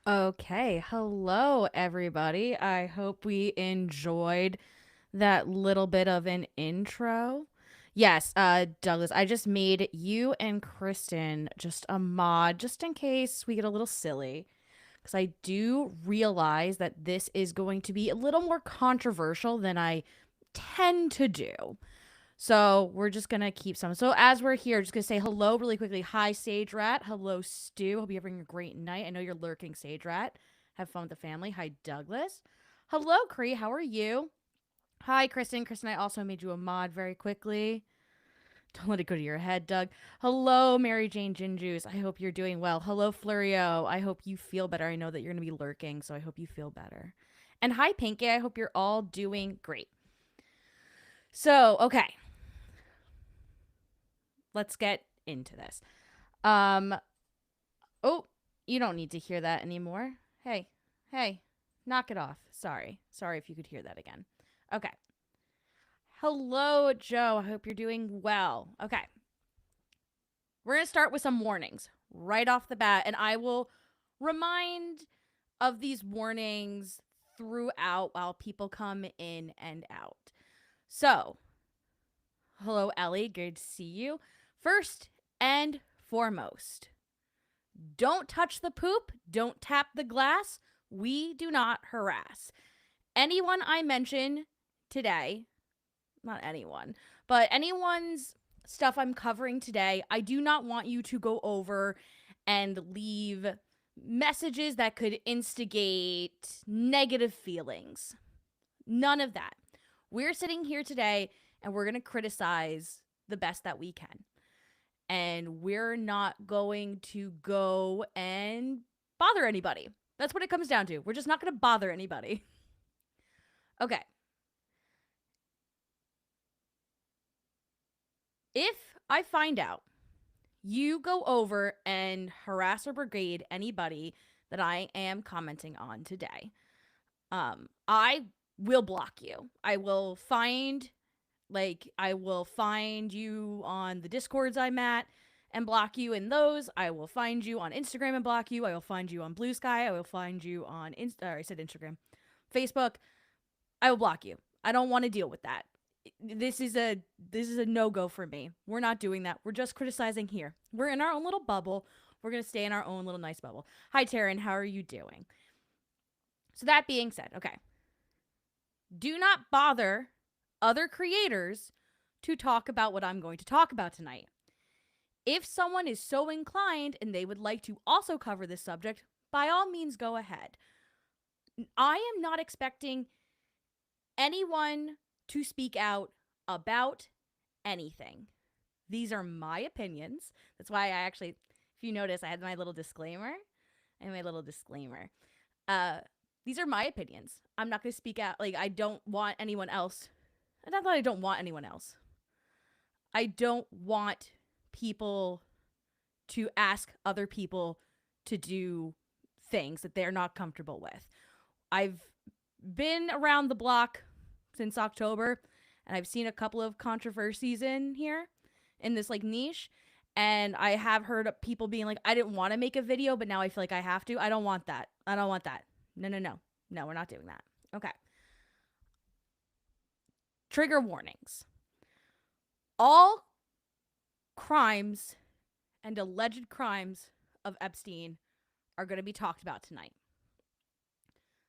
Okay, hello everybody. I hope we enjoyed that little bit of an intro. Yes, Douglas, I just made you and Kristen just a mod just in case we get a little silly because I do realize that this is going to be a little more controversial than I tend to do. So we're just gonna keep some. So as we're here, just gonna say hello really quickly. Hi, Sage Rat. Hello, Stu. Hope you're having a great night. I know you're lurking, Sage Rat. Have fun with the family. Hi, Douglas. Hello, Cree. How are you? Hi, Kristen. Kristen, I also made you a mod very quickly. Don't let it go to your head, Doug. Hello, Mary Jane Ginjuice. I hope you're doing well. Hello, Florio. I hope you feel better. I know that you're gonna be lurking, so I hope you feel better. And hi, Pinky. I hope you're all doing great. So, okay, let's get into this. Um, oh, you don't need to hear that anymore. Hey, hey, knock it off. Sorry. Sorry if you could hear that again. Okay. Hello, Joe. I hope you're doing well. Okay. We're going to start with some warnings right off the bat, and I will remind of these warnings throughout while people come in and out. So, hello, Ellie. Good to see you. First and foremost, don't touch the poop. Don't tap the glass. We do not harass. Anyone I mention today, not anyone, but anyone's stuff I'm covering today, I do not want you to go over and leave messages that could instigate negative feelings. None of that. We're sitting here today and we're going to criticize the best that we can. And we're not going to go and bother anybody. That's what it comes down to. We're just not going to bother anybody. Okay. If I find out you go over and harass or brigade anybody that I am commenting on today, I will block you. I will find you on the Discords I'm at and block you in those. I will find you on Instagram and block you. I will find you on Blue Sky. I will find you on I said Instagram, Facebook. I will block you. I don't want to deal with that. This is a no-go for me. We're not doing that. We're just criticizing here. We're in our own little bubble. We're going to stay in our own little nice bubble. Hi Taryn, how are you doing? So that being said, okay. Do not bother other creators to talk about what I'm going to talk about tonight. If someone is so inclined and they would like to also cover this subject, by all means go ahead. I am not expecting anyone to speak out about anything. These are my opinions. That's why I actually, if you notice, I had my little disclaimer. These are my opinions. I'm not going to speak out. Like, I don't want anyone else. Not that I don't want anyone else. I don't want people to ask other people to do things that they're not comfortable with. I've been around the block since October, and I've seen a couple of controversies in here in this like niche. And I have heard people being like, I didn't want to make a video, but now I feel like I have to. I don't want that. I don't want that. No, no, no. No, we're not doing that. Okay. Trigger warnings. All crimes and alleged crimes of Epstein are going to be talked about tonight.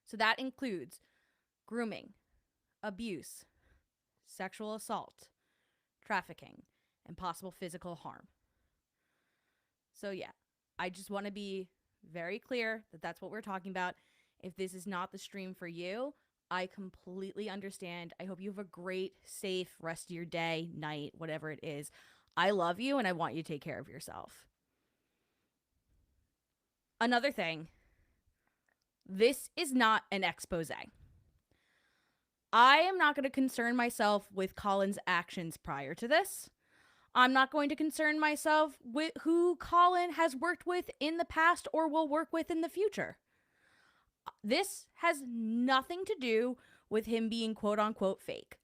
So that includes grooming, abuse, sexual assault, trafficking, and possible physical harm. So, yeah, I just want to be very clear that that's what we're talking about. If this is not the stream for you, I completely understand. I hope you have a great, safe rest of your day, night, whatever it is. I love you and I want you to take care of yourself. Another thing, this is not an expose. I am not going to concern myself with Colin's actions prior to this. I'm not going to concern myself with who Colin has worked with in the past or will work with in the future. This has nothing to do with him being quote unquote fake.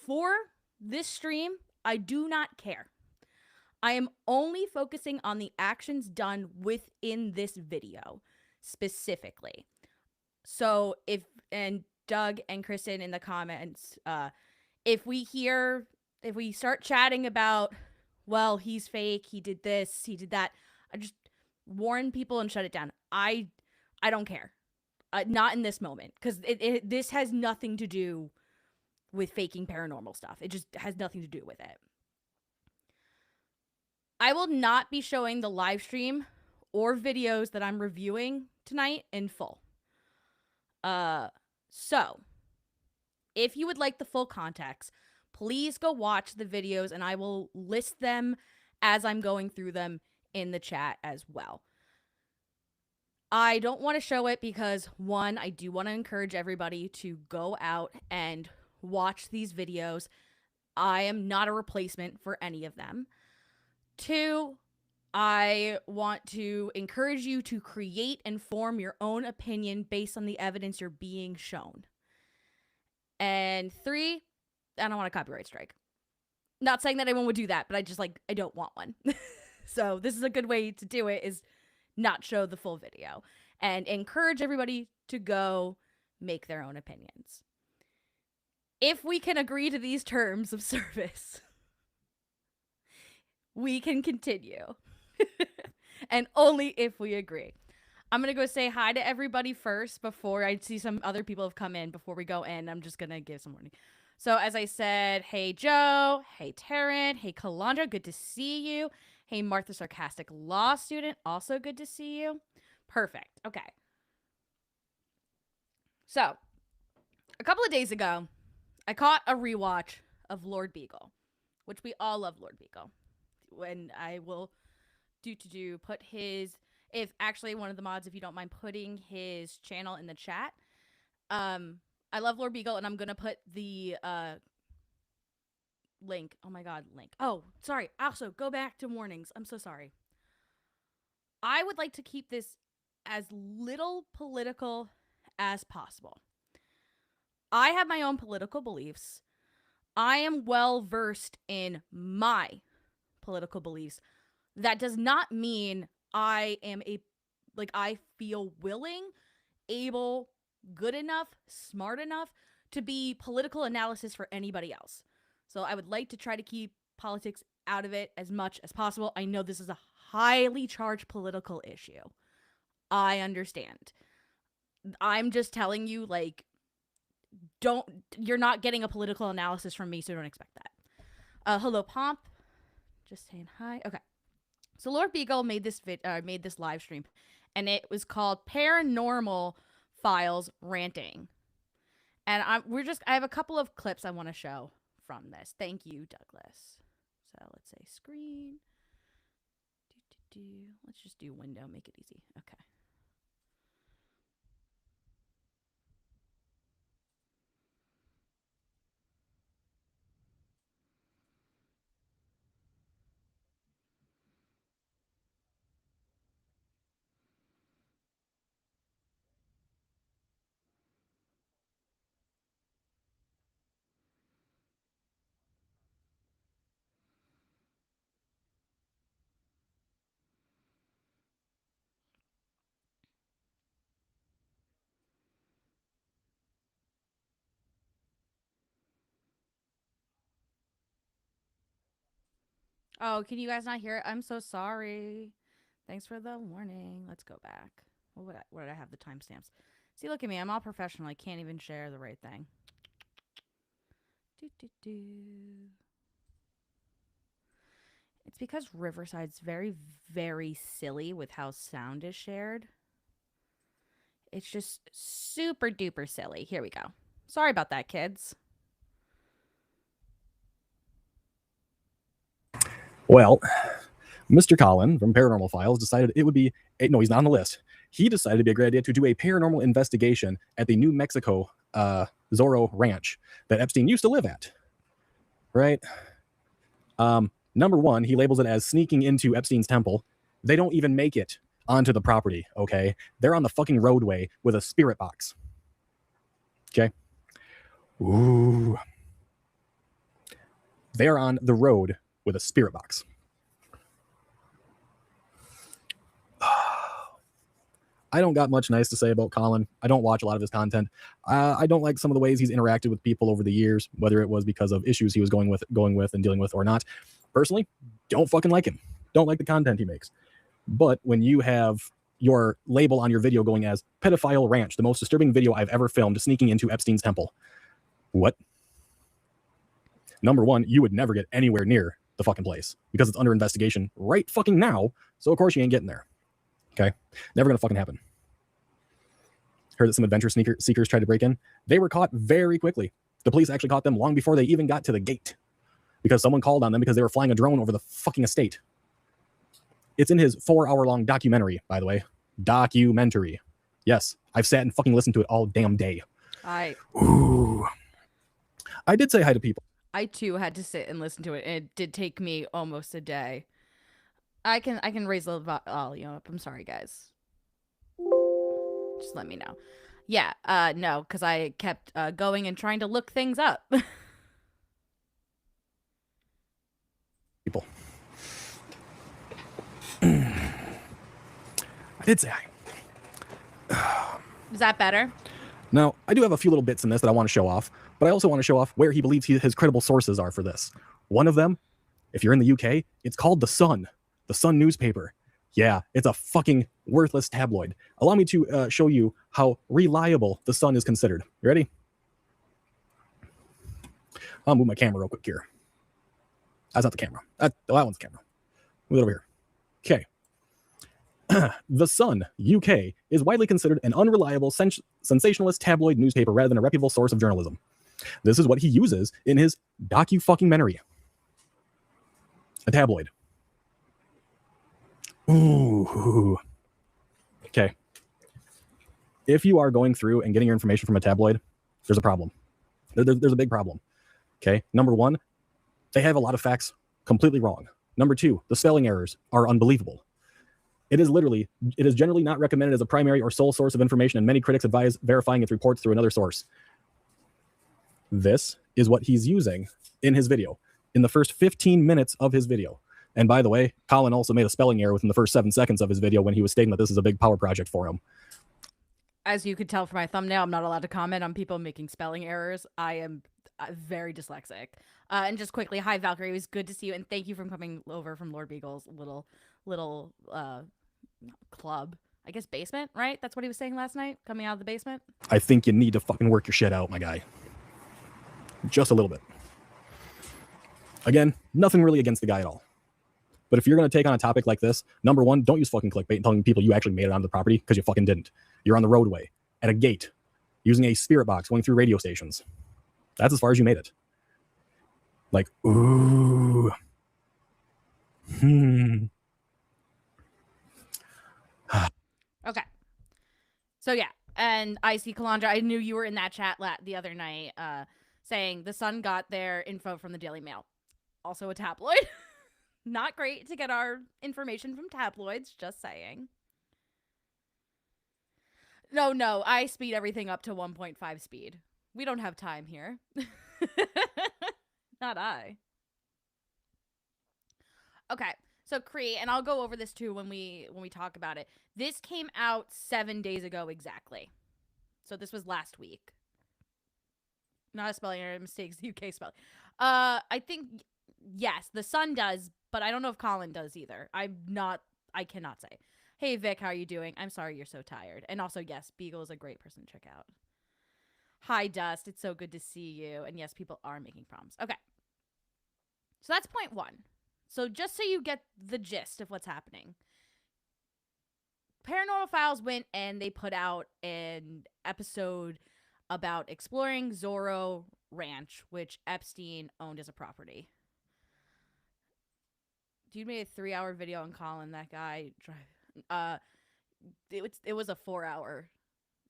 For this stream, I do not care. I am only focusing on the actions done within this video. specifically. So and Doug and Kristen in the comments, if we start chatting about, well, he's fake, he did this, he did that, I just warn people and shut it down. I don't care. Not in this moment, because this has nothing to do with faking paranormal stuff. It just has nothing to do with it. I will not be showing the live stream or videos that I'm reviewing tonight in full. So if you would like the full context, please go watch the videos and I will list them as I'm going through them in the chat as well. I don't want to show it because, one, I do want to encourage everybody to go out and watch these videos. I am not a replacement for any of them. Two, I want to encourage you to create and form your own opinion based on the evidence you're being shown. And three, I don't want a copyright strike. Not saying that anyone would do that, but I don't want one. So this is a good way to do it, is not show the full video and encourage everybody to go make their own opinions. If we can agree to these terms of service, we can continue. And only if we agree. I'm going to go say hi to everybody first before I see some other people have come in. Before we go in, I'm just going to give some warning. So as I said, hey, Joe. Hey, Taryn. Hey, Kalandra. Good to see you. Hey, Martha Sarcastic Law Student. Also good to see you. Perfect. Okay. So a couple of days ago, I caught a rewatch of Lord Beagle, which we all love Lord Beagle. When I will put his, if actually one of the mods, if you don't mind putting his channel in the chat. I love Lord Beagle, and I'm gonna put the link. Oh my god, link. Oh, sorry. Also, go back to warnings. I'm so sorry. I would like to keep this as little political as possible. I have my own political beliefs. I am well versed in my political beliefs. That does not mean I am I feel willing, able, good enough, smart enough to be political analysis for anybody else. So I would like to try to keep politics out of it as much as possible. I know this is a highly charged political issue. I understand. I'm just telling you, you're not getting a political analysis from me, so don't expect that. Hello, Pomp. Just saying hi. Okay. So Lord Beagle made this live stream, and it was called Paranormal Files Ranting. And I have a couple of clips I want to show from this. Thank you, Douglas. So let's say screen. Let's just do window, make it easy. Okay. Oh, can you guys not hear it? I'm so sorry. Thanks for the warning. Let's go back. What did I have the timestamps? See, look at me. I'm all professional. I can't even share the right thing. It's because Riverside's very, very silly with how sound is shared. It's just super duper silly. Here we go. Sorry about that, kids. Well, Mr. Collin from Paranormal Files decided it would be no, he's not on the list. He decided it'd be a great idea to do a paranormal investigation at the New Mexico Zorro Ranch that Epstein used to live at. Right? Number one, he labels it as sneaking into Epstein's temple. They don't even make it onto the property, okay? They're on the fucking roadway with a spirit box. Okay? Ooh. They're on the road with a spirit box. I don't got much nice to say about Colin. I don't watch a lot of his content. I don't like some of the ways he's interacted with people over the years, whether it was because of issues he was going with and dealing with or not. Personally, don't fucking like him. Don't like the content he makes. But when you have your label on your video going as Pedophile Ranch, the most disturbing video I've ever filmed, sneaking into Epstein's temple. What? Number one, you would never get anywhere near the fucking place because it's under investigation right fucking now. So of course you ain't getting there. Okay? Never gonna fucking happen. Heard that some adventure seekers tried to break in. They were caught very quickly. The police actually caught them long before they even got to the gate because someone called on them because they were flying a drone over the fucking estate. It's in his 4-hour-long documentary, by the way. Documentary. Yes, I've sat and fucking listened to it all damn day. Ooh. I did say hi to people. I too had to sit and listen to it, and it did take me almost a day. I can raise the volume up. I'm sorry, guys. Just let me know. Yeah, no, because I kept going and trying to look things up. People. I did say hi. Is that better? Now, I do have a few little bits in this that I want to show off, but I also want to show off where he believes his credible sources are for this. One of them, if you're in the UK, it's called The Sun newspaper. Yeah, it's a fucking worthless tabloid. Allow me to show you how reliable The Sun is considered. You ready? I'll move my camera real quick here. That's not the camera. That one's the camera. Move it over here. Okay. The Sun, UK, is widely considered an unreliable, sensationalist tabloid newspaper rather than a reputable source of journalism. This is what he uses in his docu-fucking-mentary. A tabloid. Ooh. Okay. If you are going through and getting your information from a tabloid, there's a problem. There's a big problem. Okay. Number one, they have a lot of facts completely wrong. Number two, the spelling errors are unbelievable. It is generally not recommended as a primary or sole source of information, and many critics advise verifying its reports through another source. This is what he's using in his video, in the first 15 minutes of his video. And by the way, Colin also made a spelling error within the first 7 seconds of his video when he was stating that this is a big power project for him. As you could tell from my thumbnail, I'm not allowed to comment on people making spelling errors. I am very dyslexic. And just quickly, hi Valkyrie, it was good to see you, and thank you for coming over from Lord Beagle's little club, I guess basement, right? That's what he was saying last night, coming out of the basement. I think you need to fucking work your shit out, my guy. Just a little bit. Again, nothing really against the guy at all. But if you're going to take on a topic like this, number one, don't use fucking clickbait and telling people you actually made it onto the property, because you fucking didn't. You're on the roadway, at a gate, using a spirit box, going through radio stations. That's as far as you made it. Like, ooh. Okay. So yeah, and I see Kalandra, I knew you were in that chat the other night, saying the Sun got their info from the Daily Mail. Also a tabloid. Not great to get our information from tabloids, just saying. No, I speed everything up to 1.5 speed. We don't have time here. Not I. Okay. So Cree, and I'll go over this too when we talk about it. This came out 7 days ago exactly. So this was last week. Not a spelling error, mistakes, UK spelling. I think yes, the Sun does, but I don't know if Colin does either. I cannot say. Hey Vic, how are you doing? I'm sorry you're so tired. And also, yes, Beagle is a great person to check out. Hi Dust, it's so good to see you. And yes, people are making problems. Okay. So that's point one. So just so you get the gist of what's happening. Paranormal Files went and they put out an episode about exploring Zorro Ranch, which Epstein owned as a property. Dude made a 3-hour video on Colin, that guy. It was a 4-hour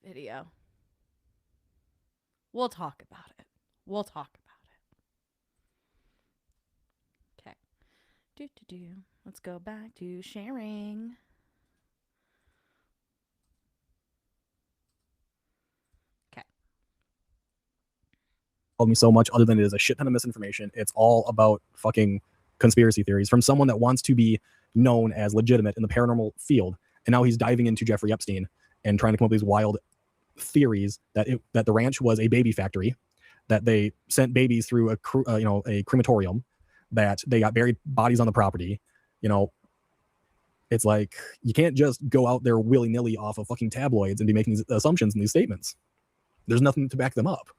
video. We'll talk about it. Okay. Let's go back to sharing. Okay. Told me so much other than it is a shit ton of misinformation. It's all about fucking conspiracy theories from someone that wants to be known as legitimate in the paranormal field. And now he's diving into Jeffrey Epstein and trying to come up with these wild theories that that the ranch was a baby factory, that they sent babies through a crematorium, that they got buried bodies on the property. It's like, you can't just go out there willy-nilly off of fucking tabloids and be making these assumptions in these statements. There's nothing to back them up.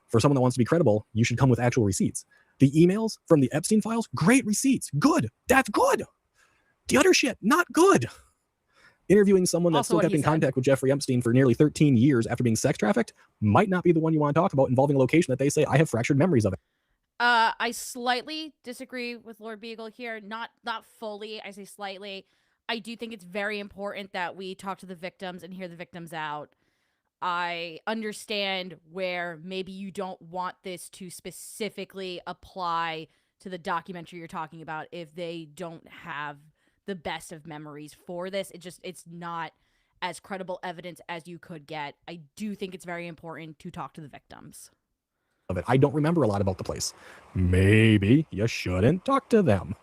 For someone that wants to be credible, you should come with actual receipts. The emails from the Epstein files, great receipts. Good. That's good. The other shit, not good. Interviewing someone that still kept in contact with Jeffrey Epstein for nearly 13 years after being sex trafficked might not be the one you want to talk about, involving a location that they say, I have fractured memories of it. I slightly disagree with Lord Beagle here. Not fully. I say slightly. I do think it's very important that we talk to the victims and hear the victims out. I understand where maybe you don't want this to specifically apply to the documentary you're talking about if they don't have the best of memories for this. It's not as credible evidence as you could get. I do think it's very important to talk to the victims of it. I don't remember a lot about the place. Maybe you shouldn't talk to them.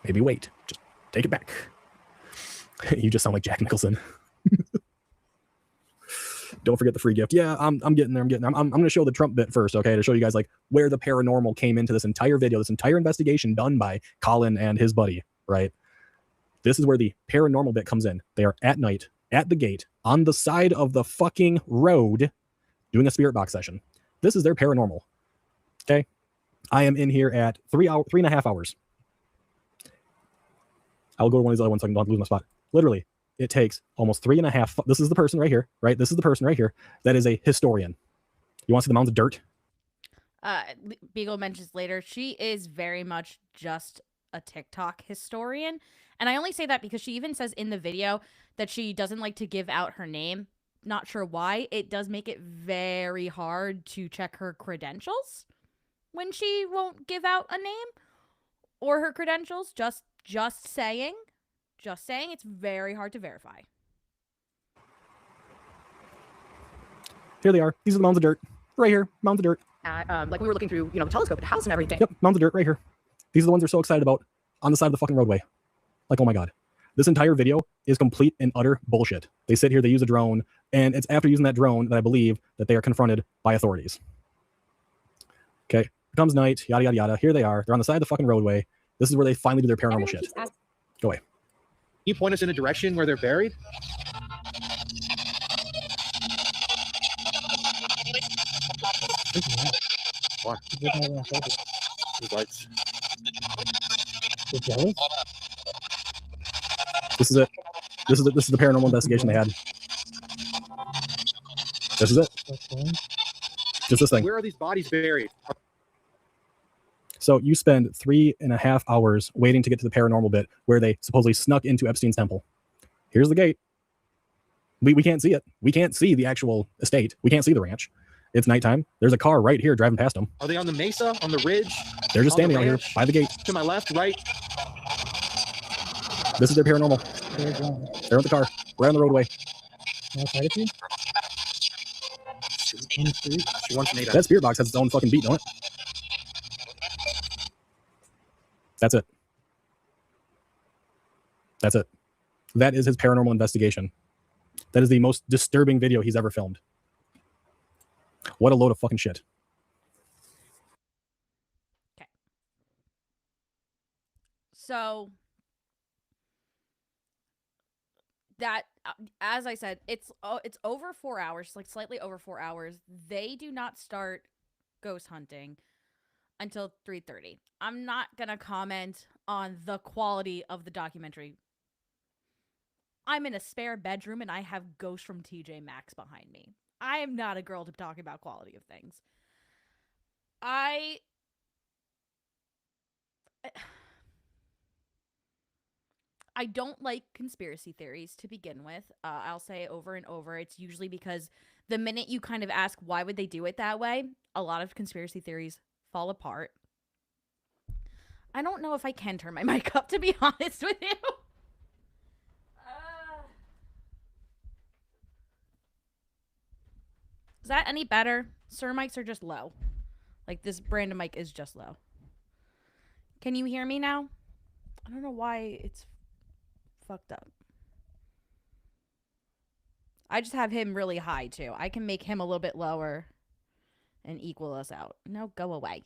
Maybe wait. Just take it back. You just sound like Jack Nicholson. Don't forget the free gift. Yeah, I'm getting there. I'm going to show the Trump bit first, okay, to show you guys like where the paranormal came into this entire video, this entire investigation done by Colin and his buddy, right? This is where the paranormal bit comes in. They are at night at the gate on the side of the fucking road doing a spirit box session. This is their paranormal. Okay. I am in here at 3.5 hours. I'll go to one of these other ones so I don't lose my spot. Literally, it takes almost 3.5. This is the person right here, right? This is the person right here that is a historian. You want to see the mounds of dirt? Beagle mentions later, she is very much just a TikTok historian. And I only say that because she even says in the video that she doesn't like to give out her name. Not sure why. It does make it very hard to check her credentials when she won't give out a name or her credentials. Just saying. Just saying, it's very hard to verify. Here they are. These are the mounds of dirt. Right here. Mounds of dirt. Like we were looking through, the telescope at the house and everything. Yep, mounds of dirt right here. These are the ones they're so excited about on the side of the fucking roadway. Like, oh my God. This entire video is complete and utter bullshit. They sit here, they use a drone, and it's after using that drone that I believe that they are confronted by authorities. Okay, it comes night, yada, yada, yada. Here they are. They're on the side of the fucking roadway. This is where they finally do their paranormal shit. Go away. Can you point us in a direction where they're buried? Why? Lights. This is it. This is the paranormal investigation they had. This is it. Just this thing. Where are these bodies buried? So you spend 3.5 hours waiting to get to the paranormal bit where they supposedly snuck into Epstein's temple. Here's the gate. We can't see it. We can't see the actual estate. We can't see the ranch. It's nighttime. There's a car right here driving past them. Are they on the mesa, on the ridge? They're just standing out here by the gate. To my left, right? This is their paranormal. They're in the car. We're on the roadway. She wants me to... That spirit box has its own fucking beat, don't it? That's it. That's it. That is his paranormal investigation. That is the most disturbing video he's ever filmed. What a load of fucking shit. Okay. So that, as I said, it's over 4 hours, like slightly over 4 hours. They do not start ghost hunting until 3:30. I'm not gonna comment on the quality of the documentary. I'm in a spare bedroom and I have Ghost from TJ Maxx behind me. I am not a girl to talk about quality of things. I don't like conspiracy theories to begin with. I'll say over and over. It's usually because the minute you kind of ask why would they do it that way, a lot of conspiracy theories fall apart. I don't know if I can turn my mic up, to be honest with you. Is that any better? Sir mics are just low. Like, this brand of mic is just low. Can you hear me now? I don't know why it's fucked up. I just have him really high, too. I can make him a little bit lower and equal us out. No, go away.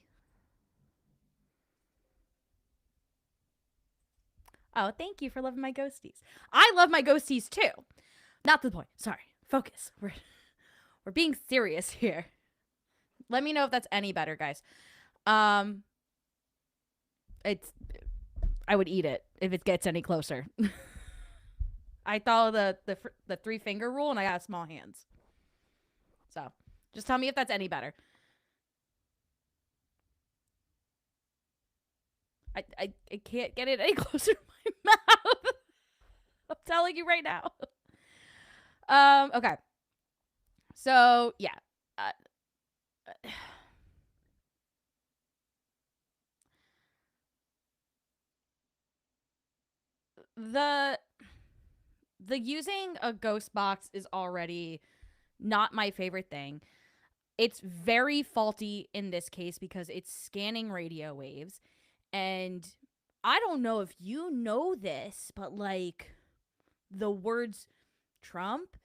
Oh, thank you for loving my ghosties. I love my ghosties, too. Not the point. Sorry. Focus. We're being serious here. Let me know if that's any better, guys. It's... I would eat it if it gets any closer. I follow the 3-finger rule, and I got small hands. So, just tell me if that's any better. I can't get it any closer to my mouth. I'm telling you right now. Okay. So, yeah. The using a ghost box is already not my favorite thing. It's very faulty in this case because it's scanning radio waves. And I don't know if you know this, but like the words Trump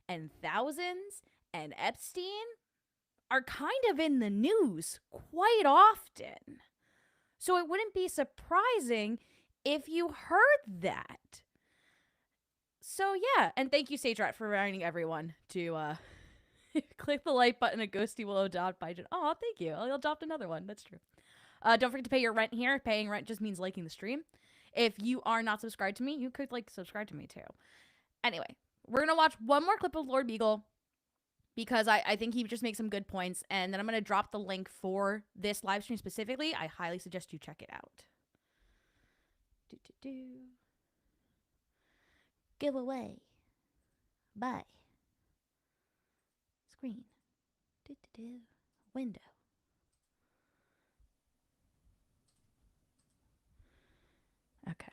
and thousands and Epstein are kind of in the news quite often. So it wouldn't be surprising if you heard that. So yeah, and thank you, Sage Rat, for reminding everyone to click the like button. A ghosty will adopt by Jen. Oh, thank you. I'll adopt another one. That's true. Don't forget to pay your rent here. Paying rent just means liking the stream. If you are not subscribed to me, you could subscribe to me too. Anyway, we're gonna watch one more clip of Lord Beagle because I think he just makes some good points, and then I'm gonna drop the link for this live stream specifically. I highly suggest you check it out. Giveaway. Bye. Screen. Window. Okay.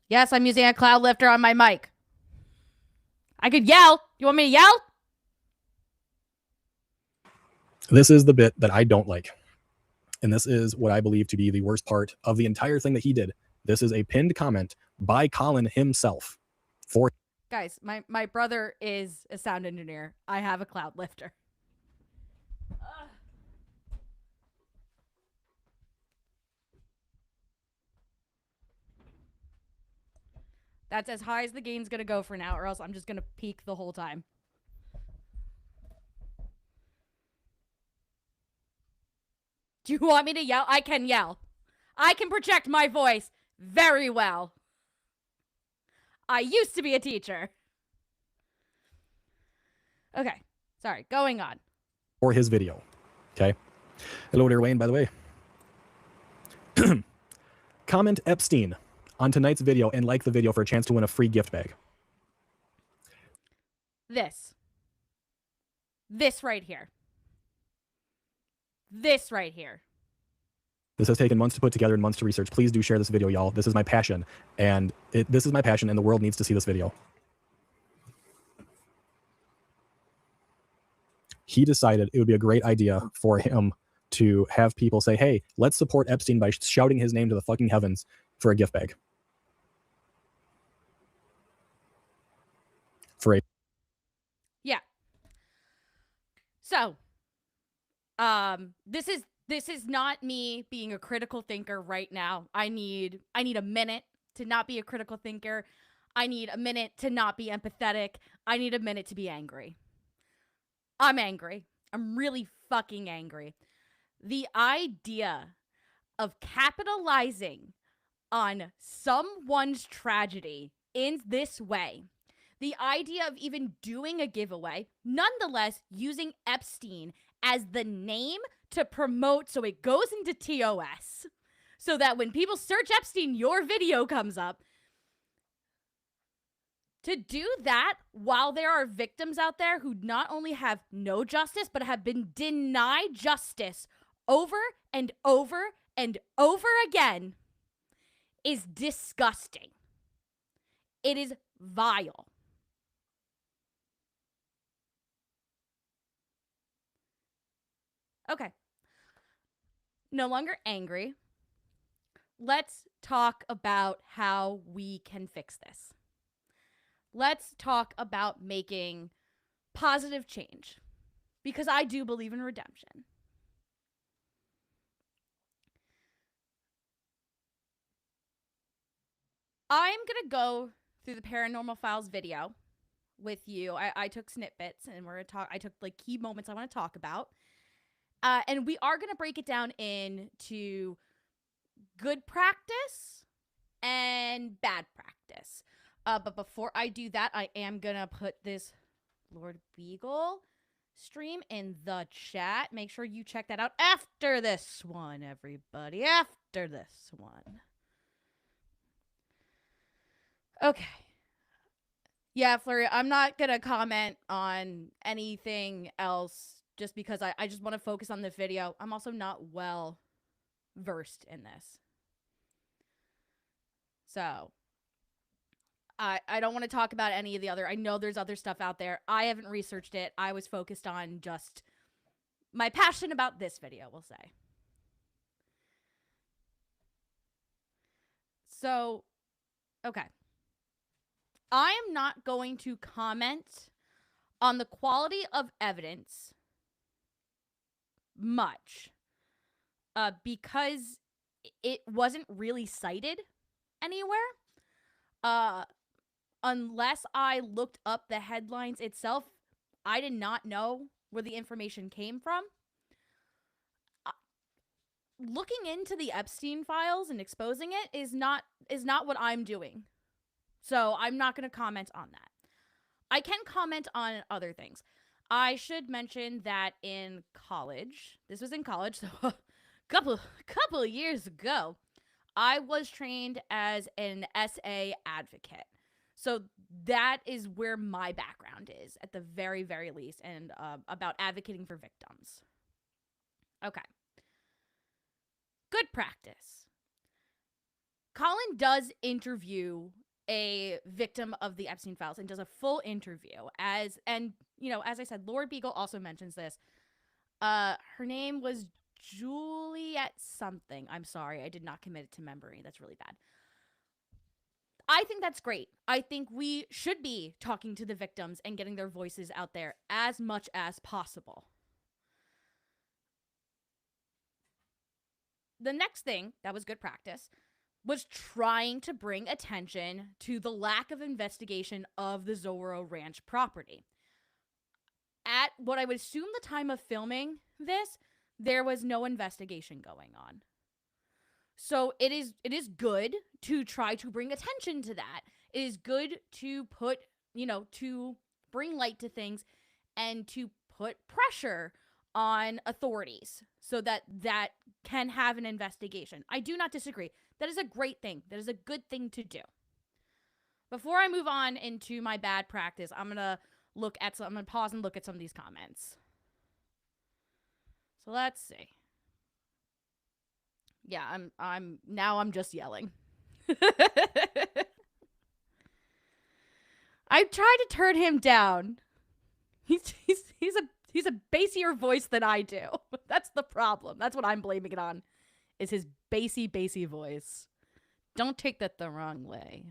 Yes, I'm using a cloud lifter on my mic. I could yell. You want me to yell? This is the bit that I don't like. And this is what I believe to be the worst part of the entire thing that he did. This is a pinned comment by Colin himself. For guys, my brother is a sound engineer. I have a cloud lifter. That's as high as the gain's gonna go for now, or else I'm just gonna peak the whole time. Do you want me to yell? I can yell. I can project my voice very well. I used to be a teacher. Okay. Sorry. Going on. For his video. Okay. Hello there, Wayne, by the way. Comment Epstein on tonight's video and like the video for a chance to win a free gift bag. This right here. This right here. This has taken months to put together and months to research. Please do share this video, y'all. This is my passion. And this is my passion, and the world needs to see this video. He decided it would be a great idea for him to have people say, hey, let's support Epstein by shouting his name to the fucking heavens for a gift bag. For a... Yeah. So, this is not me being a critical thinker right now. I need a minute to not be a critical thinker. I need a minute to not be empathetic. I need a minute to be angry. I'm angry. I'm really fucking angry. The idea of capitalizing on someone's tragedy in this way, the idea of even doing a giveaway, nonetheless using Epstein as the name to promote so it goes into TOS, so that when people search Epstein, your video comes up. To do that while there are victims out there who not only have no justice, but have been denied justice over and over and over again is disgusting. It is vile. Okay. No longer angry. Let's talk about how we can fix this. let's talk about making positive change, because I do believe in redemption. I'm going to go through the Paranormal Files video with you. I took snippets, and I took like key moments I want to talk about. And we are going to break it down into good practice and bad practice. But before I do that, I am going to put this Lord Beagle stream in the chat. Make sure you check that out after this one, everybody. After this one. Okay. Yeah, Flurry, I'm not going to comment on anything else just because I just want to focus on the video. I'm also not well versed in this. So, I don't want to talk about any of the other. I know there's other stuff out there. I haven't researched it. I was focused on just my passion about this video, we'll say. So, okay. I am not going to comment on the quality of evidence much because it wasn't really cited anywhere. Unless I looked up the headlines itself, I did not know where the information came from. Looking into the Epstein files and exposing it is not what I'm doing. So I'm not going to comment on that. I can comment on other things. I should mention that in college, this was in college, so a couple years ago, I was trained as an SA advocate. So that is where my background is, at the very, very least, and about advocating for victims. Okay. Good practice. Colin does interview a victim of the Epstein files and does a full interview as I said, Lord Beagle also mentions this. Her name was Juliet something. I'm sorry, I did not commit it to memory. That's really bad. I think that's great. I think we should be talking to the victims and getting their voices out there as much as possible. The next thing that was good practice was trying to bring attention to the lack of investigation of the Zorro Ranch property. At what I would assume the time of filming this, there was no investigation going on. So it is good to try to bring attention to that. It is good to put, to bring light to things and to put pressure on authorities so that can have an investigation. I do not disagree. That is a great thing. That is a good thing to do. Before I move on into my bad practice, I'm going to pause and look at some of these comments. So let's see. Yeah, I'm just yelling. I tried to turn him down. He's a bassier voice than I do. That's the problem. That's what I'm blaming it on. Is his bassy voice. Don't take that the wrong way.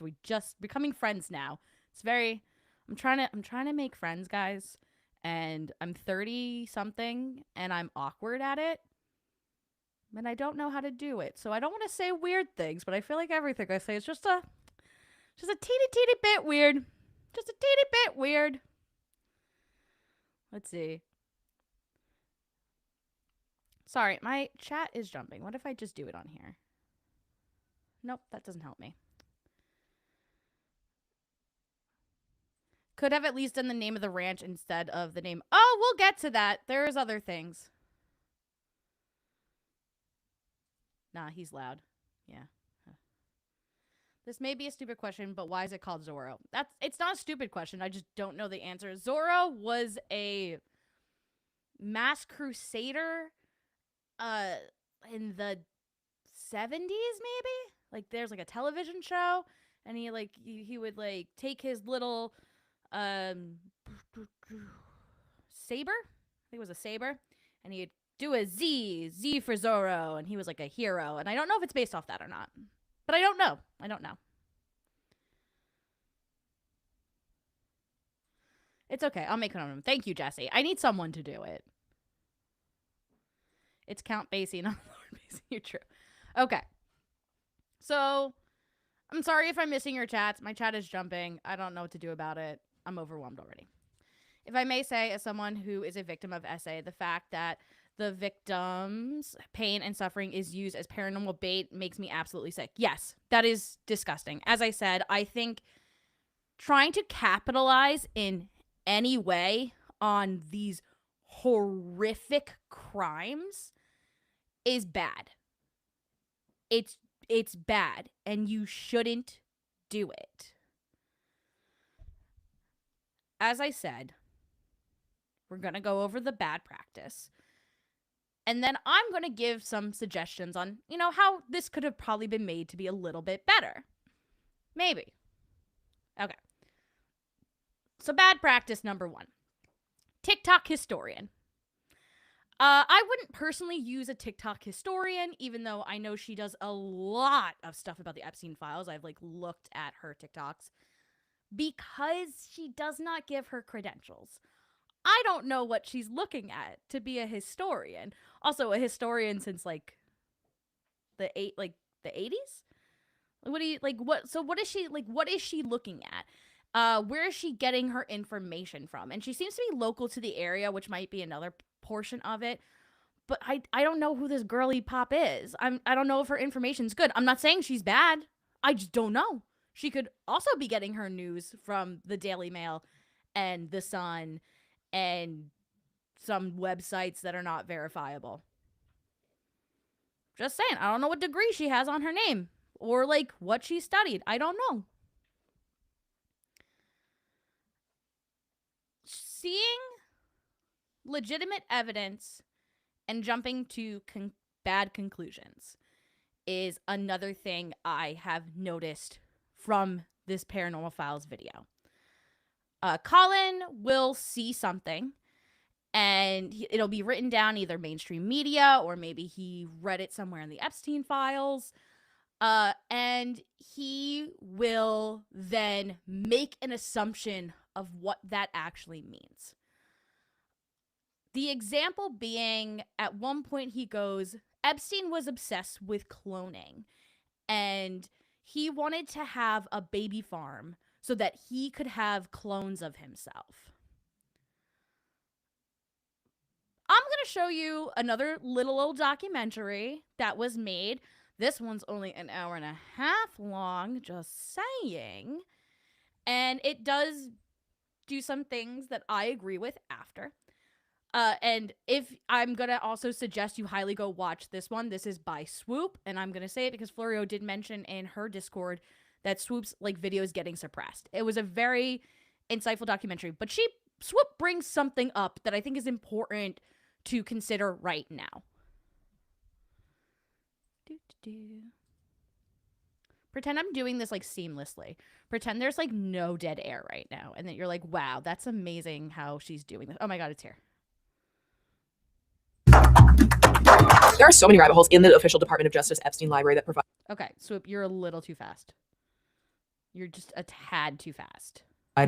We just becoming friends now. I'm trying to make friends, guys. And I'm 30 something and I'm awkward at it. And I don't know how to do it. So I don't want to say weird things, but I feel like everything I say is just a teeny bit weird. Just a teeny bit weird. Let's see. Sorry, my chat is jumping. What if I just do it on here? Nope, that doesn't help me. Could have at least done the name of the ranch instead of the name. Oh, we'll get to that. There's other things. Nah, he's loud. Yeah. This may be a stupid question, but why is it called Zorro? It's not a stupid question. I just don't know the answer. Zorro was a mass crusader in the 70s, maybe? Like there's like a television show and he would like take his little saber. I think it was a saber, and he'd do a Z for Zorro, and he was like a hero. And I don't know if it's based off that or not. But I don't know. It's okay. I'll make it on him. Thank you, Jesse. I need someone to do it. It's Count Basie, not Lord Basie. You're true. Okay. So, I'm sorry if I'm missing your chats. My chat is jumping. I don't know what to do about it. I'm overwhelmed already. If I may say, as someone who is a victim of SA, the fact that the victim's pain and suffering is used as paranormal bait makes me absolutely sick. Yes, that is disgusting. As I said, I think trying to capitalize in any way on these horrific crimes is bad. It's bad, and you shouldn't do it. As I said, we're going to go over the bad practice. And then I'm going to give some suggestions on, how this could have probably been made to be a little bit better. Maybe. Okay. So bad practice number 1. TikTok historian. I wouldn't personally use a TikTok historian, even though I know she does a lot of stuff about the Epstein files. I've looked at her TikToks because she does not give her credentials. I don't know what she's looking at to be a historian. Also, a historian since the 80s. What is she looking at? Where is she getting her information from? And she seems to be local to the area, which might be another portion of it. But I don't know who this girly pop is. I don't know if her information's good. I'm not saying she's bad. I just don't know. She could also be getting her news from the Daily Mail and the Sun and some websites that are not verifiable. Just saying, I don't know what degree she has on her name or what she studied. I don't know. Seeing legitimate evidence and jumping to bad conclusions is another thing I have noticed from this Paranormal Files video. Colin will see something and it'll be written down either mainstream media or maybe he read it somewhere in the Epstein files. And he will then make an assumption of what that actually means. The example being, at one point he goes, Epstein was obsessed with cloning and he wanted to have a baby farm so that he could have clones of himself. I'm going to show you another little old documentary that was made. This one's only an hour and a half long, just saying. And it does do some things that I agree with after. And if I'm going to also suggest you highly go watch this one. This is by Swoop. And I'm going to say it because Florio did mention in her Discord that Swoop's video is getting suppressed. It was a very insightful documentary. But Swoop brings something up that I think is important to consider right now. Pretend I'm doing this seamlessly. Pretend there's no dead air right now. And that you're wow, that's amazing how she's doing this. Oh my God, it's here. There are so many rabbit holes in the official Department of Justice Epstein library that provide. Okay, Swoop, you're a little too fast. You're just a tad too fast.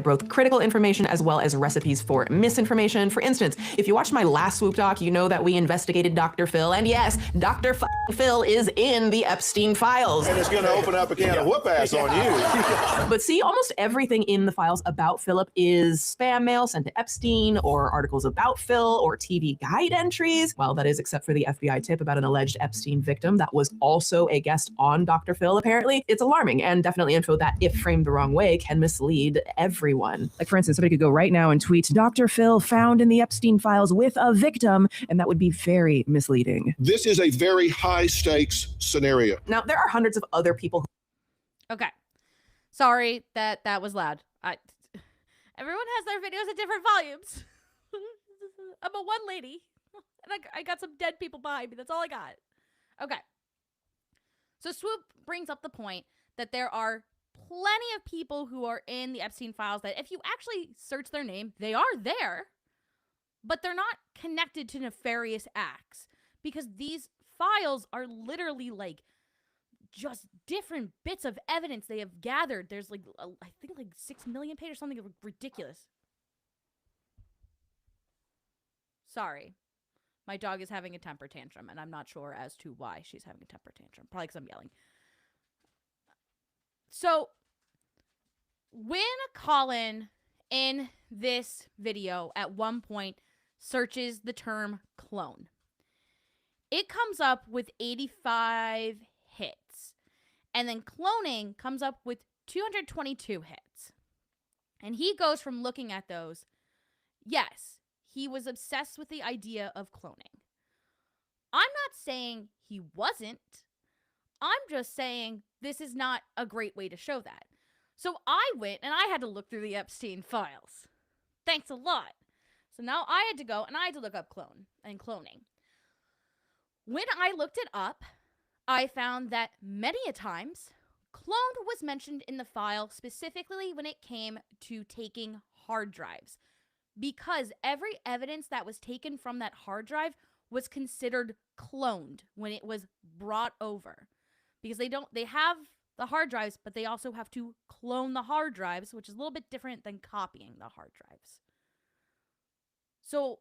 Both critical information as well as recipes for misinformation. For instance, if you watched my last Swoop doc, you know that we investigated Dr. Phil. And yes, Dr. Phil is in the Epstein files. And it's going to open up a can of whoop ass on you. But see, almost everything in the files about Philip is spam mail sent to Epstein or articles about Phil or TV guide entries. Well, that is except for the FBI tip about an alleged Epstein victim that was also a guest on Dr. Phil, apparently. It's alarming and definitely info that, if framed the wrong way, can mislead everyone. For instance, somebody could go right now and tweet, Dr. Phil found in the Epstein files with a victim, and that would be very misleading. This is a very high stakes scenario. Now, there are hundreds of other people Okay. Sorry that was loud. Everyone has their videos at different volumes. I'm a one lady, and I got some dead people behind me. That's all I got. Okay. So Swoop brings up the point that there are plenty of people who are in the Epstein files that if you actually search their name, they are there, but they're not connected to nefarious acts because these files are literally just different bits of evidence they have gathered. There's I think 6 million pages or something ridiculous. Sorry. My dog is having a temper tantrum, and I'm not sure as to why she's having a temper tantrum. Probably because I'm yelling. So, when Colin in this video at one point searches the term clone, it comes up with 85 hits. And then cloning comes up with 222 hits. And he goes from looking at those, yes, he was obsessed with the idea of cloning. I'm not saying he wasn't. I'm just saying this is not a great way to show that. So I went and I had to look through the Epstein files. Thanks a lot. So now I had to go and I had to look up clone and cloning. When I looked it up, I found that many a times cloned was mentioned in the file, specifically when it came to taking hard drives, because every evidence that was taken from that hard drive was considered cloned when it was brought over, because they have the hard drives, but they also have to clone the hard drives, which is a little bit different than copying the hard drives. So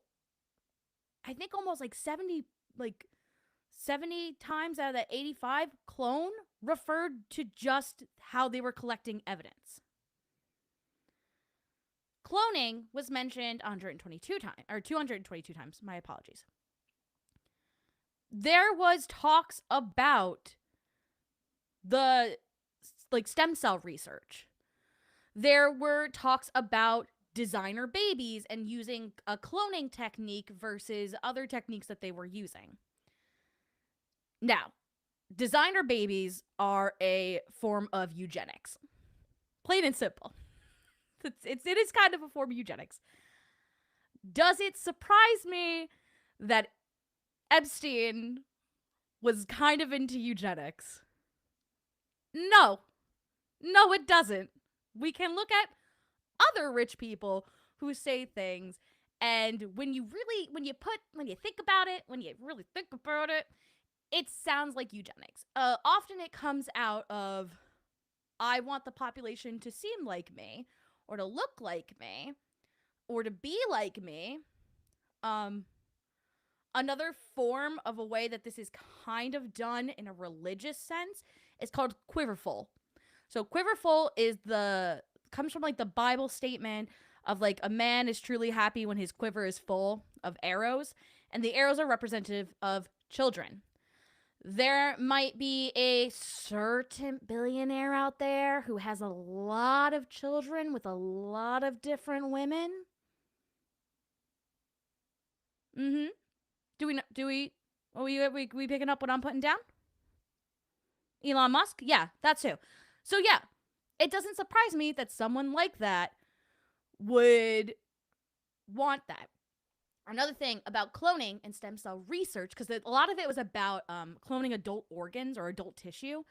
I think almost like 70 times out of that 85, clone referred to just how they were collecting evidence. Cloning was mentioned 122 times, or 222 times, my apologies. There was talks about the stem cell research. There were talks about designer babies and using a cloning technique versus other techniques that they were using. Now, designer babies are a form of eugenics. Plain and simple. It is kind of a form of eugenics. Does it surprise me that Epstein was kind of into eugenics? No. No, it doesn't. We can look at other rich people who say things, and when you think about it, it sounds like eugenics. Often it comes out of, I want the population to seem like me, or to look like me, or to be like me. Another form of a way that this is kind of done in a religious sense is called quiverful. So quiverful comes from the Bible statement of a man is truly happy when his quiver is full of arrows, and the arrows are representative of children. There might be a certain billionaire out there who has a lot of children with a lot of different women. Do we picking up what I'm putting down? Elon Musk? Yeah, that's who. So yeah, it doesn't surprise me that someone like that would want that. Another thing about cloning and stem cell research, because a lot of it was about cloning adult organs or adult tissue,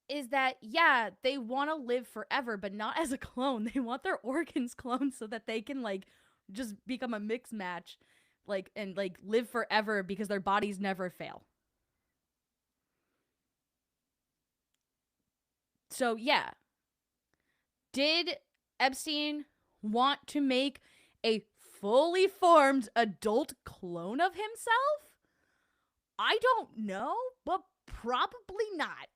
is that, yeah, they want to live forever, but not as a clone. They want their organs cloned so that they can, just become a mix match, and live forever because their bodies never fail. So, yeah. Did Epstein want to make a fully formed adult clone of himself? I don't know, but probably not.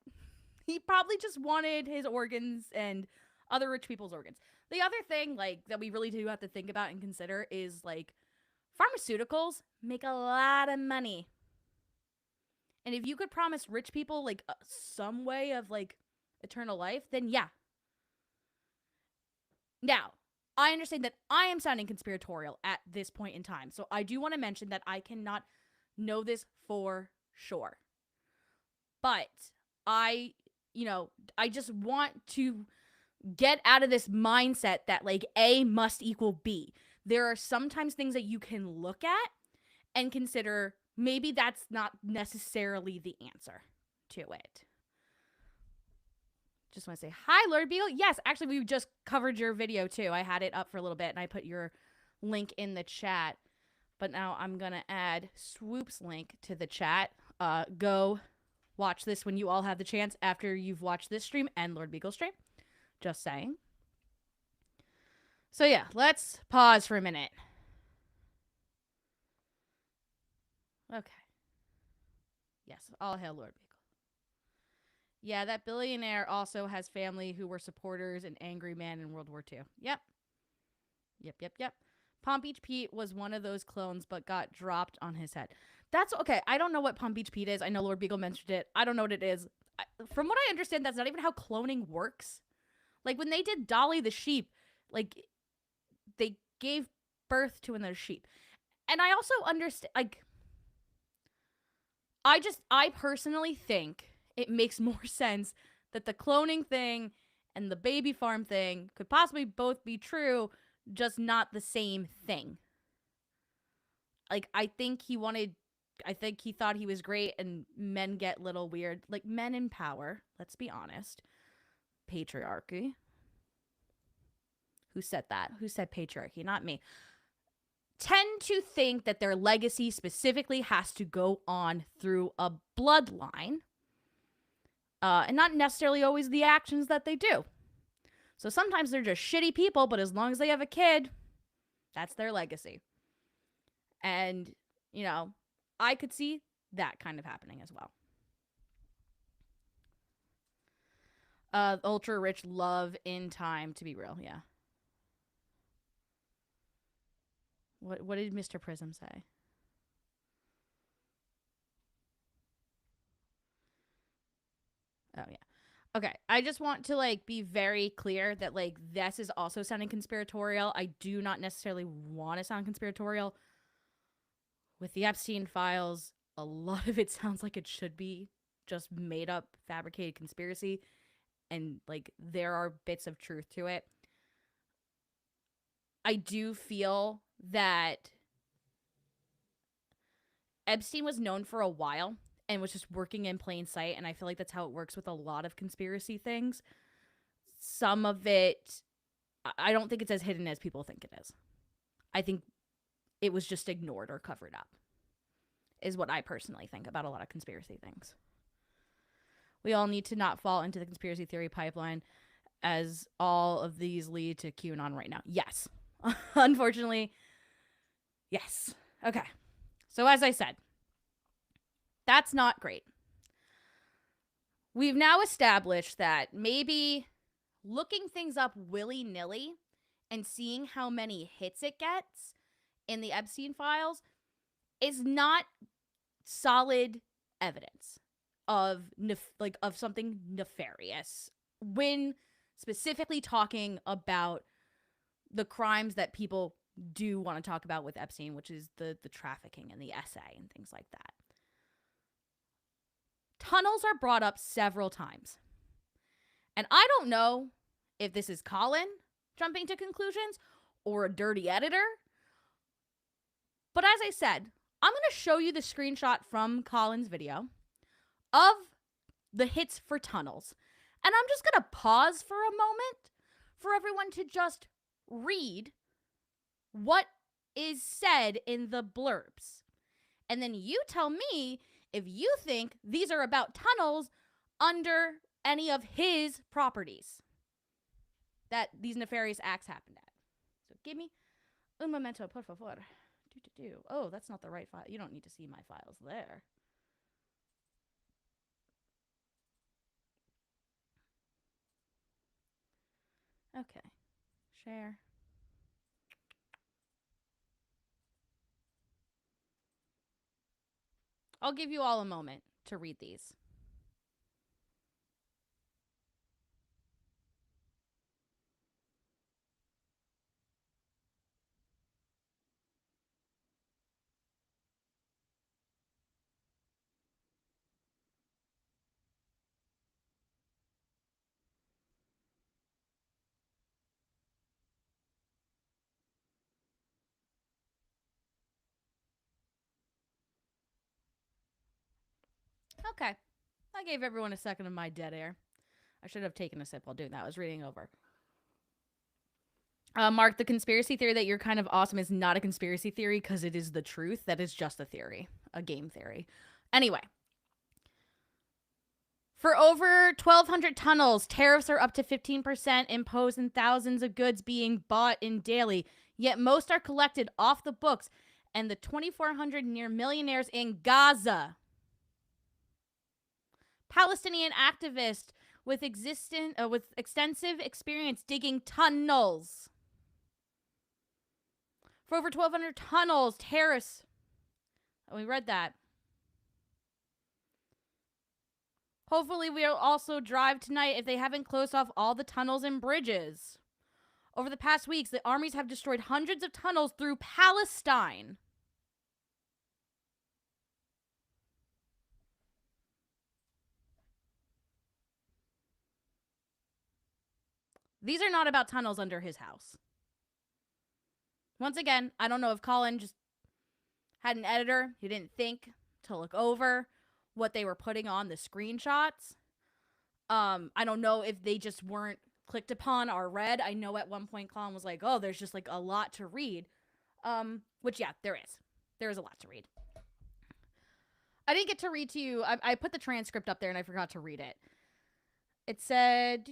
He probably just wanted his organs and other rich people's organs. The other thing that we really do have to think about and consider is pharmaceuticals make a lot of money. And if you could promise rich people some way of eternal life, then yeah. Now, I understand that I am sounding conspiratorial at this point in time. So I do want to mention that I cannot know this for sure. But I just want to get out of this mindset that A must equal B. There are sometimes things that you can look at and consider maybe that's not necessarily the answer to it. Just want to say hi, Lord Beagle. Yes, actually, we just covered your video too. I had it up for a little bit and I put your link in the chat. But now I'm going to add Swoop's link to the chat. Go watch this when you all have the chance after you've watched this stream and Lord Beagle's stream. Just saying. So yeah, let's pause for a minute. Okay. Yes, all hail Lord Beagle. Yeah, that billionaire also has family who were supporters and angry man in World War II. Yep. Yep. Palm Beach Pete was one of those clones, but got dropped on his head. That's okay. I don't know what Palm Beach Pete is. I know Lord Beagle mentioned it. I don't know what it is. From what I understand, that's not even how cloning works. Like, when they did Dolly the sheep, like, they gave birth to another sheep. And I also understand, like, I personally think it makes more sense that the cloning thing and the baby farm thing could possibly both be true, just not the same thing. Like, I think he thought he was great, and men get little weird. Like, men in power, let's be honest. Patriarchy. Who said that? Who said patriarchy? Not me. Tend to think that their legacy specifically has to go on through a bloodline, and not necessarily always the actions that they do. So sometimes they're just shitty people, but as long as they have a kid, that's their legacy. And, you know, I could see that kind of happening as well. Ultra rich love in time to be real, yeah. What did Mr. Prism say? Oh, yeah. Okay, I just want to, like, be very clear that, like, this is also sounding conspiratorial. I do not necessarily want to sound conspiratorial. With the Epstein files, a lot of it sounds like it should be just made up, fabricated conspiracy. And, like, there are bits of truth to it. I do feel that Epstein was known for a while and was just working in plain sight, and I feel like that's how it works with a lot of conspiracy things. Some of it, I don't think it's as hidden as people think it is. I think it was just ignored or covered up, is what I personally think about a lot of conspiracy things. We all need to not fall into the conspiracy theory pipeline, as all of these lead to QAnon right now. Yes. Unfortunately, yes. Okay. So as I said, that's not great. We've now established that maybe looking things up willy-nilly and seeing how many hits it gets in the Epstein files is not solid evidence of of something nefarious when specifically talking about the crimes that people do want to talk about with Epstein, which is the trafficking and the SA and things like that. Tunnels are brought up several times. And I don't know if this is Colin jumping to conclusions or a dirty editor. But as I said, I'm going to show you the screenshot from Colin's video of the hits for tunnels. And I'm just going to pause for a moment for everyone to just read what is said in the blurbs. And then you tell me if you think these are about tunnels under any of his properties that these nefarious acts happened at. So give me un momento, por favor. Oh, that's not the right file. You don't need to see my files there. Okay. Share. I'll give you all a moment to read these. Okay. I gave everyone a second of my dead air. I should have taken a sip while doing that. I was reading over. Mark, the conspiracy theory that you're kind of awesome is not a conspiracy theory because it is the truth. That is just a theory, a game theory. Anyway. For over 1,200 tunnels, tariffs are up to 15% imposed and thousands of goods being bought in daily, yet most are collected off the books and the 2,400 near millionaires in Gaza. Palestinian activist with extensive experience digging tunnels. For over 1,200 tunnels, terrorists. We read that. Hopefully we'll also drive tonight if they haven't closed off all the tunnels and bridges. Over the past weeks, the armies have destroyed hundreds of tunnels through Palestine. These are not about tunnels under his house. Once again, I don't know if Colin just had an editor. He didn't think to look over what they were putting on the screenshots. I don't know if they just weren't clicked upon or read. I know at one point Colin was like, oh, there's just like a lot to read. Which, yeah, there is. There is a lot to read. I didn't get to read to you. I put the transcript up there and I forgot to read it. It said...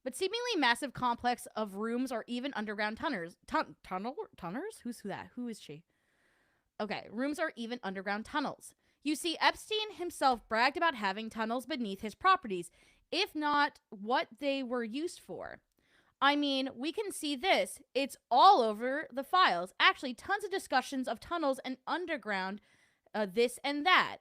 But seemingly massive complex of rooms or even underground tunnels. Tunnels? Who's that? Who is she? Okay, rooms are even underground tunnels. You see, Epstein himself bragged about having tunnels beneath his properties, if not what they were used for. I mean, we can see this. It's all over the files. Actually, tons of discussions of tunnels and underground, this and that.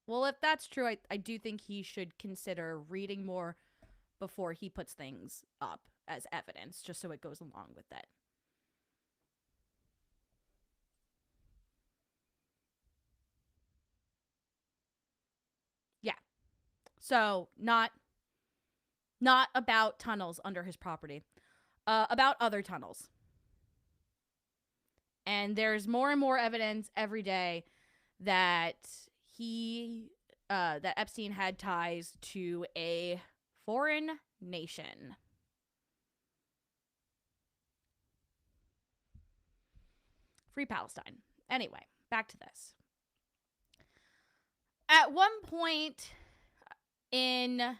Well, if that's true, I do think he should consider reading more before he puts things up as evidence, just so it goes along with it. Yeah. So, not about tunnels under his property. About other tunnels. And there's more and more evidence every day that that Epstein had ties to a foreign nation. Free Palestine. Anyway, back to this. At one point in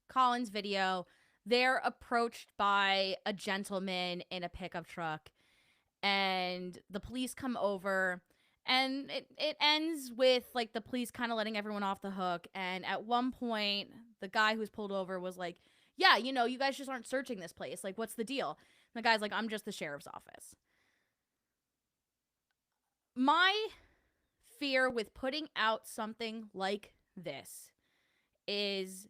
Colin's video, they're approached by a gentleman in a pickup truck, and the police come over. And it ends with, like, the police kind of letting everyone off the hook. And at one point, the guy who's pulled over was like, yeah, you know, you guys just aren't searching this place. Like, what's the deal? And the guy's like, I'm just the sheriff's office. My fear with putting out something like this is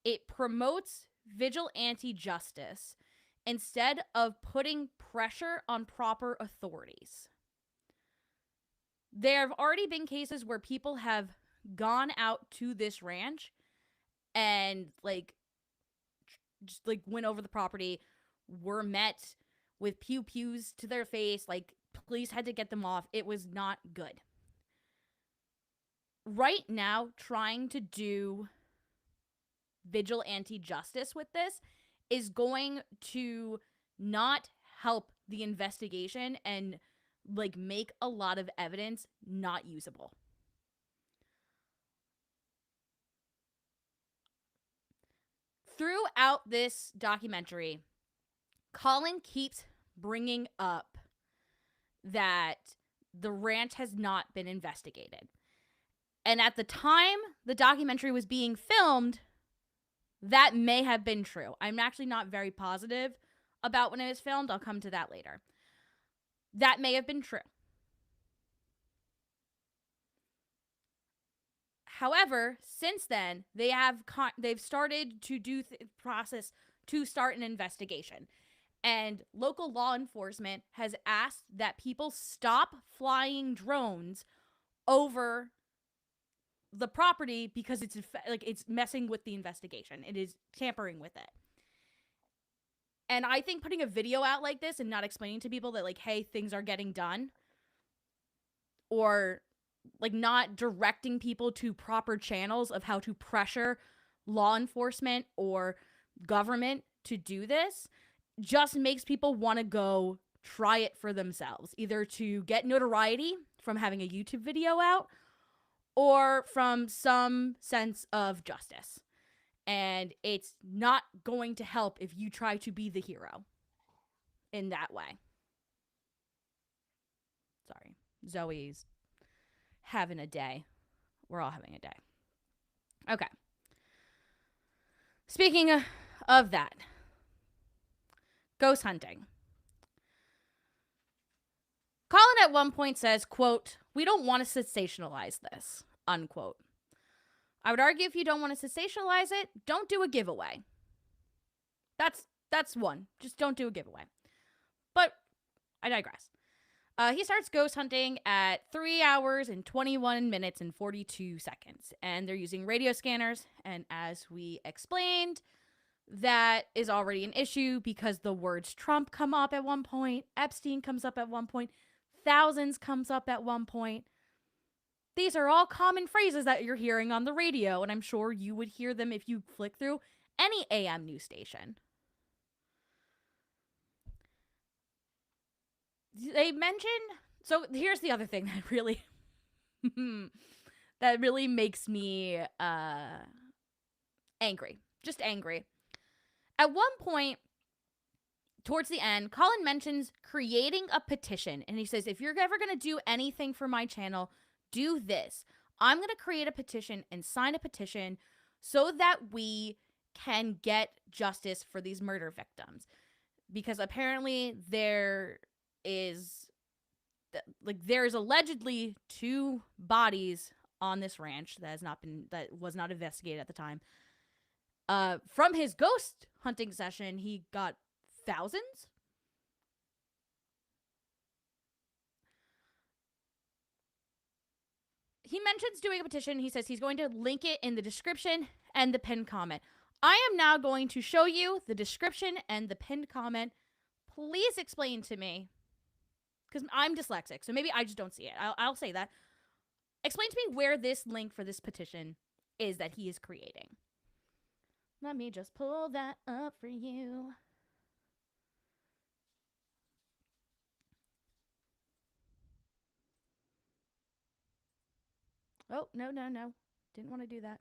it promotes vigilante justice instead of putting pressure on proper authorities. There have already been cases where people have gone out to this ranch and, like, just, like, went over the property, were met with pew-pews to their face, like, police had to get them off. It was not good. Right now, trying to do vigilante justice with this is going to not help the investigation and, like, make a lot of evidence not usable. Throughout this documentary, Colin keeps bringing up that the ranch has not been investigated. And at the time the documentary was being filmed, that may have been true. I'm actually not very positive about when it was filmed. I'll come to that later. That may have been true. However, since then, they've started to do the process to start an investigation. And local law enforcement has asked that people stop flying drones over the property because it's messing with the investigation. It is tampering with it. And I think putting a video out like this and not explaining to people that, like, hey, things are getting done, or, like, not directing people to proper channels of how to pressure law enforcement or government to do this, just makes people want to go try it for themselves, either to get notoriety from having a YouTube video out or from some sense of justice. And it's not going to help if you try to be the hero in that way. Sorry. Zoe's having a day. We're all having a day. Okay. Speaking of that, ghost hunting. Colin at one point says, quote, "We don't want to sensationalize this," unquote. I would argue if you don't want to sensationalize it, don't do a giveaway. That's one. Just don't do a giveaway. But I digress. He starts ghost hunting at 3 hours and 21 minutes and 42 seconds. And they're using radio scanners. And as we explained, that is already an issue because the words Trump come up at one point. Epstein comes up at one point. Thousands comes up at one point. These are all common phrases that you're hearing on the radio. And I'm sure you would hear them if you flick through any AM news station. They mention, so here's the other thing that really makes me angry. Just angry. At one point towards the end, Colin mentions creating a petition, and he says, if you're ever going to do anything for my channel, do this. I'm going to create a petition and sign a petition so that we can get justice for these murder victims, because apparently there's allegedly 2 bodies on this ranch that was not investigated at the time. From his ghost hunting session, he got thousands. He mentions doing a petition. He says he's going to link it in the description and the pinned comment. I am now going to show you the description and the pinned comment. Please explain to me, because I'm dyslexic, so maybe I just don't see it. I'll say that. Explain to me where this link for this petition is that he is creating. Let me just pull that up for you. Oh, no. Didn't want to do that.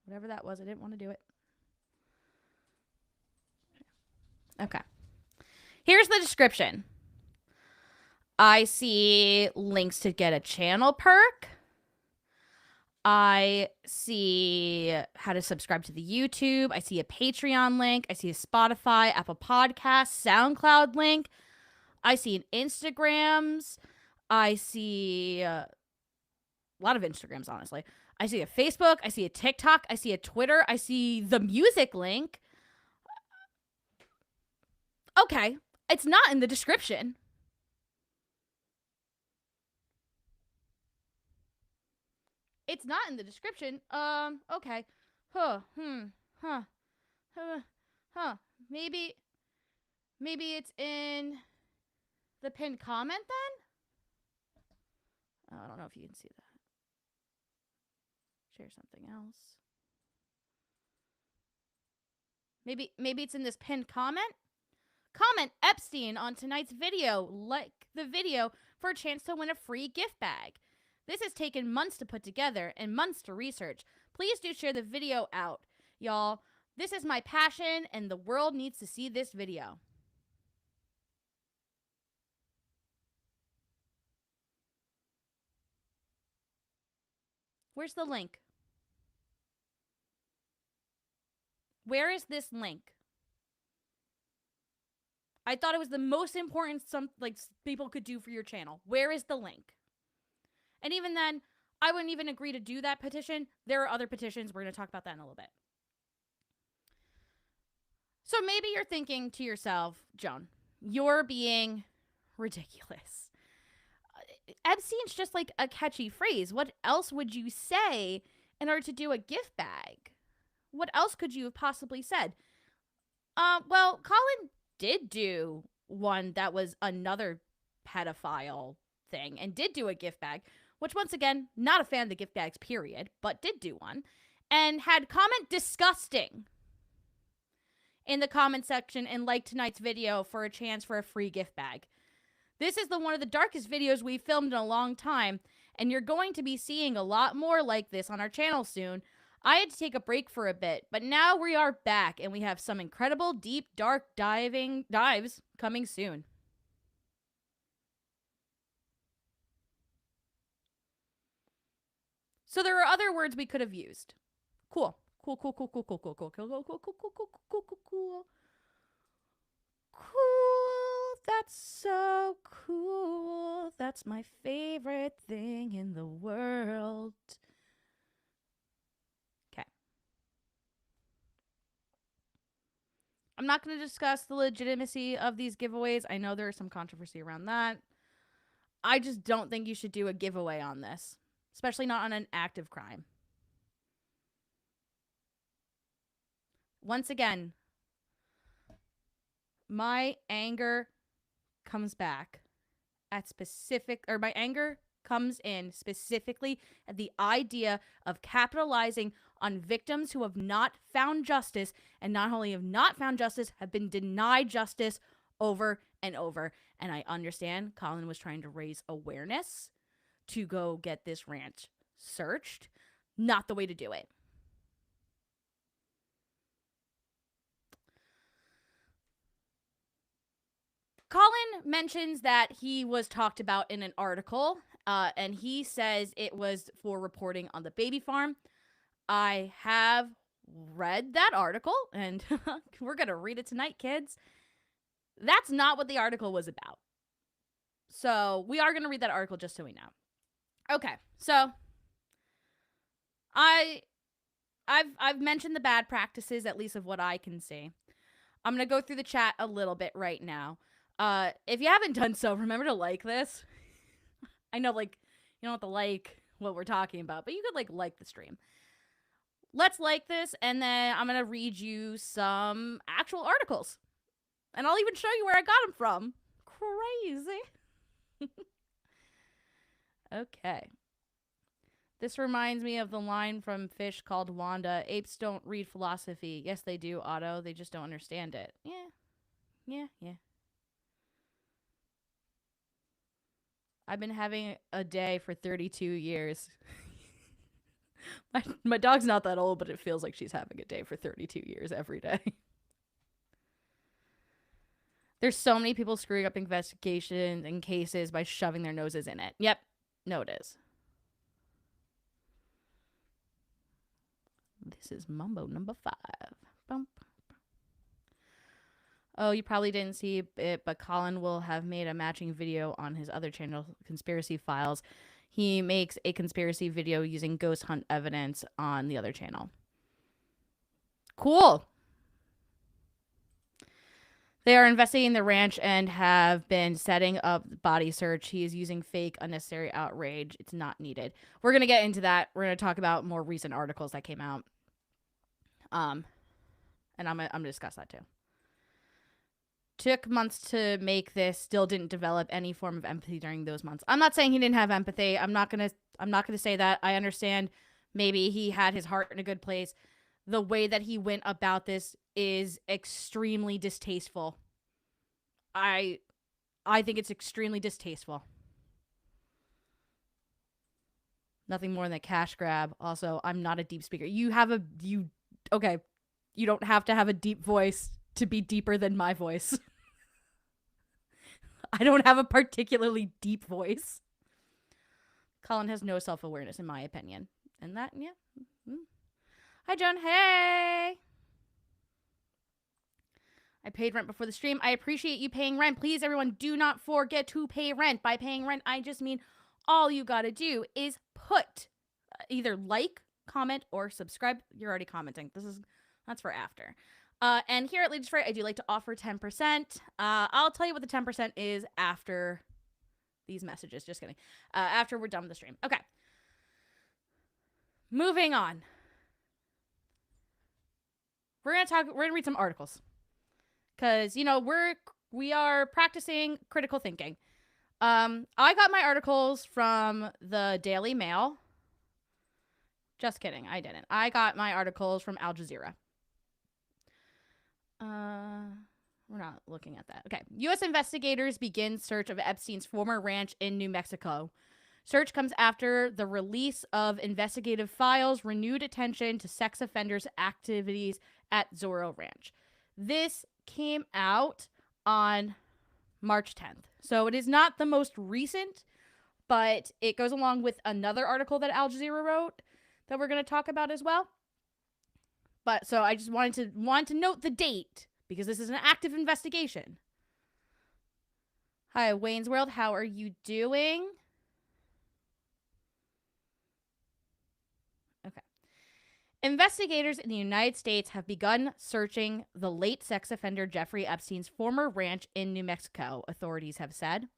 Whatever that was, I didn't want to do it. Okay. Here's the description. I see links to get a channel perk. I see how to subscribe to the YouTube. I see a Patreon link. I see a Spotify, Apple Podcasts, SoundCloud link. I see an Instagrams. I see a lot of Instagrams, honestly. I see a Facebook. I see a TikTok. I see a Twitter. I see the music link. Okay. It's not in the description. It's not in the description. Okay. Maybe it's in the pinned comment then? I don't know if you can see that. Share something else. Maybe it's in this pinned comment? Comment Epstein on tonight's video. Like the video for a chance to win a free gift bag. This has taken months to put together and months to research. Please do share the video out, y'all. This is my passion, and the world needs to see this video. Where's the link? Where is this link? I thought it was the most important people could do for your channel. Where is the link? And even then, I wouldn't even agree to do that petition. There are other petitions. We're going to talk about that in a little bit. So maybe you're thinking to yourself, Joan, you're being ridiculous. Epstein's just like a catchy phrase. What else would you say in order to do a gift bag? What else could you have possibly said? Well, Colin did do one that was another pedophile thing and did do a gift bag, which once again, not a fan of the gift bags, period, but did do one, and had comment disgusting in the comment section and like tonight's video for a chance for a free gift bag. This is one of the darkest videos we've filmed in a long time, and you're going to be seeing a lot more like this on our channel soon. I had to take a break for a bit, but now we are back, and we have some incredible, deep, dark dives coming soon. So there are other words we could have used. Cool. Cool, cool, cool, cool, cool, cool, cool, cool, cool, cool, cool, cool, cool, cool, cool, cool. Cool. That's so cool. That's my favorite thing in the world. Okay. I'm not going to discuss the legitimacy of these giveaways. I know there's some controversy around that. I just don't think you should do a giveaway on this, especially not on an active crime. Once again, my anger comes back at my anger comes in specifically at the idea of capitalizing on victims who have not found justice, and not only have not found justice, have been denied justice over and over. And I understand Colin was trying to raise awareness to go get this ranch searched. Not the way to do it. Colin mentions that he was talked about in an article, and he says it was for reporting on the baby farm. I have read that article, and we're going to read it tonight, kids. That's not what the article was about. So we are going to read that article just so we know. Okay, so I've mentioned the bad practices, at least of what I can see. I'm going to go through the chat a little bit right now. If you haven't done so, remember to like this. I know, like, you don't have to like what we're talking about, but you could like the stream. Let's like this, and then I'm going to read you some actual articles. And I'll even show you where I got them from. Crazy. Okay. This reminds me of the line from Fish called Wanda. Apes don't read philosophy. Yes, they do, Otto. They just don't understand it. Yeah. I've been having a day for 32 years. My dog's not that old, but it feels like she's having a day for 32 years every day. There's so many people screwing up investigations and cases by shoving their noses in it. Yep. No, it is. This is Mumbo number 5. Bump. Oh, you probably didn't see it, but Colin will have made a matching video on his other channel, Conspiracy Files. He makes a conspiracy video using ghost hunt evidence on the other channel. Cool. They are investigating the ranch and have been setting up body search. He is using fake, unnecessary outrage. It's not needed. We're going to get into that. We're going to talk about more recent articles that came out. And I'm going to discuss that too. Took months to make this, still didn't develop any form of empathy during those months. I'm not saying he didn't have empathy. I'm not going to say that. I understand maybe he had his heart in a good place. The way that he went about this is extremely distasteful. I think it's extremely distasteful. Nothing more than a cash grab. Also, I'm not a deep speaker. Okay. You don't have to have a deep voice to be deeper than my voice. I don't have a particularly deep voice. Colin has no self-awareness, in my opinion. And that, yeah. Hi, Joan. Hey. I paid rent before the stream. I appreciate you paying rent. Please, everyone, do not forget to pay rent. By paying rent, I just mean all you got to do is put either like, comment, or subscribe. You're already commenting. That's for after. And here at Ladies Fright, I do like to offer 10%. I'll tell you what the 10% is after these messages. Just kidding. After we're done with the stream. Okay. Moving on. We're gonna read some articles. Because, you know, we are practicing critical thinking. I got my articles from the Daily Mail. Just kidding. I didn't. I got my articles from Al Jazeera. we're not looking at that. Okay. U.S. investigators begin search of Epstein's former ranch in New Mexico. Search comes after the release of investigative files, renewed attention to sex offenders' activities at Zorro Ranch. This came out on March 10th. So it is not the most recent, but it goes along with another article that Al Jazeera wrote that we're going to talk about as well. But so I just wanted to note the date because this is an active investigation. Hi, Wayne's World. How are you doing? Okay. Investigators in the United States have begun searching the late sex offender Jeffrey Epstein's former ranch in New Mexico, authorities have said.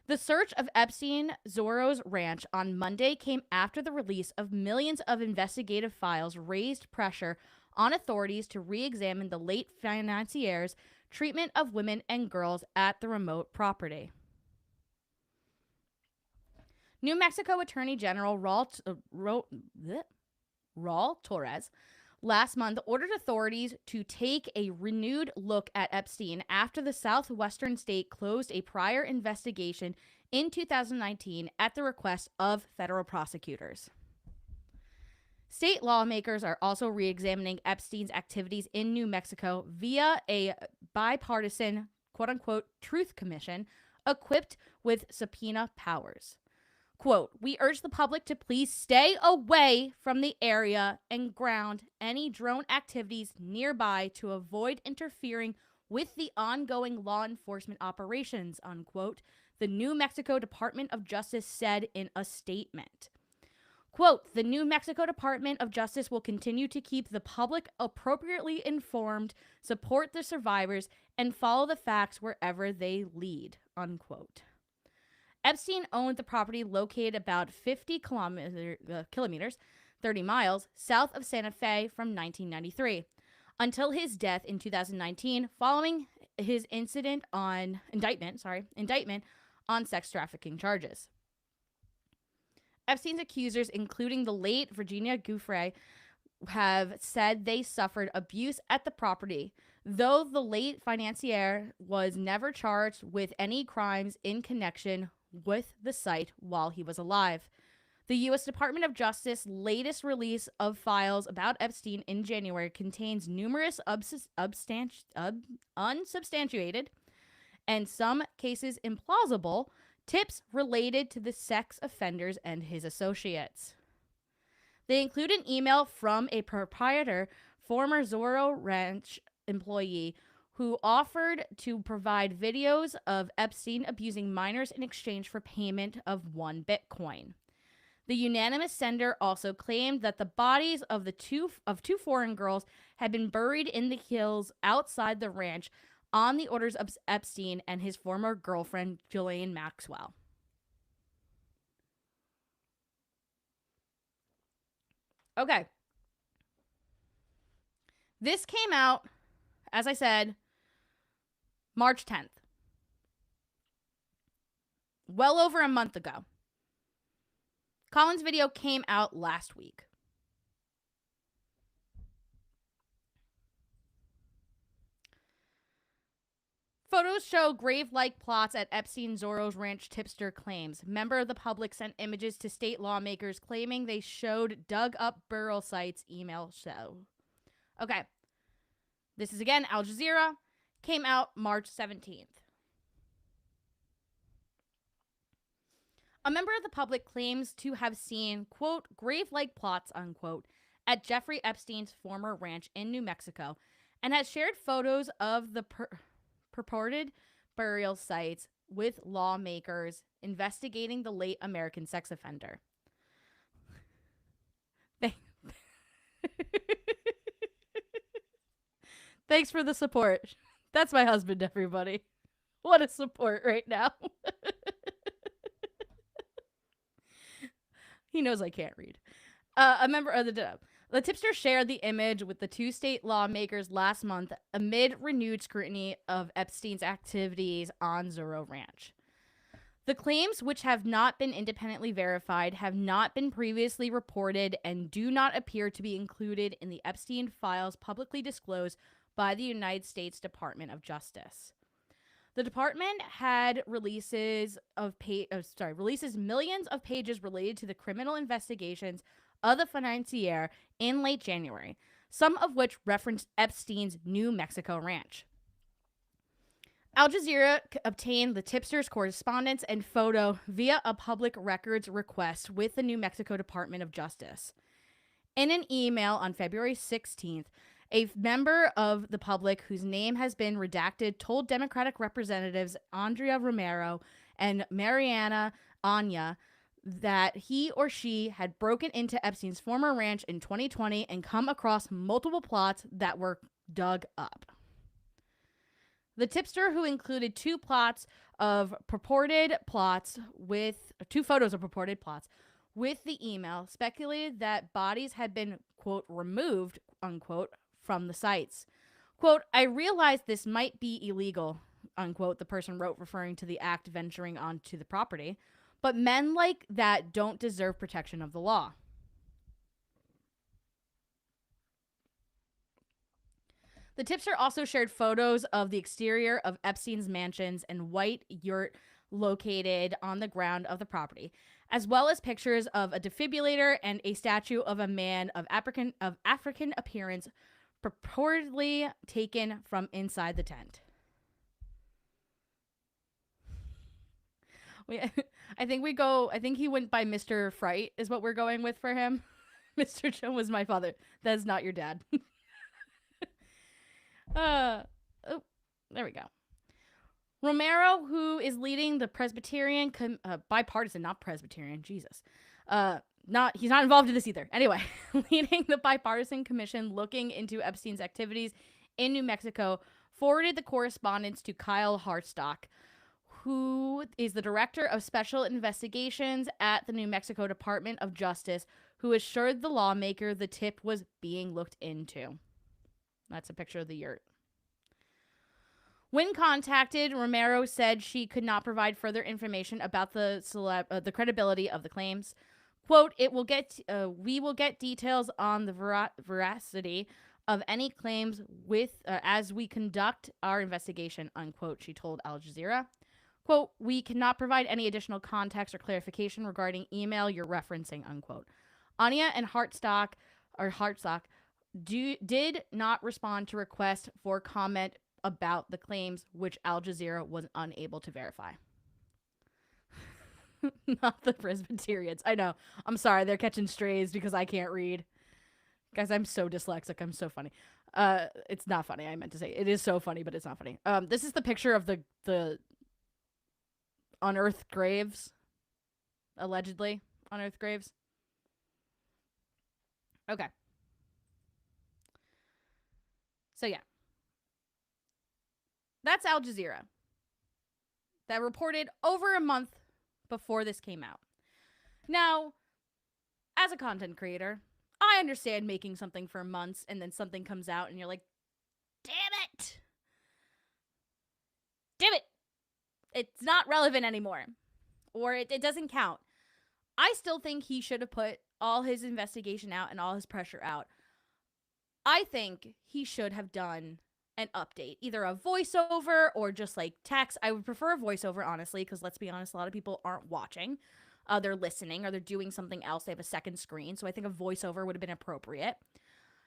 The search of Epstein Zorro's ranch on Monday came after the release of millions of investigative files raised pressure on authorities to re-examine the late financier's treatment of women and girls at the remote property. New Mexico Attorney General Raul Torres last month ordered authorities to take a renewed look at Epstein after the southwestern state closed a prior investigation in 2019 at the request of federal prosecutors. State lawmakers are also re-examining Epstein's activities in New Mexico via a bipartisan, quote-unquote, truth commission equipped with subpoena powers. Quote, we urge the public to please stay away from the area and ground any drone activities nearby to avoid interfering with the ongoing law enforcement operations, unquote, the New Mexico Department of Justice said in a statement. Quote, the New Mexico Department of Justice will continue to keep the public appropriately informed, support the survivors, and follow the facts wherever they lead, unquote. Epstein owned the property located about 50 kilometers, 30 miles, south of Santa Fe from 1993, until his death in 2019 following his indictment on sex trafficking charges. Epstein's accusers, including the late Virginia Giuffre, have said they suffered abuse at the property, though the late financier was never charged with any crimes in connection with the site while he was alive. The U.S. Department of Justice's latest release of files about Epstein in January contains numerous unsubstantiated and some cases implausible tips related to the sex offenders and his associates. They include an email from a proprietor, former Zorro Ranch employee, who offered to provide videos of Epstein abusing minors in exchange for payment of 1 Bitcoin. The unanimous sender also claimed that the bodies of two foreign girls had been buried in the hills outside the ranch on the orders of Epstein and his former girlfriend, Ghislaine Maxwell. Okay. This came out, as I said, March 10th. Well over a month ago. Colin's video came out last week. Photos show grave-like plots at Epstein Zorro's Ranch, tipster claims. Member of the public sent images to state lawmakers claiming they showed dug-up burial sites, email show. Okay. This is, again, Al Jazeera. Came out March 17th. A member of the public claims to have seen, quote, grave-like plots, unquote, at Jeffrey Epstein's former ranch in New Mexico and has shared photos of the purported burial sites with lawmakers investigating the late American sex offender. Thanks for the support. That's my husband, everybody. What a support right now. He knows I can't read. A member of the tipster shared the image with the two state lawmakers last month amid renewed scrutiny of Epstein's activities on Zorro Ranch. The claims, which have not been independently verified, have not been previously reported and do not appear to be included in the Epstein files publicly disclosed by the United States Department of Justice. The department had releases millions of pages related to the criminal investigations of the financier in late January, some of which referenced Epstein's New Mexico ranch. Al Jazeera obtained the tipster's correspondence and photo via a public records request with the New Mexico Department of Justice. In an email on February 16th, a member of the public whose name has been redacted told Democratic Representatives Andrea Romero and Mariana Anya that he or she had broken into Epstein's former ranch in 2020 and come across multiple plots that were dug up. The tipster, who included two photos of purported plots with the email, speculated that bodies had been, quote, removed, unquote, from the sites. Quote, I realized this might be illegal, unquote, the person wrote, referring to the act venturing onto the property. But men like that don't deserve protection of the law. The tipster also shared photos of the exterior of Epstein's mansions and white yurt located on the ground of the property, as well as pictures of a defibrillator and a statue of a man of African appearance purportedly taken from inside the tent. I think he went by Mr. Fright is what we're going with for him. Mr. Joan was my father. That is not your dad. There we go. Romero, who is leading the Presbyterian, bipartisan, not Presbyterian, Jesus. He's not involved in this either. Anyway, leading the bipartisan commission looking into Epstein's activities in New Mexico, forwarded the correspondence to Kyle Hartstock, who is the director of special investigations at the New Mexico Department of Justice, who assured the lawmaker the tip was being looked into. That's a picture of the yurt. When contacted, Romero said she could not provide further information about the credibility of the claims. Quote, we will get details on the veracity of any claims as we conduct our investigation, unquote, she told Al Jazeera. Quote, we cannot provide any additional context or clarification regarding email you're referencing, unquote. Anya and Hartstock did not respond to requests for comment about the claims, which Al Jazeera was unable to verify. Not the Presbyterians. I know. I'm sorry. They're catching strays because I can't read. Guys, I'm so dyslexic. I'm so funny. It's not funny. I meant to say it is so funny, but it's not funny. This is the picture of the unearthed graves. Allegedly unearthed graves. Okay. So yeah. That's Al Jazeera. That reported over a month before this came out. Now, as a content creator, I understand making something for months and then something comes out and you're like, damn it! Damn it! It's not relevant anymore. Or it doesn't count. I still think he should have put all his investigation out and all his pressure out. I think he should have done an update, either a voiceover or just like text. I would prefer a voiceover, honestly, because let's be honest, a lot of people aren't watching. They're listening or they're doing something else. They have a second screen. So I think a voiceover would have been appropriate.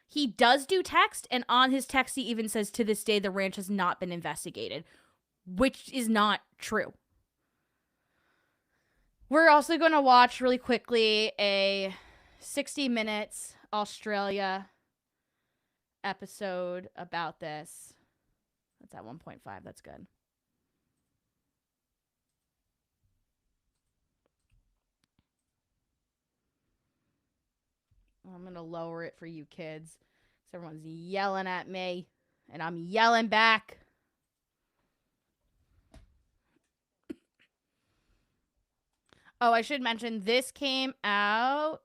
He does do text, and on his text, he even says, to this day, the ranch has not been investigated, which is not true. We're also going to watch really quickly a 60 Minutes Australia episode about this. That's at 1.5. That's good. I'm going to lower it for you kids. So everyone's yelling at me, and I'm yelling back. Oh, I should mention this came out.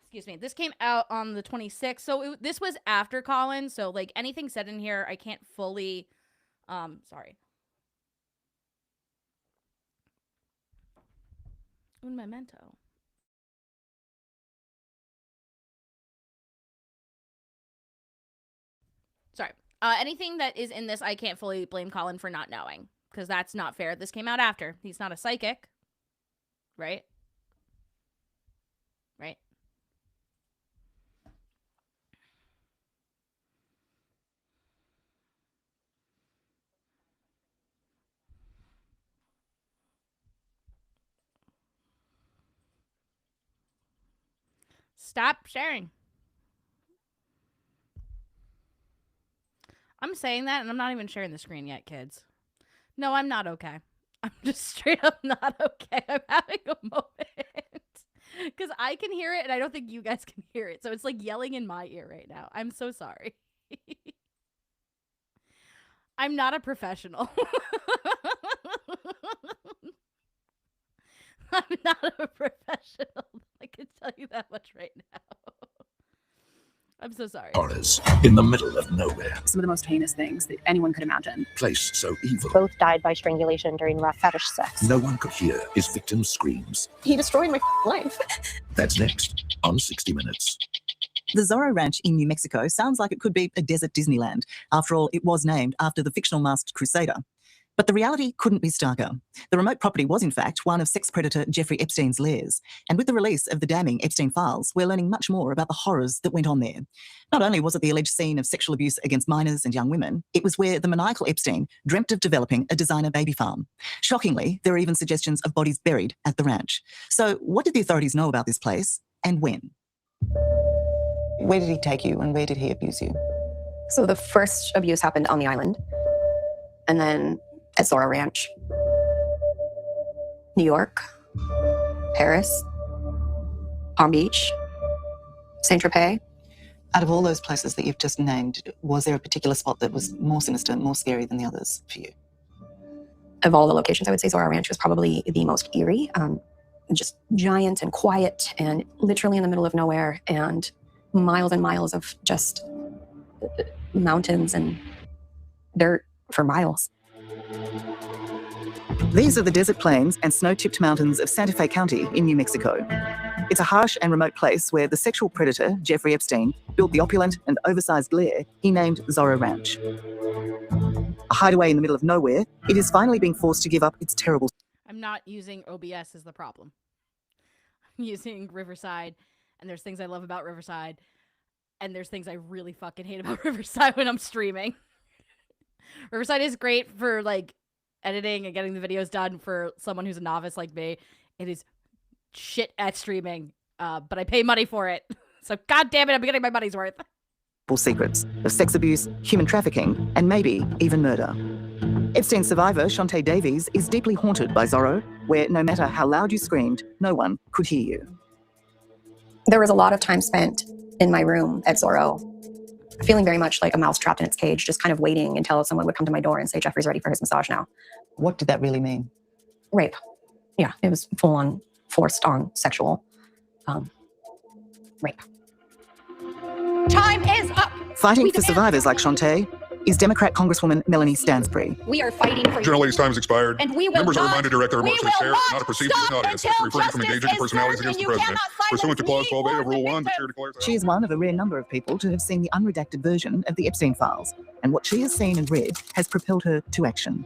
Excuse me. This came out on the 26th. So this was after Colin. So like anything said in here, I can't fully. Sorry. Un memento. Sorry. Anything that is in this, I can't fully blame Colin for not knowing, because that's not fair. This came out after. He's not a psychic, right? Right? Stop sharing. I'm saying that, and I'm not even sharing the screen yet, kids. No, I'm not okay. I'm just straight up not okay. I'm having a moment. Because I can hear it, and I don't think you guys can hear it. So it's like yelling in my ear right now. I'm so sorry. I'm not a professional. I'm not a professional. I can tell you that much right now. I'm so sorry. Horrors in the middle of nowhere. Some of the most heinous things that anyone could imagine. Place so evil. Both died by strangulation during rough fetish sex. No one could hear his victim's screams. He destroyed my life. That's next on 60 Minutes. The Zorro Ranch in New Mexico sounds like it could be a desert Disneyland. After all, it was named after the fictional masked crusader. But the reality couldn't be starker. The remote property was, in fact, one of sex predator Jeffrey Epstein's lairs. And with the release of the damning Epstein files, we're learning much more about the horrors that went on there. Not only was it the alleged scene of sexual abuse against minors and young women, it was where the maniacal Epstein dreamt of developing a designer baby farm. Shockingly, there are even suggestions of bodies buried at the ranch. So what did the authorities know about this place, and when? Where did he take you, and where did he abuse you? So the first abuse happened on the island. And then at Zorro Ranch. New York. Paris. Palm Beach. Saint-Tropez. Out of all those places that you've just named, was there a particular spot that was more sinister, more scary than the others for you? Of all the locations, I would say Zorro Ranch was probably the most eerie. Just giant and quiet and literally in the middle of nowhere and miles of just mountains and dirt for miles. These are the desert plains and snow-tipped mountains of Santa Fe County in New Mexico. It's a harsh and remote place where the sexual predator, Jeffrey Epstein, built the opulent and oversized lair he named Zorro Ranch. A hideaway in the middle of nowhere, it is finally being forced to give up its terrible... I'm not using OBS as the problem. I'm using Riverside, and there's things I love about Riverside, and there's things I really fucking hate about Riverside when I'm streaming. Riverside is great for, like, editing and getting the videos done for someone who's a novice like me. It is shit at streaming, but I pay money for it. So, god damn it, I'm getting my money's worth. Secrets of sex abuse, human trafficking, and maybe even murder. Epstein's survivor, Shantae Davies, is deeply haunted by Zorro, where no matter how loud you screamed, no one could hear you. There was a lot of time spent in my room at Zorro, feeling very much like a mouse trapped in its cage, just kind of waiting until someone would come to my door and say, Jeffrey's ready for his massage now. What did that really mean? Rape. Yeah, it was full-on, forced-on sexual rape. Time is up! Fighting for survivors like Shantae is Democrat Congresswoman Melanie Stansbury. We are fighting for Journal ladies' time has expired. And we will Members are not, reminded to direct their remarks to the chair, not to proceed to the audience, until refraining from justice engaging in is personalities served, against the and you president. cannot Pursuant to Clause silence 12A of me Rule or 1, the the chair declares... She is one of a rare number of people to have seen the unredacted version of the Epstein files, and what she has seen and read has propelled her to action.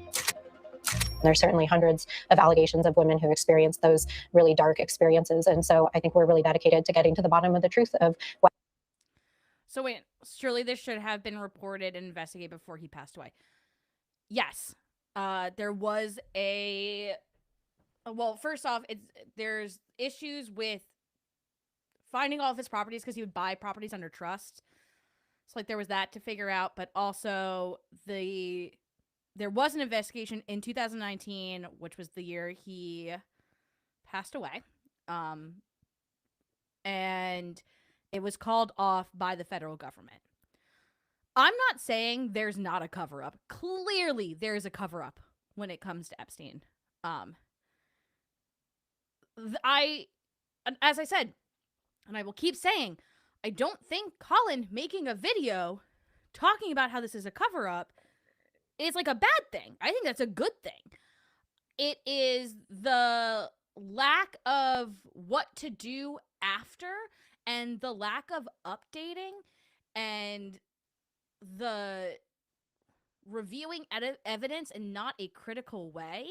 There's certainly hundreds of allegations of women who experienced those really dark experiences, and so I think we're really dedicated to getting to the bottom of the truth of what. So wait, surely this should have been reported and investigated before he passed away. Yes. There was a... Well, first off, there's issues with finding all of his properties because he would buy properties under trust. So, like, there was that to figure out. But also, there was an investigation in 2019, which was the year he passed away. And it was called off by the federal government. I'm not saying there's not a cover-up. Clearly, there's a cover-up when it comes to Epstein. As I said, and I will keep saying, I don't think Colin making a video talking about how this is a cover-up is like a bad thing. I think that's a good thing. It is the lack of what to do after and the lack of updating and the reviewing evidence in not a critical way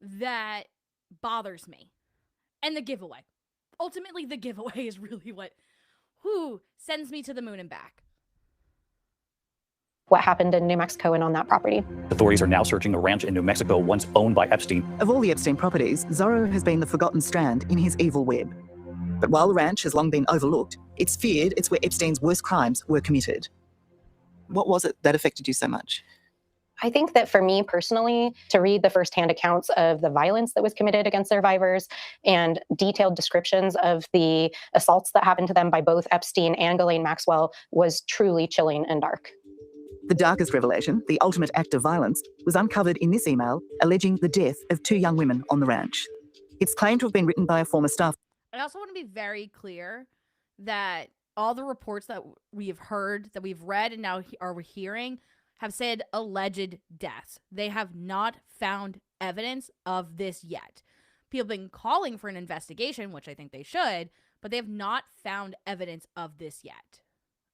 that bothers me. And the giveaway. Ultimately, the giveaway is really what sends me to the moon and back. What happened in New Mexico and on that property. Authorities are now searching a ranch in New Mexico once owned by Epstein. Of all the Epstein properties, Zorro has been the forgotten strand in his evil web. But while the ranch has long been overlooked, it's feared it's where Epstein's worst crimes were committed. What was it that affected you so much? I think that for me personally, to read the firsthand accounts of the violence that was committed against survivors and detailed descriptions of the assaults that happened to them by both Epstein and Ghislaine Maxwell was truly chilling and dark. The darkest revelation, the ultimate act of violence, was uncovered in this email alleging the death of 2 young women on the ranch. It's claimed to have been written by a former staff. I also want to be very clear that all the reports that we have heard, that we've read, and now are hearing have said alleged deaths. They have not found evidence of this yet. People have been calling for an investigation, which I think they should, but they have not found evidence of this yet,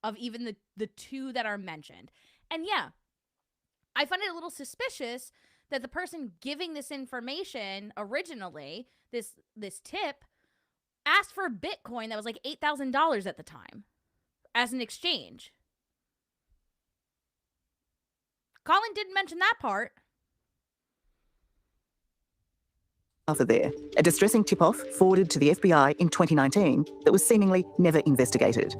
of even the 2 that are mentioned. And yeah, I find it a little suspicious that the person giving this information originally, this tip, asked for Bitcoin that was like $8,000 at the time as an exchange. Colin didn't mention that part. After there, a distressing tip-off forwarded to the FBI in 2019 that was seemingly never investigated.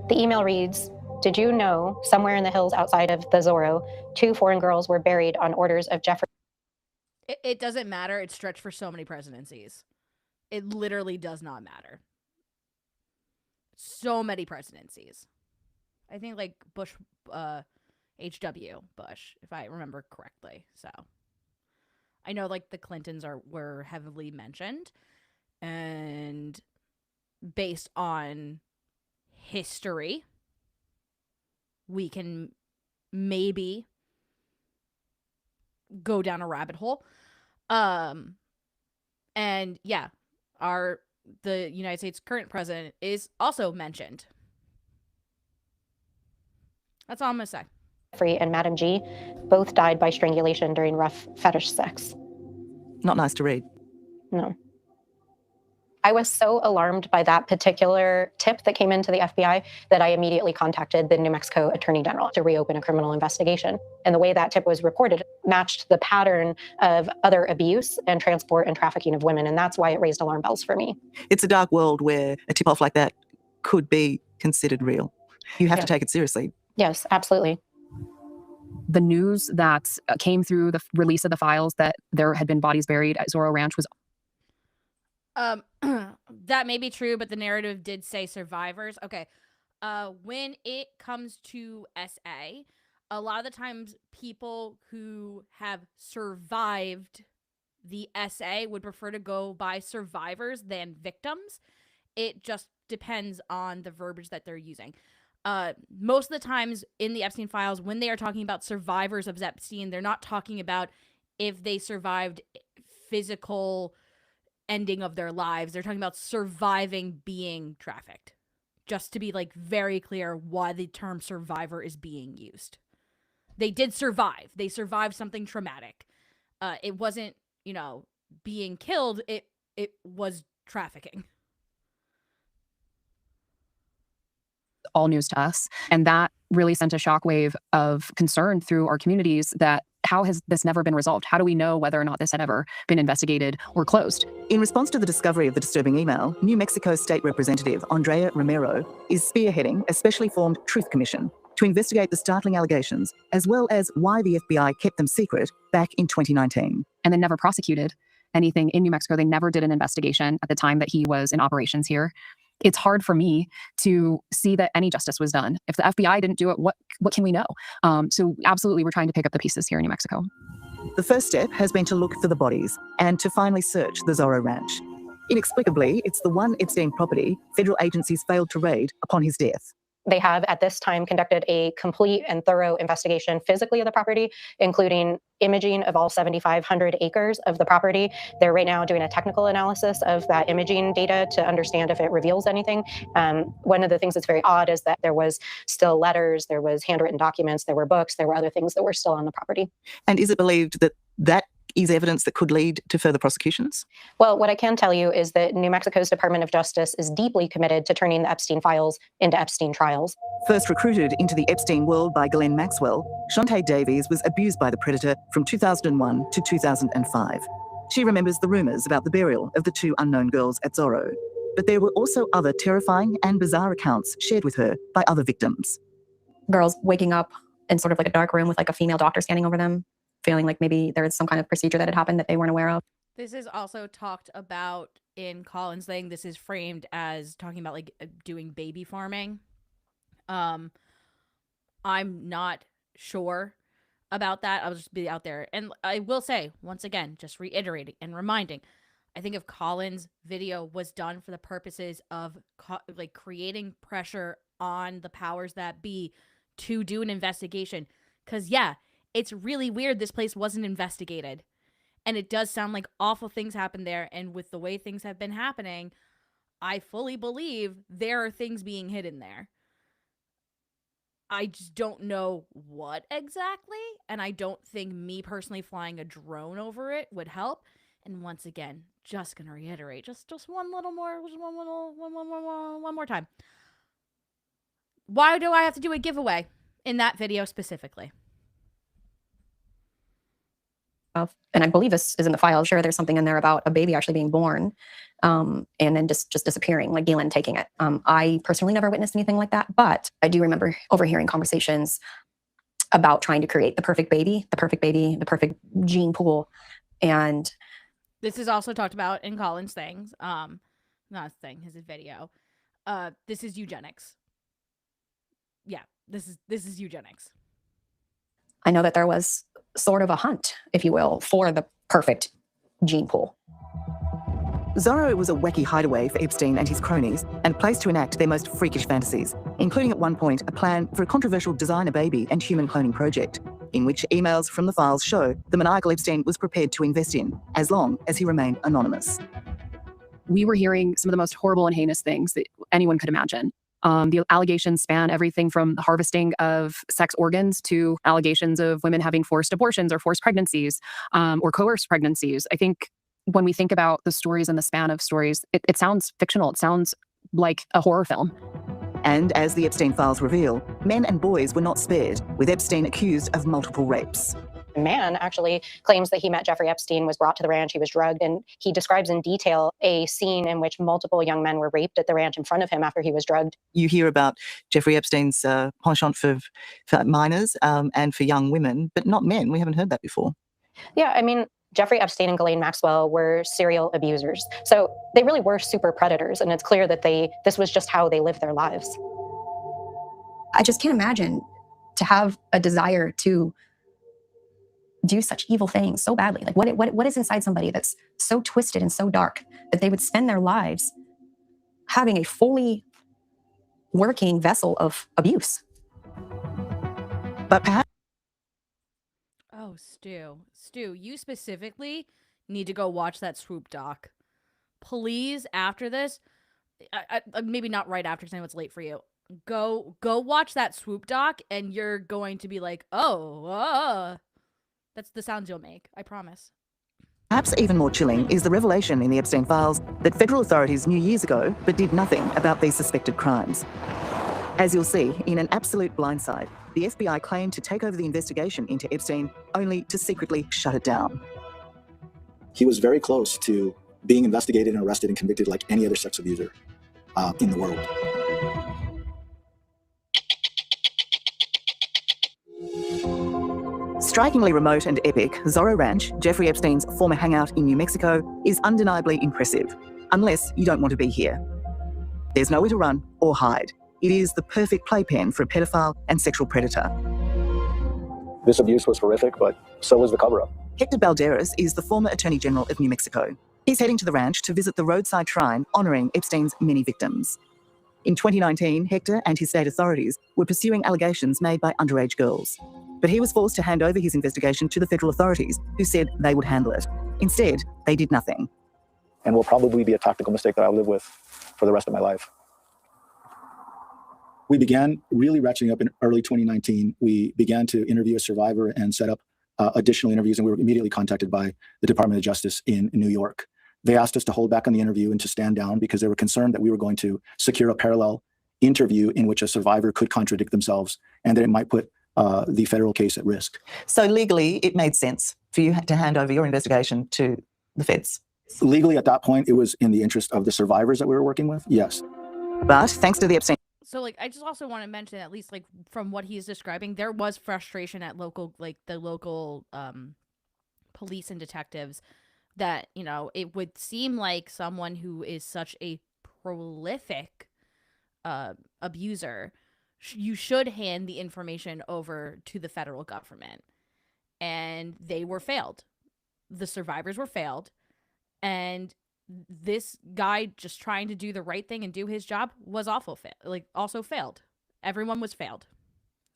The email reads, "Did you know somewhere in the hills outside of the Zorro, 2 foreign girls were buried on orders of Jeffrey?" It doesn't matter. It's stretched for so many presidencies. It literally does not matter. So many presidencies. I think like Bush, H.W. Bush, if I remember correctly. So I know like the Clintons were heavily mentioned, and based on history, we can maybe go down a rabbit hole. And yeah, the United States current president is also mentioned. That's all I'm gonna say. Jeffrey and Madam G both died by strangulation during rough fetish sex. Not nice to read. No. I was so alarmed by that particular tip that came into the FBI that I immediately contacted the New Mexico Attorney General to reopen a criminal investigation. And the way that tip was reported matched the pattern of other abuse and transport and trafficking of women. And that's why it raised alarm bells for me. It's a dark world where a tip-off like that could be considered real. You have to take it seriously. Yes, absolutely. The news that came through the release of the files that there had been bodies buried at Zorro Ranch was... That may be true, but the narrative did say survivors. Okay. When it comes to SA, a lot of the times people who have survived the SA would prefer to go by survivors than victims. It just depends on the verbiage that they're using. Most of the times in the Epstein files, when they are talking about survivors of Epstein, they're not talking about if they survived physical ending of their lives. They're talking about surviving being trafficked. Just to be like very clear why the term survivor is being used. They did survive. They survived something traumatic. It wasn't, being killed. It was trafficking. All news to us. And that really sent a shockwave of concern through our communities that how has this never been resolved? How do we know whether or not this had ever been investigated or closed? In response to the discovery of the disturbing email, New Mexico State Representative Andrea Romero is spearheading a specially formed Truth Commission to investigate the startling allegations, as well as why the FBI kept them secret back in 2019. And then never prosecuted anything in New Mexico. They never did an investigation at the time that he was in operations here. It's hard for me to see that any justice was done. If the FBI didn't do it, what can we know? So absolutely, we're trying to pick up the pieces here in New Mexico. The first step has been to look for the bodies and to finally search the Zorro Ranch. Inexplicably, it's the one Epstein property federal agencies failed to raid upon his death. They have at this time conducted a complete and thorough investigation physically of the property, including imaging of all 7,500 acres of the property. They're right now doing a technical analysis of that imaging data to understand if it reveals anything. One of the things that's very odd is that there was still letters, there was handwritten documents, there were books, there were other things that were still on the property. And is it believed that that is evidence that could lead to further prosecutions? Well, what I can tell you is that New Mexico's Department of Justice is deeply committed to turning the Epstein files into Epstein trials. First recruited into the Epstein world by Ghislaine Maxwell, Shantae Davies was abused by the predator from 2001 to 2005. She remembers the rumours about the burial of the 2 unknown girls at Zorro. But there were also other terrifying and bizarre accounts shared with her by other victims. Girls waking up in sort of like a dark room with like a female doctor standing over them, feeling like maybe there was some kind of procedure that had happened that they weren't aware of. This is also talked about in Colin's thing. This is framed as talking about like doing baby farming. I'm not sure about that. I'll just be out there. And I will say, once again, just reiterating and reminding, I think if Colin's video was done for the purposes of like creating pressure on the powers that be to do an investigation, because yeah, it's really weird this place wasn't investigated. And it does sound like awful things happened there. And with the way things have been happening, I fully believe there are things being hidden there. I just don't know what exactly. And I don't think me personally flying a drone over it would help. And once again, just going to reiterate, just one little more, one more time. Why do I have to do a giveaway in that video specifically? And I believe this is in the file. Sure, there's something in there about a baby actually being born and then just disappearing, like Galen taking it. I personally never witnessed anything like that, but I do remember overhearing conversations about trying to create the perfect baby, the perfect gene pool. And this is also talked about in Colin's things. Not thing, his video. This is eugenics. Yeah, this is eugenics. I know that there was sort of a hunt, if you will, for the perfect gene pool. Zorro was a wacky hideaway for Epstein and his cronies and a place to enact their most freakish fantasies, including at one point a plan for a controversial designer baby and human cloning project, in which emails from the files show the maniacal Epstein was prepared to invest in, as long as he remained anonymous. We were hearing some of the most horrible and heinous things that anyone could imagine. The allegations span everything from the harvesting of sex organs to allegations of women having forced abortions or forced pregnancies or coerced pregnancies. I think when we think about the stories and the span of stories, it sounds fictional. It sounds like a horror film. And as the Epstein files reveal, men and boys were not spared, with Epstein accused of multiple rapes. A man actually claims that he met Jeffrey Epstein, was brought to the ranch, he was drugged, and he describes in detail a scene in which multiple young men were raped at the ranch in front of him after he was drugged. You hear about Jeffrey Epstein's penchant for minors and for young women, but not men. We haven't heard that before. Yeah, I mean, Jeffrey Epstein and Ghislaine Maxwell were serial abusers. So they really were super predators, and it's clear that this was just how they lived their lives. I just can't imagine to have a desire to do such evil things so badly. Like what is inside somebody that's so twisted and so dark that they would spend their lives having a fully working vessel of abuse? But perhaps... Oh, Stu, you specifically need to go watch that Swoop doc. Please, after this, maybe not right after because I know it's late for you. Go watch that Swoop doc and you're going to be like, oh, that's the sounds you'll make, I promise. Perhaps even more chilling is the revelation in the Epstein files that federal authorities knew years ago but did nothing about these suspected crimes. As you'll see, in an absolute blindside, the FBI claimed to take over the investigation into Epstein only to secretly shut it down. He was very close to being investigated and arrested and convicted like any other sex abuser in the world. Strikingly remote and epic, Zorro Ranch, Jeffrey Epstein's former hangout in New Mexico, is undeniably impressive, unless you don't want to be here. There's nowhere to run or hide. It is the perfect playpen for a pedophile and sexual predator. This abuse was horrific, but so was the cover-up. Hector Balderas is the former Attorney General of New Mexico. He's heading to the ranch to visit the roadside shrine honoring Epstein's many victims. In 2019, Hector and his state authorities were pursuing allegations made by underage girls. But he was forced to hand over his investigation to the federal authorities, who said they would handle it. Instead, they did nothing. And will probably be a tactical mistake that I'll live with for the rest of my life. We began really ratcheting up in early 2019. We began to interview a survivor and set up additional interviews, and we were immediately contacted by the Department of Justice in New York. They asked us to hold back on the interview and to stand down because they were concerned that we were going to secure a parallel interview in which a survivor could contradict themselves and that it might put the federal case at risk. So legally, it made sense for you to hand over your investigation to the feds? Legally, at that point, it was in the interest of the survivors that we were working with, yes. But thanks to the Epstein... So, like, I just also want to mention, at least, like, from what he's describing, there was frustration at local, like, the local police and detectives that, you know, it would seem like someone who is such a prolific abuser, you should hand the information over to the federal government. And they were failed. The survivors were failed. And this guy just trying to do the right thing and do his job was also failed. Everyone was failed.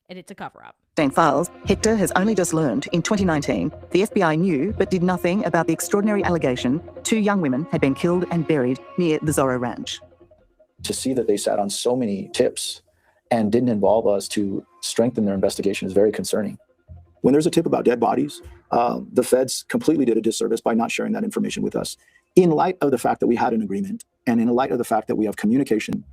And it's a cover-up. Files, Hector has only just learned in 2019 the FBI knew but did nothing about the extraordinary allegation 2 young women had been killed and buried near the Zorro Ranch. To see that they sat on so many tips and didn't involve us to strengthen their investigation is very concerning. When there's a tip about dead bodies, the feds completely did a disservice by not sharing that information with us. In light of the fact that we had an agreement, and in light of the fact that we have communication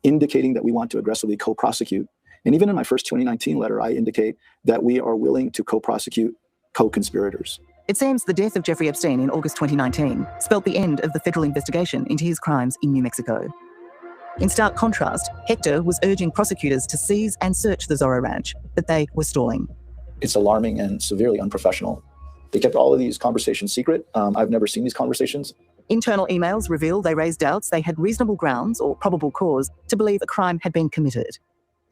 indicating that we want to aggressively co-prosecute, and even in my first 2019 letter, I indicate that we are willing to co-prosecute co-conspirators. It seems the death of Jeffrey Epstein in August 2019 spelt the end of the federal investigation into his crimes in New Mexico. In stark contrast, Hector was urging prosecutors to seize and search the Zorro Ranch, but they were stalling. It's alarming and severely unprofessional. They kept all of these conversations secret. I've never seen these conversations. Internal emails reveal they raised doubts they had reasonable grounds or probable cause to believe a crime had been committed.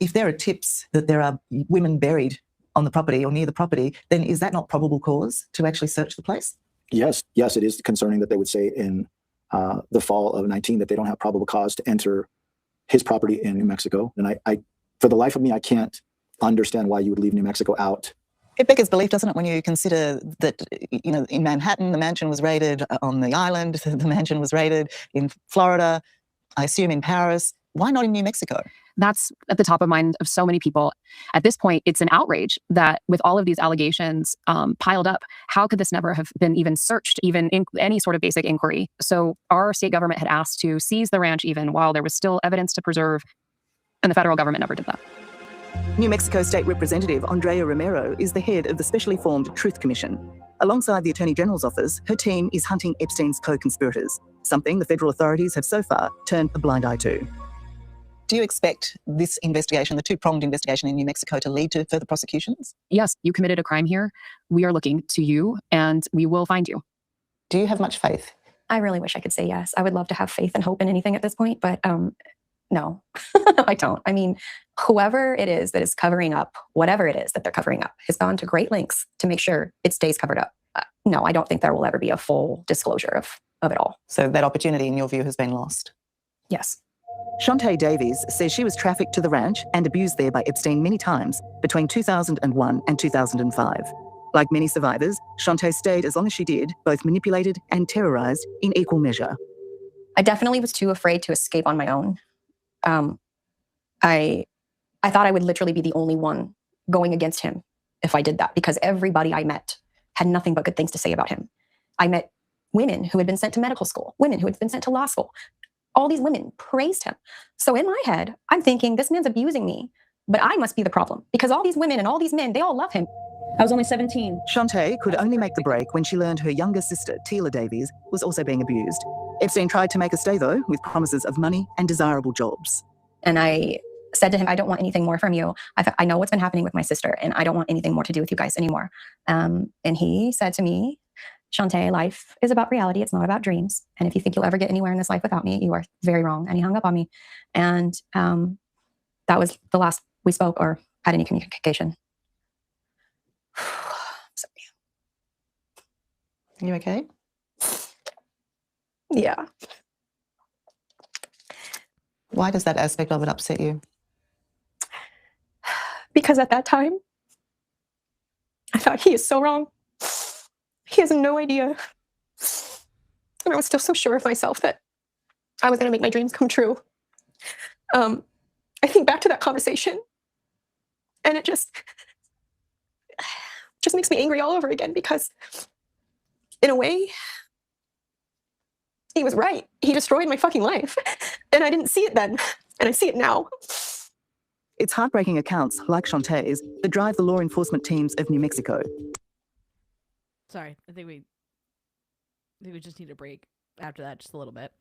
If there are tips that there are women buried on the property or near the property, then is that not probable cause to actually search the place? Yes, it is concerning that they would say in the fall of 19 that they don't have probable cause to enter his property in New Mexico. And I for the life of me, I can't understand why you would leave New Mexico out. It beggars belief, doesn't it, when you consider that, you know, in Manhattan, the mansion was raided, on the island, the mansion was raided, in Florida, I assume in Paris. Why not in New Mexico? That's at the top of mind of so many people. At this point, it's an outrage that with all of these allegations piled up, how could this never have been even searched, even in any sort of basic inquiry? So our state government had asked to seize the ranch even while there was still evidence to preserve, and the federal government never did that. New Mexico State Representative Andrea Romero is the head of the specially formed Truth Commission. Alongside the Attorney General's office, her team is hunting Epstein's co-conspirators, something the federal authorities have so far turned a blind eye to. Do you expect this investigation, the 2-pronged investigation in New Mexico, to lead to further prosecutions? Yes, you committed a crime here. We are looking to you, and we will find you. Do you have much faith? I really wish I could say yes. I would love to have faith and hope in anything at this point, but no, I don't. I mean, whoever it is that is covering up, whatever it is that they're covering up, has gone to great lengths to make sure it stays covered up. No, I don't think there will ever be a full disclosure of it all. So that opportunity, in your view, has been lost? Yes. Shantae Davies says she was trafficked to the ranch and abused there by Epstein many times between 2001 and 2005. Like many survivors, Shantae stayed as long as she did, both manipulated and terrorized in equal measure. I definitely was too afraid to escape on my own. I thought I would literally be the only one going against him if I did that, because everybody I met had nothing but good things to say about him. I met women who had been sent to medical school, women who had been sent to law school. All these women praised him. So in my head, I'm thinking, this man's abusing me, but I must be the problem because all these women and all these men, they all love him. I was only 17. Shantae could only make the break when she learned her younger sister, Tila Davies, was also being abused. Epstein tried to make her stay, though, with promises of money and desirable jobs. And I said to him, I don't want anything more from you. I know what's been happening with my sister, and I don't want anything more to do with you guys anymore. And he said to me, Shantae, life is about reality. It's not about dreams. And if you think you'll ever get anywhere in this life without me, you are very wrong. And he hung up on me. And that was the last we spoke or had any communication. Sorry. You okay? Yeah. Why does that aspect of it upset you? Because at that time, I thought he is so wrong. He has no idea. And I was still so sure of myself that I was going to make my dreams come true. I think back to that conversation, and it just makes me angry all over again, because in a way, he was right. He destroyed my fucking life. And I didn't see it then, and I see it now. It's heartbreaking accounts like Shantae's that drive the law enforcement teams of New Mexico. Sorry, I think we just need a break after that, just a little bit.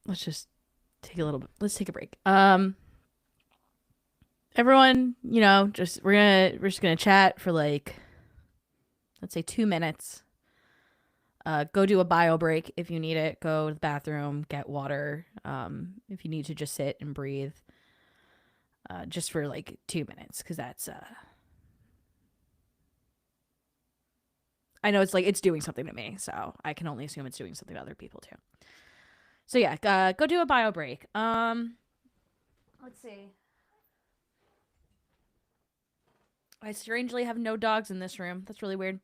Let's just take a little bit. Let's take a break. Everyone, you know, we're just gonna chat for like, let's say 2 minutes. Go do a bio break if you need it. Go to the bathroom, get water. If you need to just sit and breathe. Just for like 2 minutes, because that's I know it's doing something to me, so I can only assume it's doing something to other people too. So yeah, go do a bio break. Let's see. I strangely have no dogs in this room. That's really weird.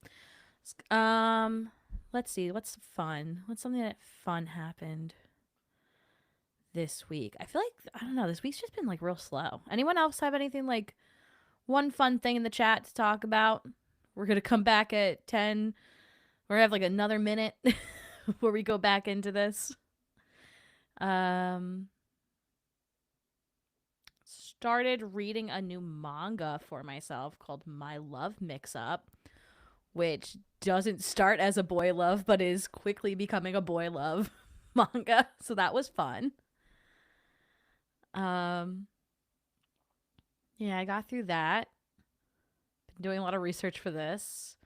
Let's see. What's fun? What's something that fun happened this week? I feel like, I don't know, this week's just been like real slow. Anyone else have anything, like one fun thing in the chat to talk about? We're gonna come back at 10. We're gonna have like another minute before we go back into this. Started reading a new manga for myself called My Love Mix-Up, which doesn't start as a boy love but is quickly becoming a boy love manga, so that was fun. Yeah, I got through that. Been doing a lot of research for this.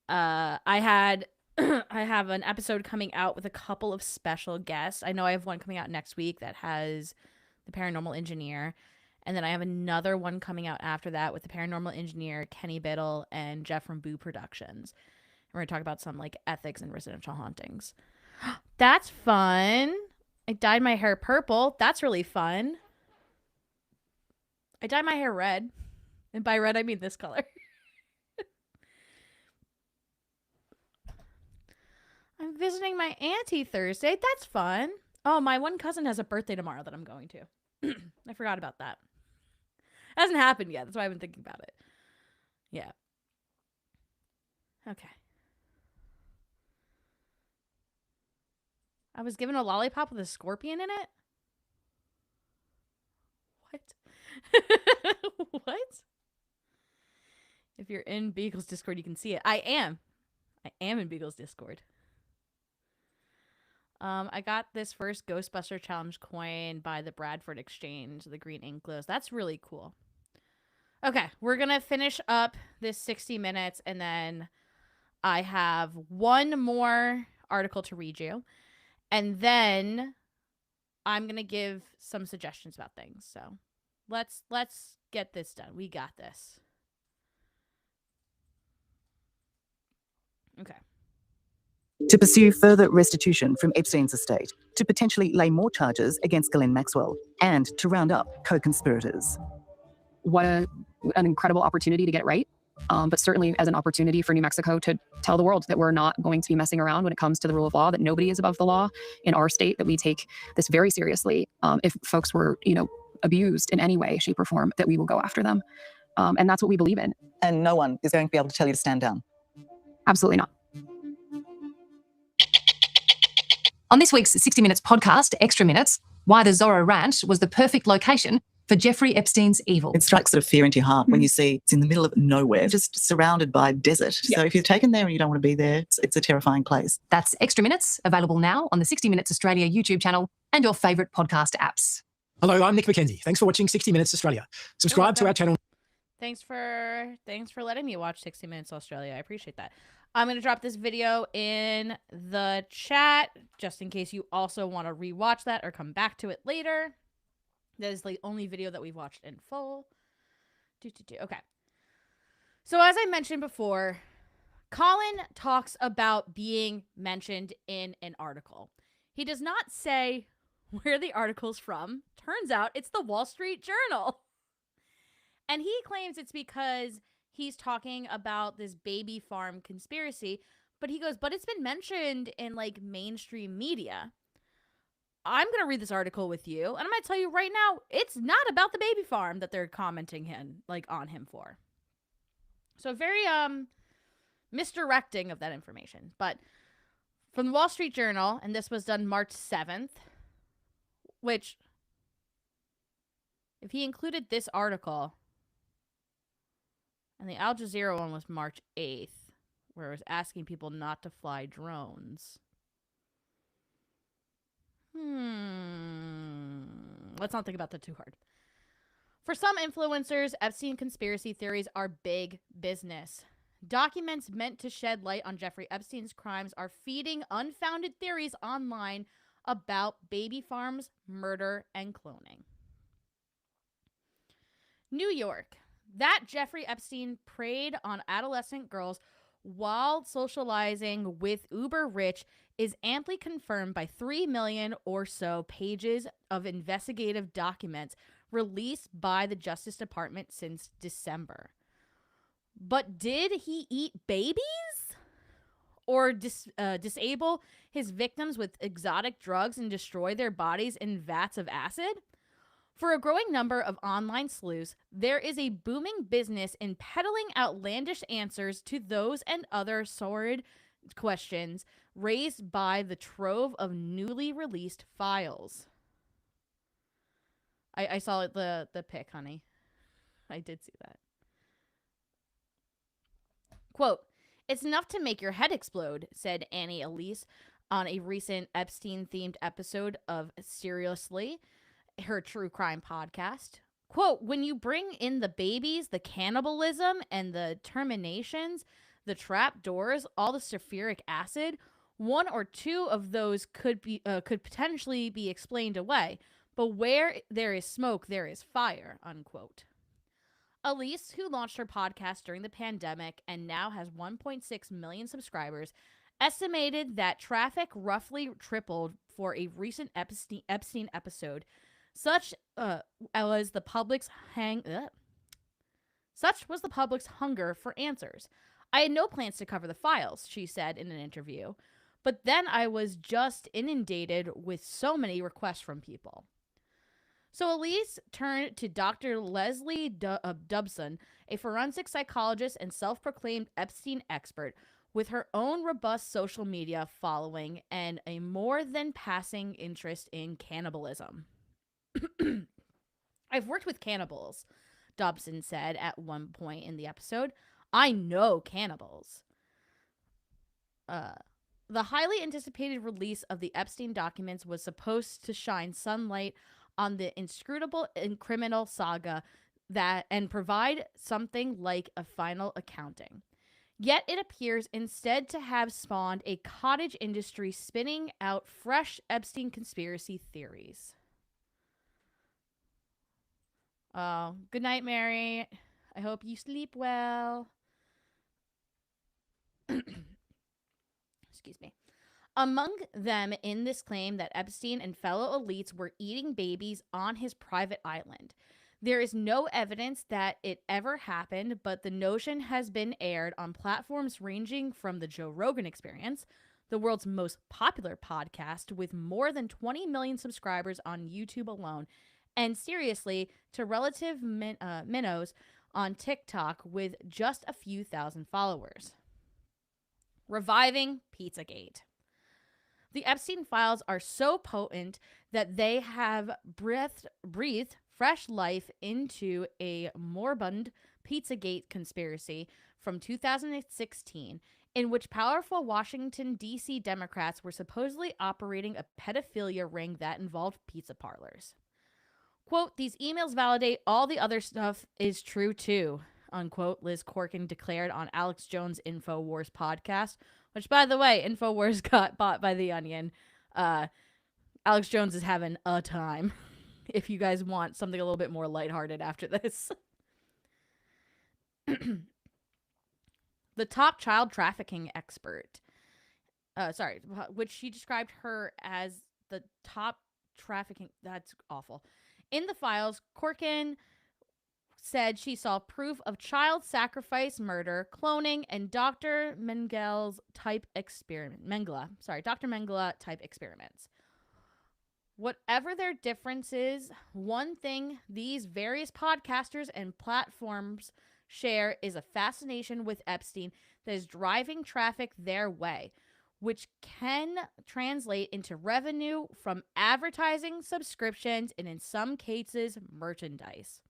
I have an episode coming out with a couple of special guests. I know I have one coming out next week that has the paranormal engineer, and then I have another one coming out after that with the paranormal engineer, Kenny Biddle, and Jeff from Boo Productions. And we're gonna talk about some like ethics and residential hauntings. That's fun. I dyed my hair purple. That's really fun. I dyed my hair red. And by red, I mean this color. I'm visiting my auntie Thursday. That's fun. Oh, my one cousin has a birthday tomorrow that I'm going to. I forgot about that. It hasn't happened yet. That's why I've been thinking about it. Yeah. Okay. I was given a lollipop with a scorpion in it? What? What? If you're in Beagle's Discord, you can see it. I am in Beagle's Discord. I got this first Ghostbuster Challenge coin by the Bradford Exchange, the green ink glows. That's really cool. Okay, we're going to finish up this 60 minutes, and then I have one more article to read you. And then I'm going to give some suggestions about things. So let's get this done. We got this. Okay. To pursue further restitution from Epstein's estate, to potentially lay more charges against Ghislaine Maxwell, and to round up co-conspirators. What an incredible opportunity to get it right. But certainly as an opportunity for New Mexico to tell the world that we're not going to be messing around when it comes to the rule of law, that nobody is above the law in our state, that we take this very seriously. If folks were, abused in any way, shape, or form, that we will go after them. And that's what we believe in. And no one is going to be able to tell you to stand down. Absolutely not. On this week's 60 Minutes podcast, Extra Minutes, why the Zorro Ranch was the perfect location for Jeffrey Epstein's evil. It strikes sort of fear into your heart when you see it's in the middle of nowhere, just surrounded by desert. Yep. So if you're taken there and you don't want to be there, it's a terrifying place. That's Extra Minutes, available now on the 60 Minutes Australia YouTube channel and your favourite podcast apps. Hello, I'm Nick McKenzie. Thanks for watching 60 Minutes Australia. Subscribe to our channel. Thanks for letting me watch 60 Minutes Australia. I appreciate that. I'm going to drop this video in the chat just in case you also want to rewatch that or come back to it later. That is the only video that we've watched in full. Okay. So as I mentioned before, Colin talks about being mentioned in an article. He does not say where the article's from. Turns out it's the Wall Street Journal. And he claims it's because he's talking about this baby farm conspiracy, but he goes, but it's been mentioned in like mainstream media. I'm going to read this article with you, and I'm going to tell you right now, it's not about the baby farm that they're commenting on him for. So very misdirecting of that information. But from the Wall Street Journal, and this was done March 7th, which, if he included this article, and the Al Jazeera one was March 8th, where it was asking people not to fly drones. Let's not think about that too hard. For some influencers, Epstein conspiracy theories are big business. Documents meant to shed light on Jeffrey Epstein's crimes are feeding unfounded theories online about baby farms, murder, and cloning. New York. That Jeffrey Epstein preyed on adolescent girls while socializing with uber rich is amply confirmed by 3 million or so pages of investigative documents released by the Justice Department since December. But did he eat babies? Or disable his victims with exotic drugs and destroy their bodies in vats of acid? For a growing number of online sleuths, there is a booming business in peddling outlandish answers to those and other sordid questions raised by the trove of newly released files. I saw the pic, honey. I did see that. Quote, "It's enough to make your head explode," said Annie Elise on a recent Epstein-themed episode of Seriously, her true crime podcast. Quote, "When you bring in the babies, the cannibalism, and the terminations, the trap doors, all the sulfuric acid, one or two of those could potentially be explained away. But where there is smoke, there is fire," unquote. Elise, who launched her podcast during the pandemic and now has 1.6 million subscribers, estimated that traffic roughly tripled for a recent Epstein episode. Such was the public's hunger for answers. "I had no plans to cover the files," she said in an interview, "but then I was just inundated with so many requests from people." So Elise turned to Dr. Leslie Dubson, a forensic psychologist and self-proclaimed Epstein expert, with her own robust social media following and a more than passing interest in cannibalism. "I've worked with cannibals," Dobson said at one point in the episode. "I know cannibals." The highly anticipated release of the Epstein documents was supposed to shine sunlight on the inscrutable and criminal saga and provide something like a final accounting. Yet it appears instead to have spawned a cottage industry spinning out fresh Epstein conspiracy theories. Oh, good night, Mary. I hope you sleep well. Excuse me. Among them in this claim that Epstein and fellow elites were eating babies on his private island. There is no evidence that it ever happened, but the notion has been aired on platforms ranging from the Joe Rogan Experience, the world's most popular podcast with more than 20 million subscribers on YouTube alone, and seriously, to relative minnows on TikTok with just a few thousand followers. Reviving Pizzagate. The Epstein files are so potent that they have breathed fresh life into a moribund Pizzagate conspiracy from 2016, in which powerful Washington, D.C. Democrats were supposedly operating a pedophilia ring that involved pizza parlors. Quote, "These emails validate all the other stuff is true too," unquote, Liz Corkin declared on Alex Jones' InfoWars podcast, which, by the way, InfoWars got bought by The Onion. Alex Jones is having a time if you guys want something a little bit more lighthearted after this. the top child trafficking expert. Which she described her as the top trafficking. That's awful. In the files, Corkin said she saw proof of child sacrifice, murder, cloning, and Dr. Mengele type experiments. Whatever their differences, one thing these various podcasters and platforms share is a fascination with Epstein that is driving traffic their way, which can translate into revenue from advertising, subscriptions, and in some cases, merchandise.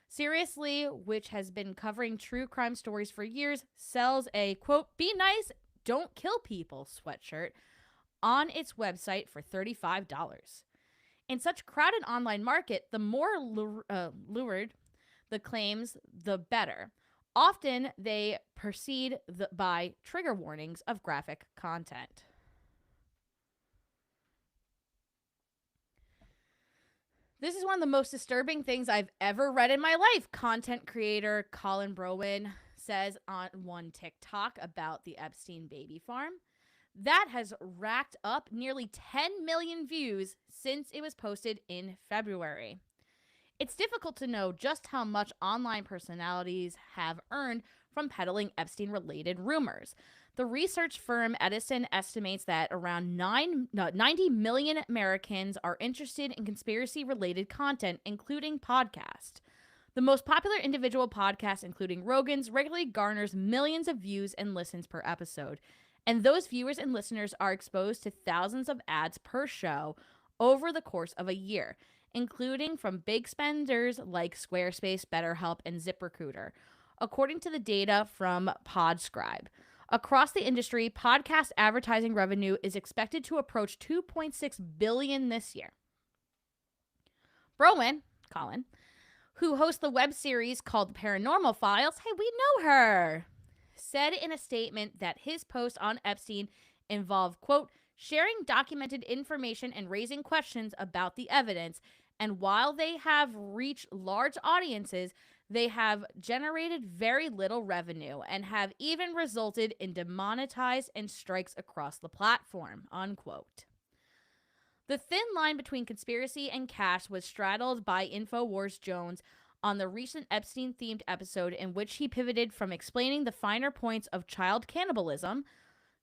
Seriously, which has been covering true crime stories for years, sells a, quote, "be nice, don't kill people" sweatshirt on its website for $35. In such a crowded online market, the more lurid the claims, the better. Often, they precede by trigger warnings of graphic content. This is one of the most disturbing things I've ever read in my life, content creator Colin Browen says on one TikTok about the Epstein baby farm. That has racked up nearly 10 million views since it was posted in February. It's difficult to know just how much online personalities have earned from peddling Epstein-related rumors. The research firm Edison estimates that around 90 million Americans are interested in conspiracy-related content, including podcasts. The most popular individual podcast, including Rogan's, regularly garners millions of views and listens per episode. And those viewers and listeners are exposed to thousands of ads per show over the course of a year, including from big spenders like Squarespace, BetterHelp, and ZipRecruiter, according to the data from Podscribe. Across the industry, podcast advertising revenue is expected to approach $2.6 billion this year. Browen, Colin, who hosts the web series called Paranormal Files, hey, we know her, said in a statement that his post on Epstein involved, quote, sharing documented information and raising questions about the evidence. And while they have reached large audiences, they have generated very little revenue and have even resulted in demonetized and strikes across the platform, unquote. The thin line between conspiracy and cash was straddled by InfoWars Jones on the recent Epstein-themed episode in which he pivoted from explaining the finer points of child cannibalism,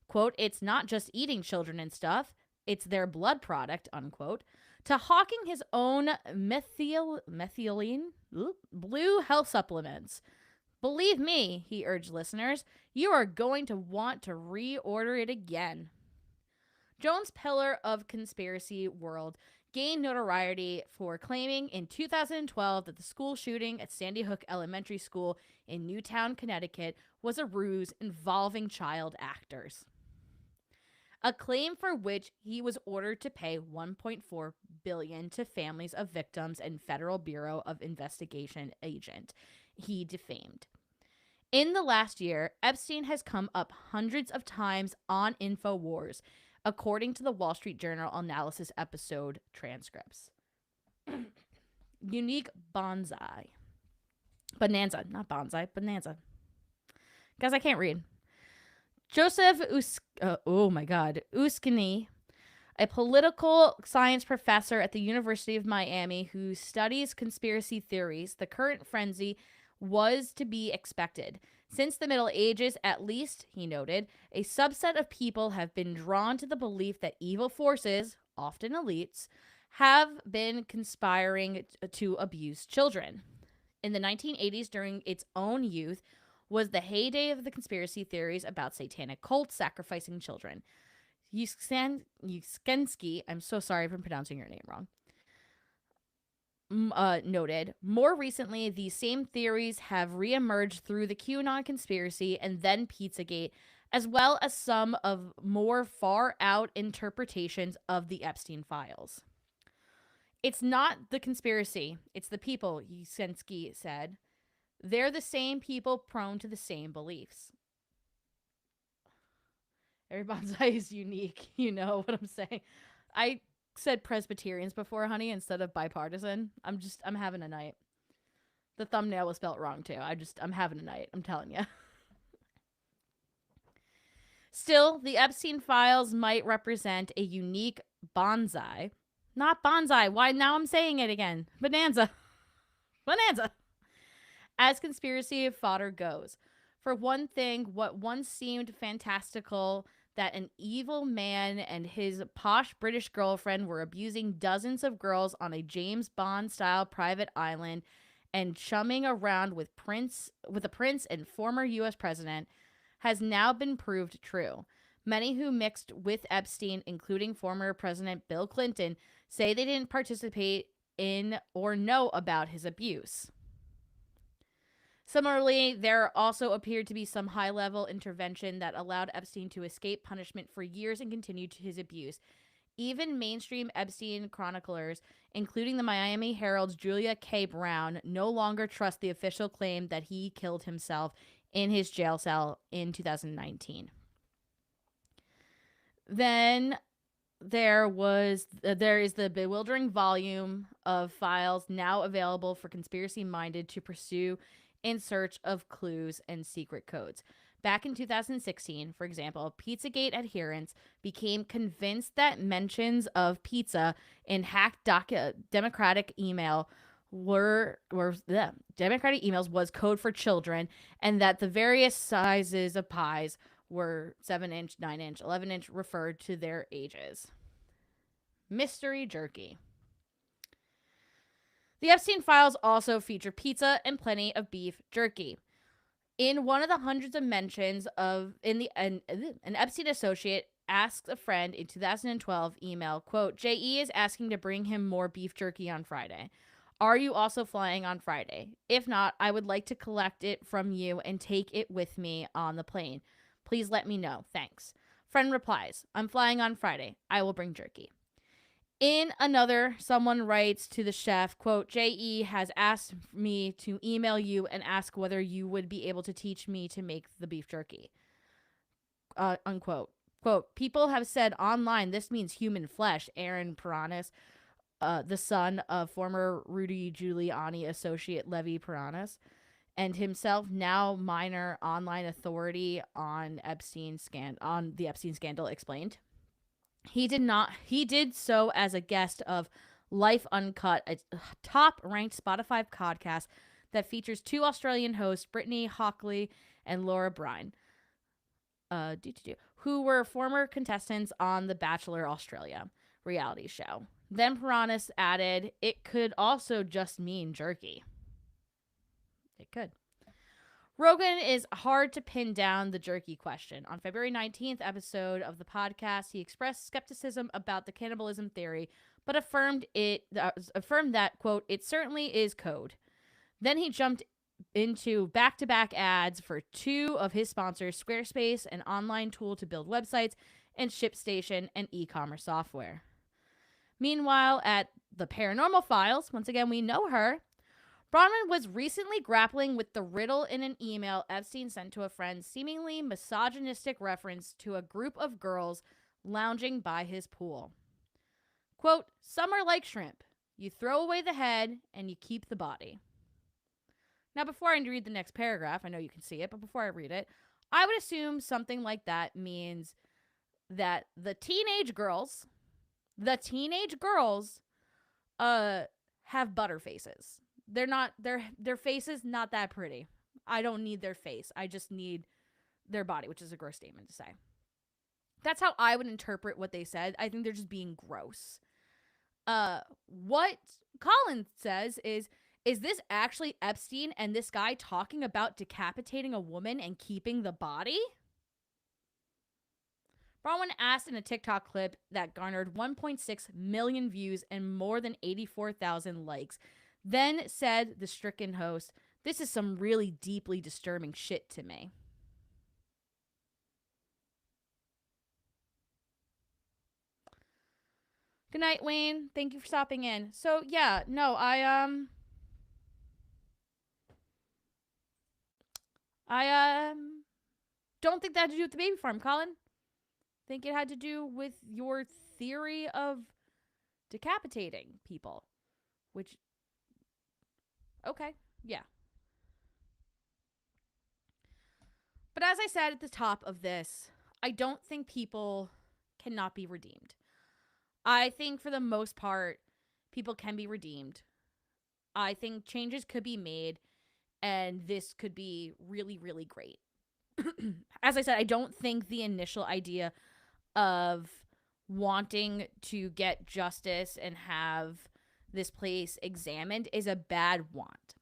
quote, it's not just eating children and stuff, it's their blood product, unquote, to hawking his own methylene blue health supplements. Believe me, he urged listeners, you are going to want to reorder it again. Jones' pillar of conspiracy world gained notoriety for claiming in 2012 that the school shooting at Sandy Hook Elementary School in Newtown, Connecticut was a ruse involving child actors. A claim for which he was ordered to pay $1.4 billion to families of victims and Federal Bureau of Investigation agent he defamed. In the last year, Epstein has come up hundreds of times on InfoWars, according to the Wall Street Journal analysis episode transcripts. Unique Bonanza. Not bonsai, bonanza. Guys, I can't read. Joseph Uskini, a political science professor at the University of Miami who studies conspiracy theories, the current frenzy was to be expected. Since the Middle Ages, at least, he noted, a subset of people have been drawn to the belief that evil forces, often elites, have been conspiring to abuse children. In the 1980s, during its own youth, was the heyday of the conspiracy theories about satanic cults sacrificing children. Yuskensky, I'm so sorry if I'm pronouncing your name wrong, noted, more recently, these same theories have reemerged through the QAnon conspiracy and then Pizzagate, as well as some of more far-out interpretations of the Epstein files. It's not the conspiracy, it's the people, Yuskensky said. They're the same people prone to the same beliefs. Every bonsai is unique, you know what I'm saying? I said Presbyterians before, honey, instead of bipartisan. I'm having a night. The thumbnail was spelled wrong, too. I'm having a night, I'm telling you. Still, the Epstein files might represent a unique bonsai. Not bonsai. Why now I'm saying it again. Bonanza. Bonanza. As conspiracy fodder goes. For one thing, what once seemed fantastical that an evil man and his posh British girlfriend were abusing dozens of girls on a James Bond-style private island and chumming around with a prince and former U.S. president has now been proved true. Many who mixed with Epstein, including former President Bill Clinton, say they didn't participate in or know about his abuse. Similarly, there also appeared to be some high-level intervention that allowed Epstein to escape punishment for years and continue to his abuse. Even mainstream Epstein chroniclers, including the Miami Herald's Julia K. Brown, no longer trust the official claim that he killed himself in his jail cell in 2019. Then there is the bewildering volume of files now available for conspiracy-minded to pursue in search of clues and secret codes. Back in 2016, for example, Pizzagate adherents became convinced that mentions of pizza in hacked Democratic emails was code for children, and that the various sizes of pies were 7-inch, 9-inch, 11-inch, referred to their ages. Mystery jerky. The Epstein files also feature pizza and plenty of beef jerky. In one of the hundreds of mentions an Epstein associate asked a friend in 2012 email, quote, "JE is asking to bring him more beef jerky on Friday. Are you also flying on Friday? If not, I would like to collect it from you and take it with me on the plane. Please let me know. Thanks." Friend replies, "I'm flying on Friday. I will bring jerky." In another, someone writes to the chef, quote, "JE has asked me to email you and ask whether you would be able to teach me to make the beef jerky." Unquote. Quote, "People have said online this means human flesh." Aaron Paranis, the son of former Rudy Giuliani associate Levi Paranis, and himself now minor online authority on the Epstein scandal, explained. He did so as a guest of Life Uncut, a top-ranked Spotify podcast that features two Australian hosts, Brittany Hockley and Laura Brine, who were former contestants on The Bachelor Australia reality show. Then Paranis added, "It could also just mean jerky." It could. Rogan is hard to pin down the jerky question. On February 19th episode of the podcast, he expressed skepticism about the cannibalism theory, but affirmed that, quote, "It certainly is code." Then he jumped into back-to-back ads for two of his sponsors, Squarespace, an online tool to build websites, and ShipStation, an e-commerce software. Meanwhile, at the Paranormal Files, once again, we know her, Bronwyn was recently grappling with the riddle in an email Epstein sent to a friend, seemingly misogynistic reference to a group of girls lounging by his pool. Quote, "Some are like shrimp. You throw away the head and you keep the body." Now, before I read the next paragraph, I know you can see it, but before I read it, I would assume something like that means that the teenage girls have butter faces. Their face is not that pretty. I don't need their face. I just need their body, which is a gross statement to say. That's how I would interpret what they said. I think they're just being gross. What Colin says is this actually Epstein and this guy talking about decapitating a woman and keeping the body? Bronwyn asked in a TikTok clip that garnered 1.6 million views and more than 84,000 likes. Then said the stricken host, "This is some really deeply disturbing shit to me." Good night, Wayne. Thank you for stopping in. So, yeah, no, I don't think that had to do with the baby farm, Colin. I think it had to do with your theory of decapitating people, which... Okay, yeah. But as I said at the top of this, I don't think people cannot be redeemed. I think for the most part, people can be redeemed. I think changes could be made, and this could be really, really great. As I said, I don't think the initial idea of wanting to get justice and have this place examined is a bad want.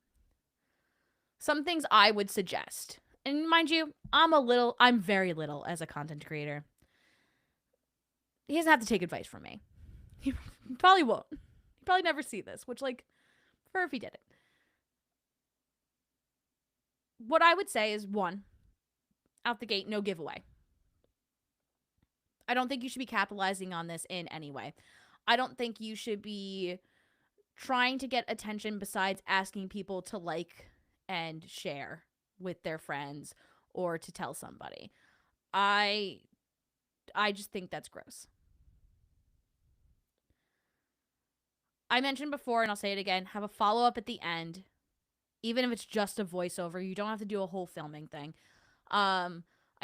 Some things I would suggest, and mind you, I'm very little as a content creator. He doesn't have to take advice from me. He probably won't. He probably never see this, which, like, for if he did it. What I would say is, 1, out the gate, no giveaway. I don't think you should be capitalizing on this in any way. I don't think you should be trying to get attention besides asking people to like and share with their friends or to tell somebody. I just think that's gross. I mentioned before, and I'll say it again, have a follow-up at the end. Even if it's just a voiceover, you don't have to do a whole filming thing. I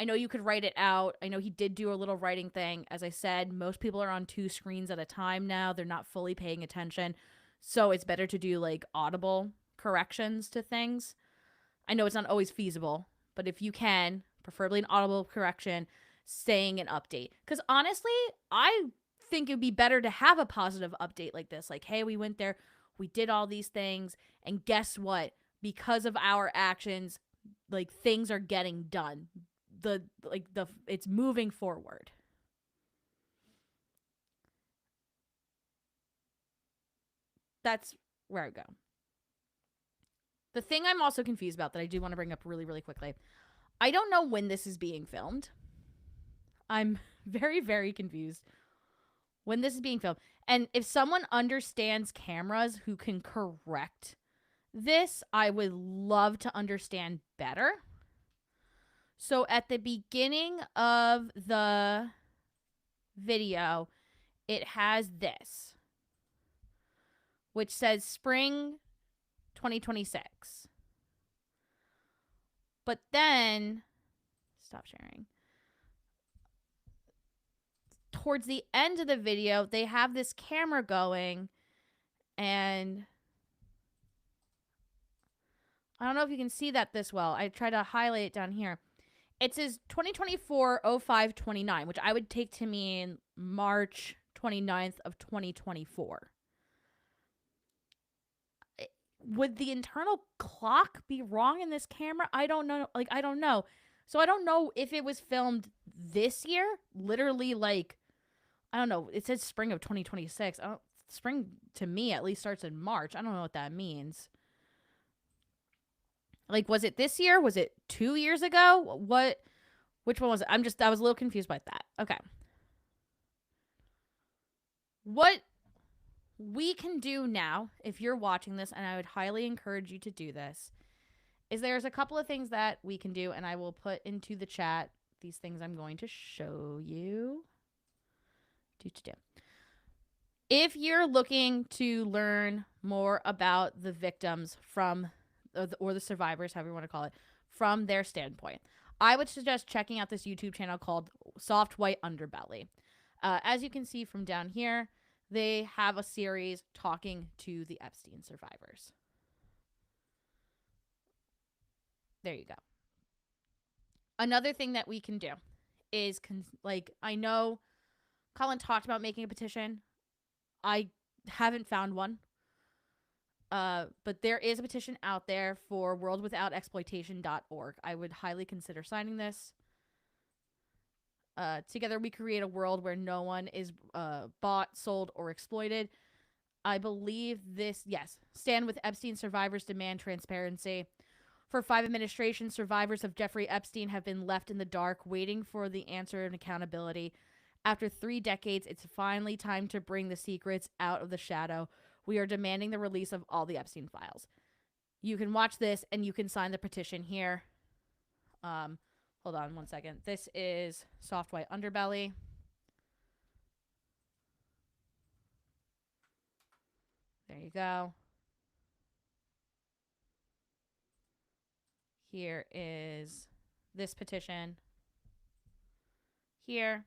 know you could write it out. I know he did do a little writing thing. As I said, most people are on 2 screens at a time now. They're not fully paying attention. So it's better to do, like, audible corrections to things. I know it's not always feasible, but if you can, preferably an audible correction, saying an update. Because honestly, I think it would be better to have a positive update like this. Like, hey, we went there, we did all these things, and guess what? Because of our actions, like, things are getting done. It's moving forward. That's where I go. The thing I'm also confused about that I do want to bring up really, really quickly. I don't know when this is being filmed. I'm very, very confused when this is being filmed. And if someone understands cameras who can correct this, I would love to understand better. So at the beginning of the video, it has this, which says spring 2026. But then, stop sharing. Towards the end of the video, they have this camera going, and I don't know if you can see that this well. I try to highlight it down here. It says 2024-05-29, which I would take to mean March 29th of 2024. Would the internal clock be wrong in this camera? I don't know. Like, I don't know. So I don't know if it was filmed this year. Literally, like, I don't know. It says spring of 2026. Spring, to me, at least starts in March. I don't know what that means. Like, was it this year? Was it 2 years ago? Which one was it? I was a little confused by that. Okay. What we can do now, if you're watching this, and I would highly encourage you to do this, is there's a couple of things that we can do, and I will put into the chat these things I'm going to show you. If you're looking to learn more about the victims from or the survivors, however you want to call it, from their standpoint, I would suggest checking out this YouTube channel called Soft White Underbelly. As you can see from down here, they have a series talking to the Epstein survivors. There you go. Another thing that we can do is, I know Colin talked about making a petition. I haven't found one. But there is a petition out there for worldwithoutexploitation.org. I would highly consider signing this. Together we create a world where no one is bought, sold, or exploited. I believe this, yes. Stand with Epstein survivors, demand transparency. For 5 administrations, survivors of Jeffrey Epstein have been left in the dark, waiting for the answer and accountability. After 3 decades, it's finally time to bring the secrets out of the shadow. We are demanding the release of all the Epstein files. You can watch this and you can sign the petition here. Hold on one second. This is Soft White Underbelly. There you go. Here is this petition. here.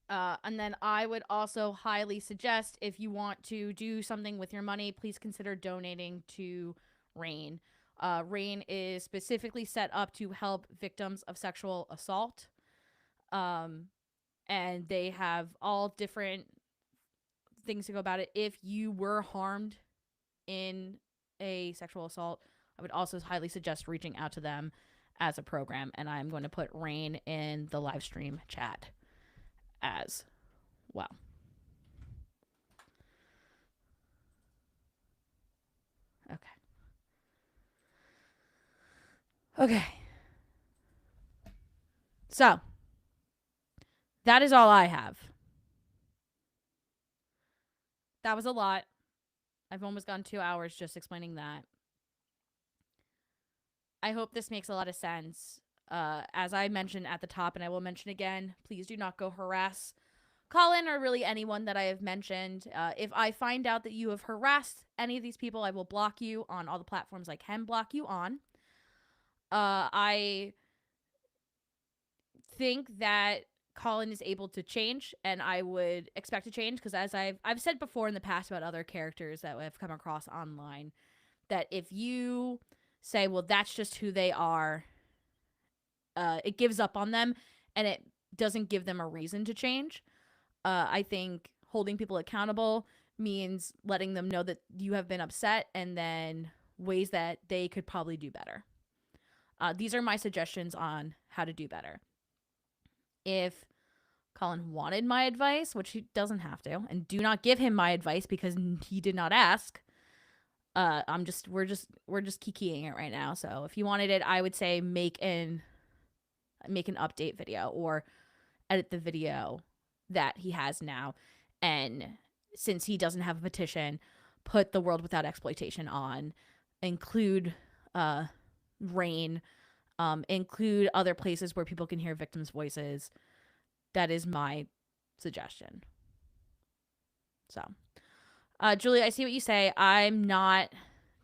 And then I would also highly suggest, if you want to do something with your money, please consider donating to RAIN. RAIN is specifically set up to help victims of sexual assault. And they have all different things to go about it. If you were harmed in a sexual assault, I would also highly suggest reaching out to them as a program. And I'm going to put RAIN in the live stream chat as well. Okay. So, that is all I have. That was a lot. I've almost gone 2 hours just explaining that. I hope this makes a lot of sense. As I mentioned at the top, and I will mention again, please do not go harass Colin or really anyone that I have mentioned. If I find out that you have harassed any of these people, I will block you on all the platforms I can block you on. I think that Colin is able to change, and I would expect to change, because as I've said before in the past about other characters that I've come across online, that if you say, well, that's just who they are, it gives up on them, and it doesn't give them a reason to change. I think holding people accountable means letting them know that you have been upset, and then ways that they could probably do better. These are my suggestions on how to do better. If Colin wanted my advice, which he doesn't have to, and do not give him my advice because he did not ask. We're just kikiing it right now. So if you wanted it, I would say make an update video or edit the video that he has now. And since he doesn't have a petition, put the World Without Exploitation on, include RAIN, include other places where people can hear victims' voices. That is my suggestion. So, Julie, I see what you say. I'm not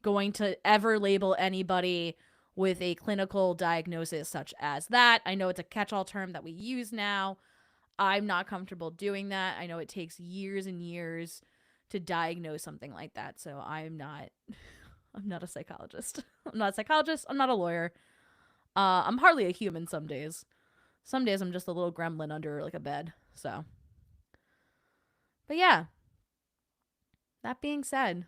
going to ever label anybody with a clinical diagnosis such as that. I know it's a catch-all term that we use now. I'm not comfortable doing that. I know it takes years and years to diagnose something like that. So I'm not a psychologist. I'm not a psychologist. I'm not a lawyer. I'm hardly a human some days. Some days I'm just a little gremlin under like a bed. So, but yeah. That being said,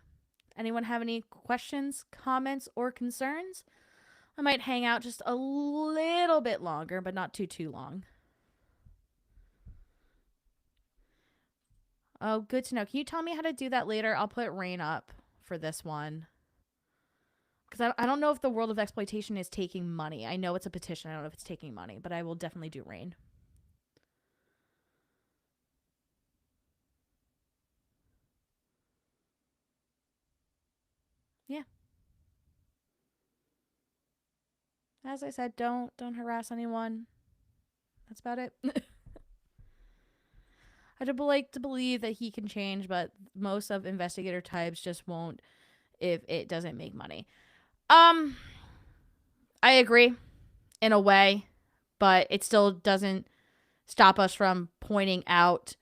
anyone have any questions, comments, or concerns? I might hang out just a little bit longer, but not too long. Oh, good to know. Can you tell me how to do that later? I'll put RAIN up for this one. Because I don't know if the World of Exploitation is taking money. I know it's a petition. I don't know if it's taking money, but I will definitely do RAIN. Yeah. As I said, don't harass anyone. That's about it. I'd like to believe that he can change, but most of investigator types just won't if it doesn't make money. I agree in a way, but it still doesn't stop us from pointing out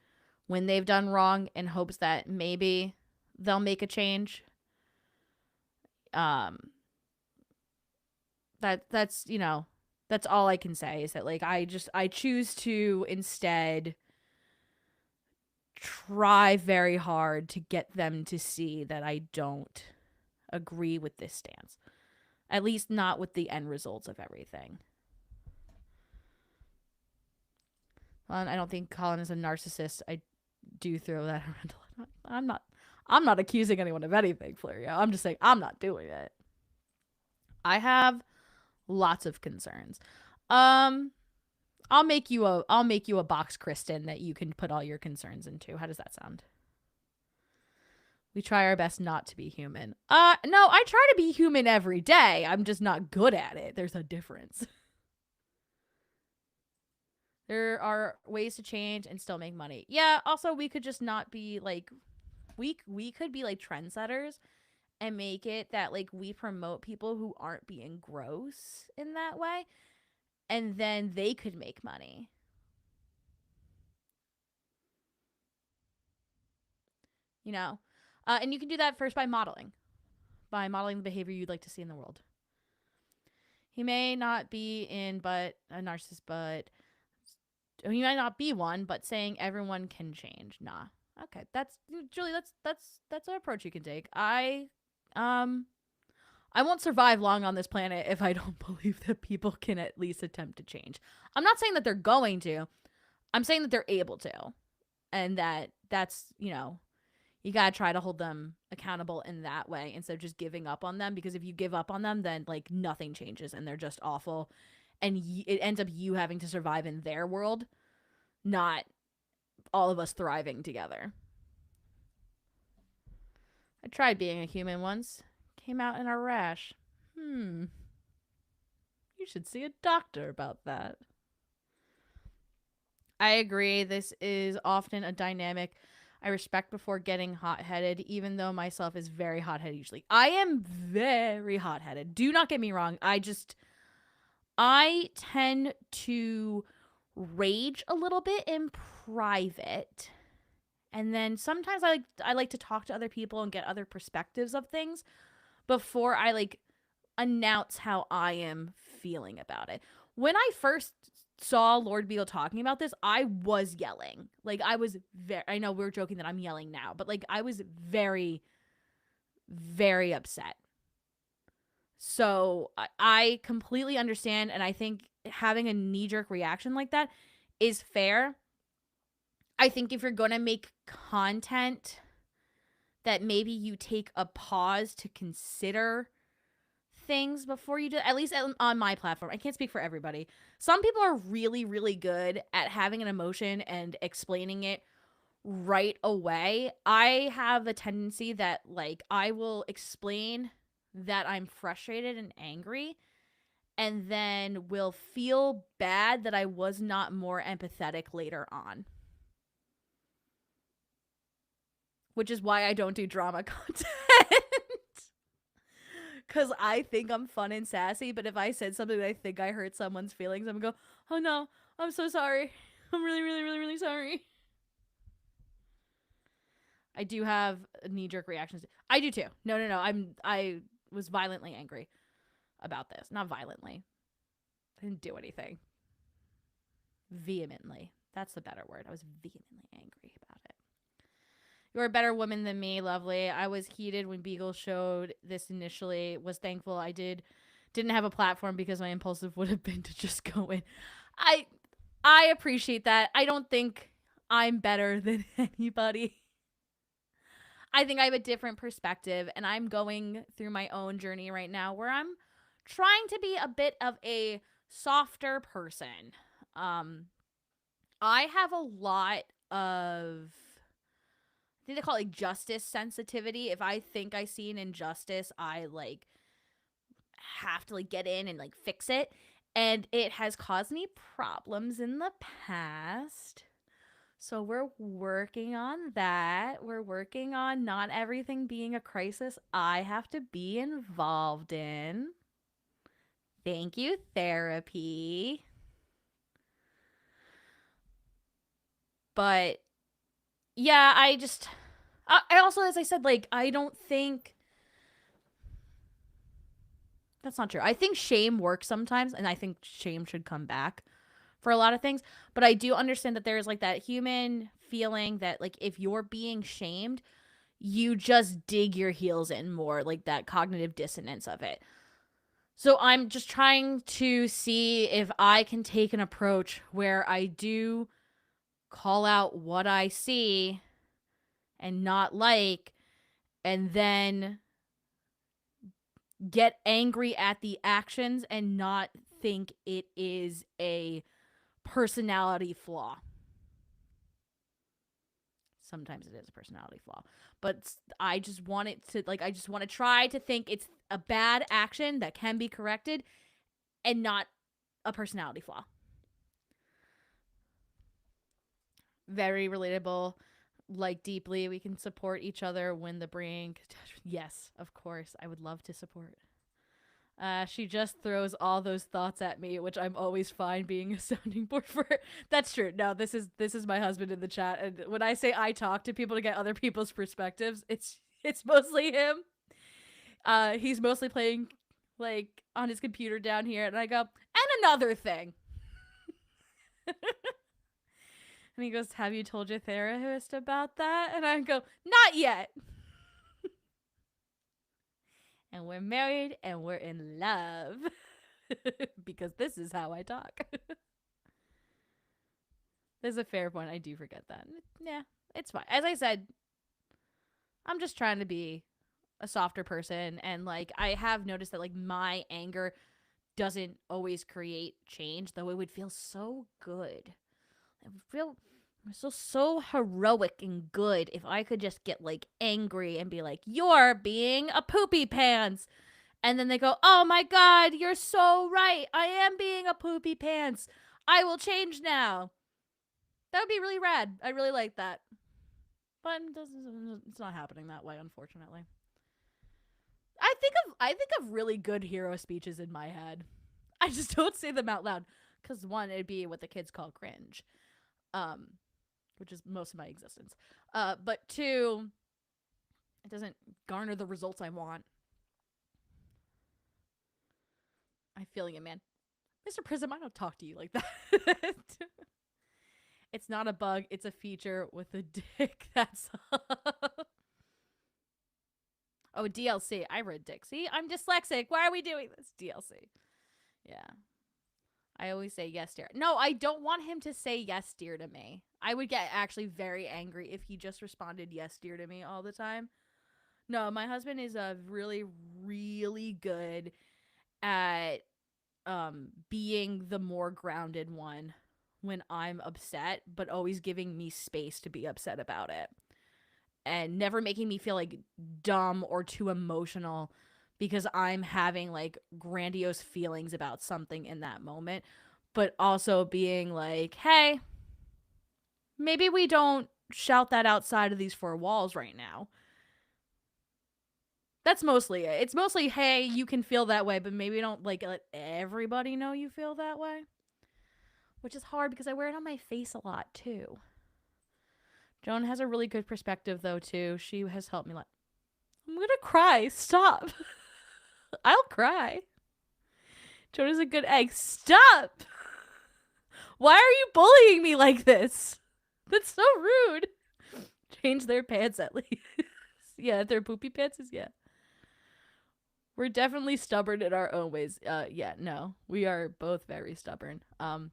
when they've done wrong in hopes that maybe they'll make a change. That's, you know, that's all I can say is that, like, I choose to instead try very hard to get them to see that I don't agree with this stance. At least not with the end results of everything. Well, I don't think Colin is a narcissist. I do throw that around. I'm not accusing anyone of anything, Florio. I'm just saying I'm not doing it. I have lots of concerns. I'll make you a box, Kristen, that you can put all your concerns into. How does that sound? We try our best not to be human. No, I try to be human every day. I'm just not good at it. There's a difference. There are ways to change and still make money. Yeah, also we could just not be like, we could be like trendsetters and make it that like we promote people who aren't being gross in that way. and then they could make money. You know? And you can do that first by modeling the behavior you'd like to see in the world. He may not be a narcissist, but he might not be one, but saying everyone can change. Nah. Okay, that's Julie, that's an approach you can take. I won't survive long on this planet if I don't believe that people can at least attempt to change. I'm not saying that they're going to. I'm saying that they're able to. And that's, you got to try to hold them accountable in that way instead of just giving up on them. Because if you give up on them, then, like, nothing changes and they're just awful. And it ends up you having to survive in their world, not all of us thriving together. I tried being a human once. Came out in a rash. You should see a doctor about that. I agree. This is often a dynamic I respect before getting hot-headed, even though myself is very hot-headed usually. I am very hot-headed. Do not get me wrong. I tend to rage a little bit in private. And then sometimes I like to talk to other people and get other perspectives of things before I, like, announce how I am feeling about it. When I first saw Lord Beagle talking about this, I was yelling. Like, I know we're joking that I'm yelling now, but, like, I was very, very upset. So I completely understand, and I think having a knee-jerk reaction like that is fair. I think if you're going to make content that maybe you take a pause to consider things before you do, at least on my platform. I can't speak for everybody. Some people are really, really good at having an emotion and explaining it right away. I have a tendency that, like, I will explain that I'm frustrated and angry and then will feel bad that I was not more empathetic later on. Which is why I don't do drama content. Because I think I'm fun and sassy, but if I said something that I think I hurt someone's feelings, I'm going to go, oh no, I'm so sorry. I'm really, really, really, really sorry. I do have knee-jerk reactions. I do too. No. I was violently angry about this. Not violently. I didn't do anything. Vehemently. That's the better word. I was vehemently angry about it. You're a better woman than me, lovely. I was heated when Beagle showed this initially. Was thankful I didn't have a platform because my impulsive would have been to just go in. I appreciate that. I don't think I'm better than anybody. I think I have a different perspective, and I'm going through my own journey right now where I'm trying to be a bit of a softer person. I have a lot of, I think they call it, like, justice sensitivity. If I think I see an injustice, I, like, have to, like, get in and, like, fix it. And it has caused me problems in the past. So we're working on that. We're working on not everything being a crisis I have to be involved in. Thank you, therapy. But yeah, I also, as I said, like, I don't think that's not true. I think shame works sometimes, and I think shame should come back for a lot of things. But I do understand that there's, like, that human feeling that, like, if you're being shamed, you just dig your heels in more, like that cognitive dissonance of it. So I'm just trying to see if I can take an approach where I do call out what I see and not like, and then get angry at the actions and not think it is a personality flaw. Sometimes it is a personality flaw, but I just want it to, like, I just want to try to think it's a bad action that can be corrected and not a personality flaw. Very relatable, like, deeply. We can support each other when the brain. Yes, of course. I would love to support. She just throws all those thoughts at me, which I'm always fine being a sounding board for. That's true. No, this is my husband in the chat, and when I say I talk to people to get other people's perspectives, it's mostly him. He's mostly playing like on his computer down here, and I go, and another thing. And he goes, "Have you told your therapist about that?" And I go, "Not yet." And we're married and we're in love. Because this is how I talk. There's a fair point. I do forget that. Yeah, it's fine. As I said, I'm just trying to be a softer person. And, like, I have noticed that, like, my anger doesn't always create change, though it would feel so good. It would feel so heroic and good if I could just get, like, angry and be like, "You're being a poopy pants." And then they go, "Oh my god, you're so right. I am being a poopy pants. I will change now." That would be really rad. I really like that. But it's not happening that way, unfortunately. I think of really good hero speeches in my head. I just don't say them out loud. Because one, it'd be what the kids call cringe. Which is most of my existence. But two, it doesn't garner the results I want. I feel you, man. Mr. Prism, I don't talk to you like that. It's not a bug, it's a feature with a dick, that's all. Oh, DLC. I read dick. See, I'm dyslexic. Why are we doing this? DLC. Yeah. I always say yes, dear. No, I don't want him to say yes, dear to me. I would get actually very angry if he just responded yes, dear to me all the time. No, my husband is really, really good at being the more grounded one when I'm upset, but always giving me space to be upset about it. And never making me feel like dumb or too emotional because I'm having like grandiose feelings about something in that moment, but also being like, "Hey, maybe we don't shout that outside of these four walls right now." That's mostly it. It's mostly, "Hey, you can feel that way, but maybe don't like let everybody know you feel that way." Which is hard because I wear it on my face a lot too. Joan has a really good perspective though too. She has helped me like, "I'm gonna cry. Stop." I'll cry. Joan is a good egg. Stop. Why are you bullying me like this? That's so rude. Change their pants at least. Yeah, their poopy pants is, yeah. We're definitely stubborn in our own ways. Yeah, no. We are both very stubborn. When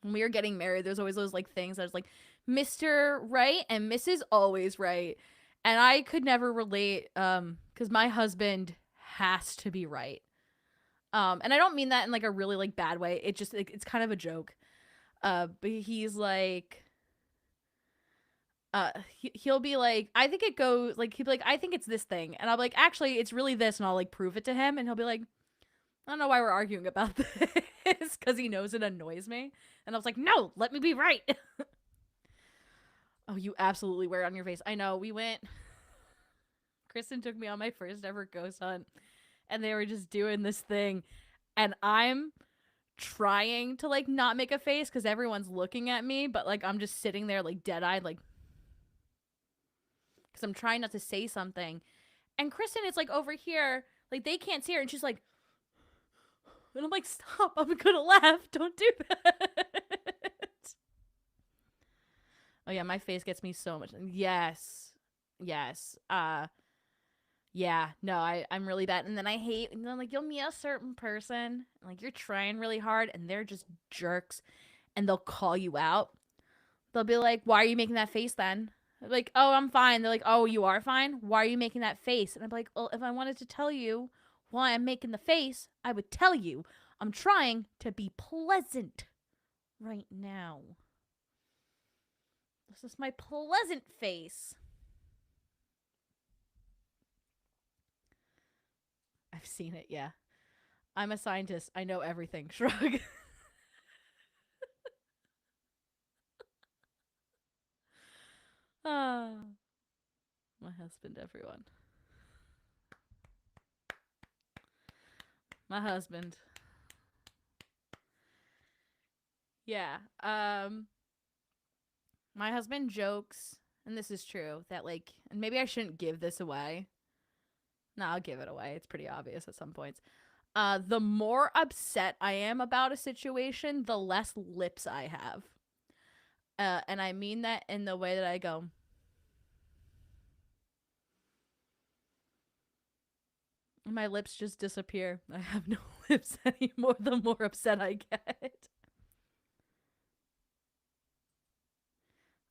we were getting married, there's always those like things that was like Mr. Right and Mrs. Always Right. And I could never relate because my husband has to be right. And I don't mean that in like a really like bad way. It just it's kind of a joke. But he's like he'll be like, "I think it goes," like he'll be like, "I think it's this thing," and I'll be like, "Actually, it's really this," and I'll like prove it to him, and he'll be like, "I don't know why we're arguing about this," because he knows it annoys me, and I was like, "No, let me be right." Oh, you absolutely wear it on your face. I know. We went. Kristen took me on my first ever ghost hunt, and they were just doing this thing, and I'm trying to like not make a face because everyone's looking at me, but like I'm just sitting there like dead-eyed, like, because I'm trying not to say something. And Kristen is like over here, like they can't see her, and she's like, and I'm like, "Stop, I'm gonna laugh, don't do that." Oh yeah, my face gets me so much. Yes. Yeah, no, I'm really bad. And then I hate, and then like you'll meet a certain person, like you're trying really hard and they're just jerks, and they'll call you out. They'll be like, "Why are you making that face then?" I'm like, "Oh, I'm fine." They're like, "Oh, you are fine? Why are you making that face?" And I'm like, "Well, if I wanted to tell you why I'm making the face, I would tell you. I'm trying to be pleasant right now. This is my pleasant face." I've seen it, yeah. I'm a scientist. I know everything. Shrug. Ah, my husband, everyone. My husband. Yeah. My husband jokes, and this is true, that like, and maybe I shouldn't give this away. No, I'll give it away. It's pretty obvious at some points. The more upset I am about a situation, the less lips I have. And I mean that in the way that I go, my lips just disappear. I have no lips anymore the more upset I get.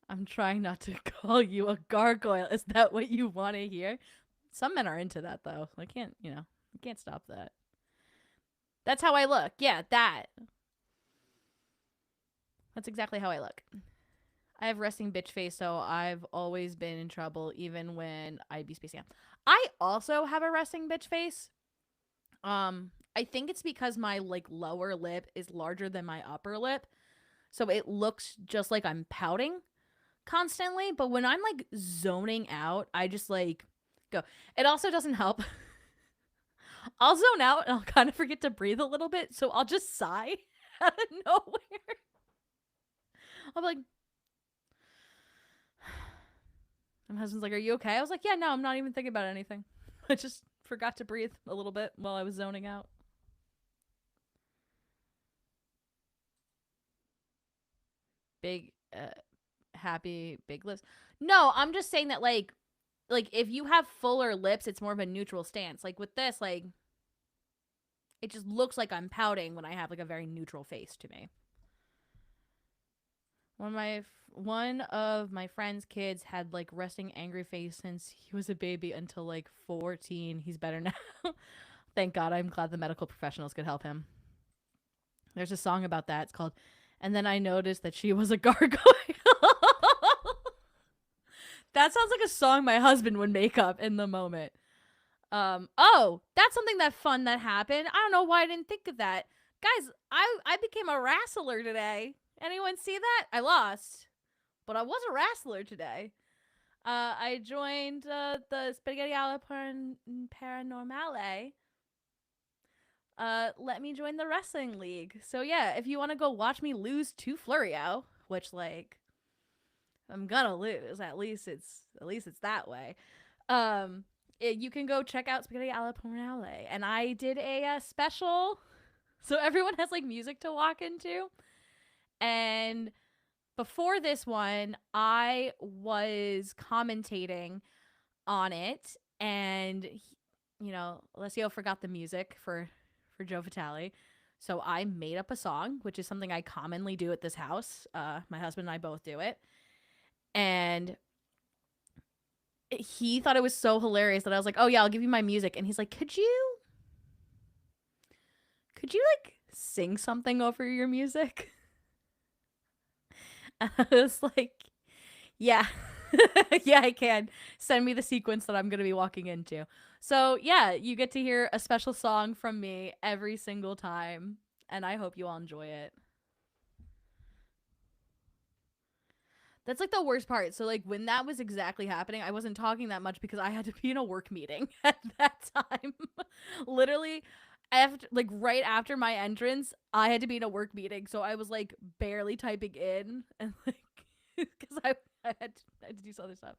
I'm trying not to call you a gargoyle. Is that what you want to hear? Some men are into that, though. I can't, I can't stop that. That's how I look. Yeah, that. That's exactly how I look. I have resting bitch face, so I've always been in trouble, even when I'd be spacing out. I also have a resting bitch face. I think it's because my, like, lower lip is larger than my upper lip, so it looks just like I'm pouting constantly, but when I'm like zoning out, I just like go. It also doesn't help. I'll zone out and I'll kind of forget to breathe a little bit, so I'll just sigh out of nowhere. I'll be like, my husband's like, are you okay? I was like, yeah, no, I'm not even thinking about anything. I just forgot to breathe a little bit while I was zoning out. Big happy big lips. No, I'm just saying that like if you have fuller lips, it's more of a neutral stance. Like with this, like it just looks like I'm pouting when I have like a very neutral face to me. One of my friend's kids had like resting angry face since he was a baby until like 14. He's better now. Thank God. I'm glad the medical professionals could help him. There's a song about that. It's called "And Then I Noticed That She Was a Gargoyle." That sounds like a song my husband would make up in the moment. Oh, that's something fun that happened. I don't know why I didn't think of that. Guys, I became a wrestler today. Anyone see that? I lost, but I was a wrestler today. I joined the Spaghetti alla Paranormale. Let me join the wrestling league. So yeah, if you want to go watch me lose to Florio, which like I'm gonna lose. At least it's that way. You can go check out Spaghetti alla Paranormale, and I did a special, so everyone has like music to walk into. And before this one, I was commentating on it, and Alessio forgot the music for Joe Vitale. So I made up a song, which is something I commonly do at this house. My husband and I both do it. And he thought it was so hilarious that I was like, oh yeah, I'll give you my music. And he's like, could you like sing something over your music? And I was like, yeah. Yeah, I can. Send me the sequence that I'm going to be walking into. So yeah, you get to hear a special song from me every single time, and I hope you all enjoy it. That's like the worst part. So like when that was exactly happening, I wasn't talking that much because I had to be in a work meeting at that time. Literally right after my entrance, I had to be in a work meeting. So I was like barely typing in, and like because I had to do some other stuff.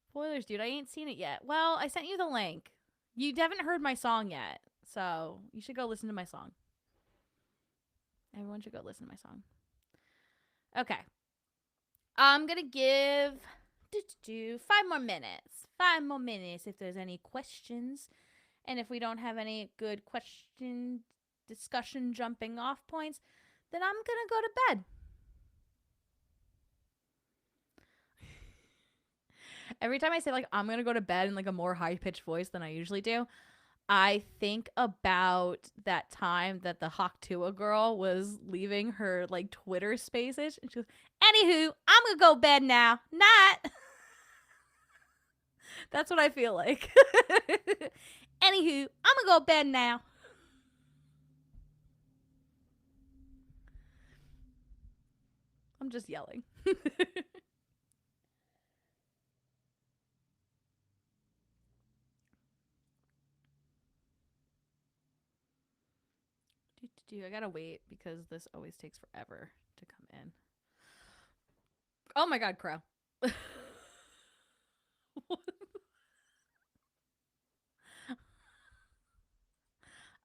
Spoilers, dude. I ain't seen it yet. Well, I sent you the link. You haven't heard my song yet, so you should go listen to my song. Everyone should go listen to my song. Okay. I'm gonna give 5 more minutes. 5 more minutes if there's any questions. And if we don't have any good question, discussion, jumping off points, then I'm gonna go to bed. Every time I say like I'm gonna go to bed in like a more high-pitched voice than I usually do, I think about that time that the Hawktua girl was leaving her like Twitter spaces, and she goes, anywho, I'm gonna go to bed now. Night. That's what I feel like. Anywho, I'm gonna go to bed now. I'm just yelling. I gotta wait because this always takes forever to come in. Oh my god, Crow.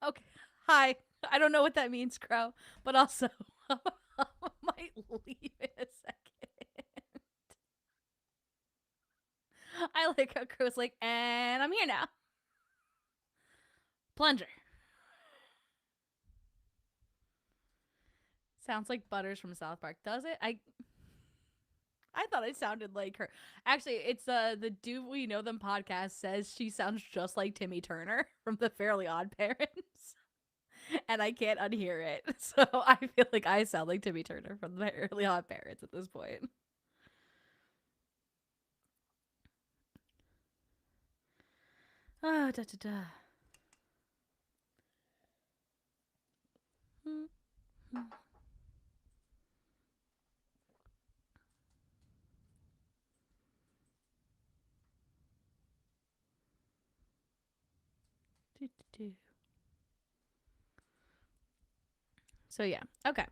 Okay. Hi. I don't know what that means, Crow, but also I might leave in a second. I like how Crow's like, and I'm here now. Plunger. Sounds like Butters from South Park. Does it? I thought it sounded like her. Actually, it's the Do We Know Them podcast says she sounds just like Timmy Turner from the Fairly Odd Parents. And I can't unhear it. So I feel like I sound like Timmy Turner from the Fairly Odd Parents at this point. Oh, da da da. So yeah, okay.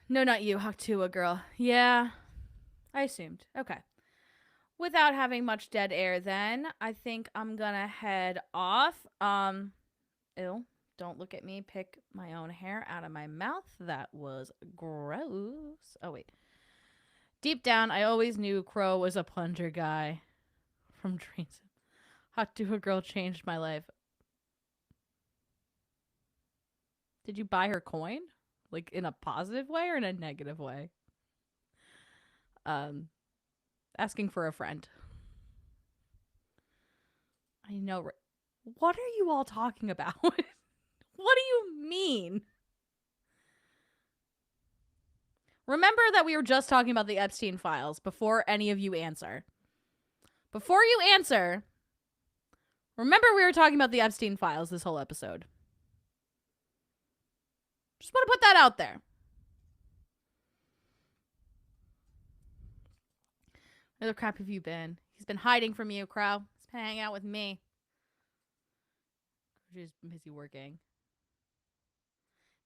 No, not you, Haktua girl. Yeah, I assumed. Okay. Without having much dead air then, I think I'm gonna head off. Ew, don't look at me pick my own hair out of my mouth. That was gross. Oh, wait. Deep down, I always knew Crow was a plunger guy from Dreams. Haktua girl changed my life. Did you buy her coin? Like, in a positive way or in a negative way? Asking for a friend. I know. What are you all talking about? What do you mean? Remember that we were just talking about the Epstein files before any of you answer. Before you answer, remember we were talking about the Epstein files this whole episode. Just want to put that out there. Where the crap have you been? He's been hiding from you, Crow. He's been hanging out with me. She's busy working.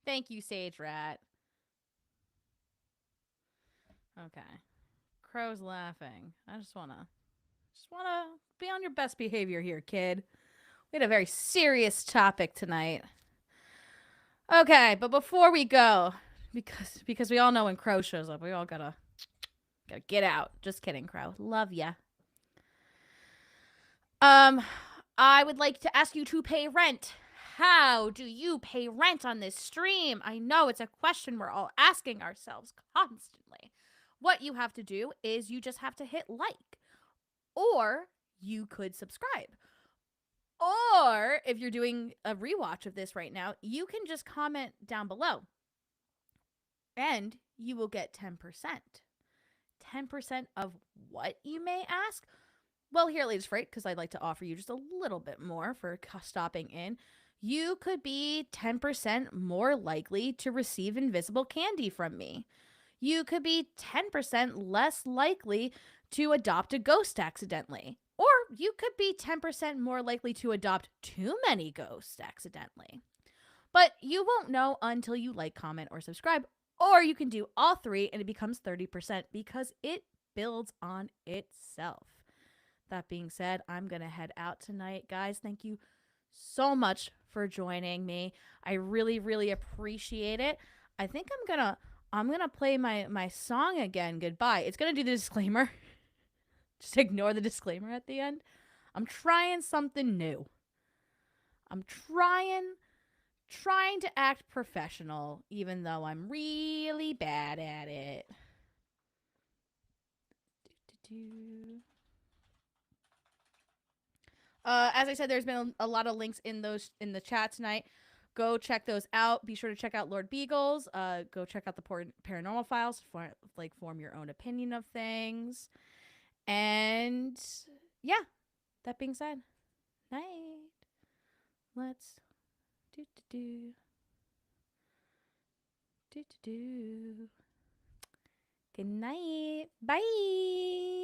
Thank you, Sage Rat. Okay. Crow's laughing. I just wanna be on your best behavior here, kid. We had a very serious topic tonight. Okay, but before we go, because we all know when Crow shows up, we all gotta get out. Just kidding, Crow. Love ya. I would like to ask you to pay rent. How do you pay rent on this stream? I know it's a question we're all asking ourselves constantly. What you have to do is you just have to hit like, or you could subscribe. Or if you're doing a rewatch of this right now, you can just comment down below and you will get 10%. 10% of what, you may ask? Well, here at Latest Fright, because I'd like to offer you just a little bit more for stopping in. You could be 10% more likely to receive invisible candy from me. You could be 10% less likely to adopt a ghost accidentally. Or you could be 10% more likely to adopt too many ghosts accidentally. But you won't know until you like, comment, or subscribe. Or you can do all three and it becomes 30% because it builds on itself. That being said, I'm going to head out tonight. Guys, thank you so much for joining me. I really, really appreciate it. I think I'm gonna play my song again, Goodbye. It's going to do the disclaimer. Just ignore the disclaimer at the end. I'm trying something new. I'm trying to act professional, even though I'm really bad at it. As I said, there's been a lot of links in the chat tonight. Go check those out. Be sure to check out Lord Beagles. Go check out the Paranormal Files. Form your own opinion of things. And yeah, that being said, night. Let's do. Good night. Bye.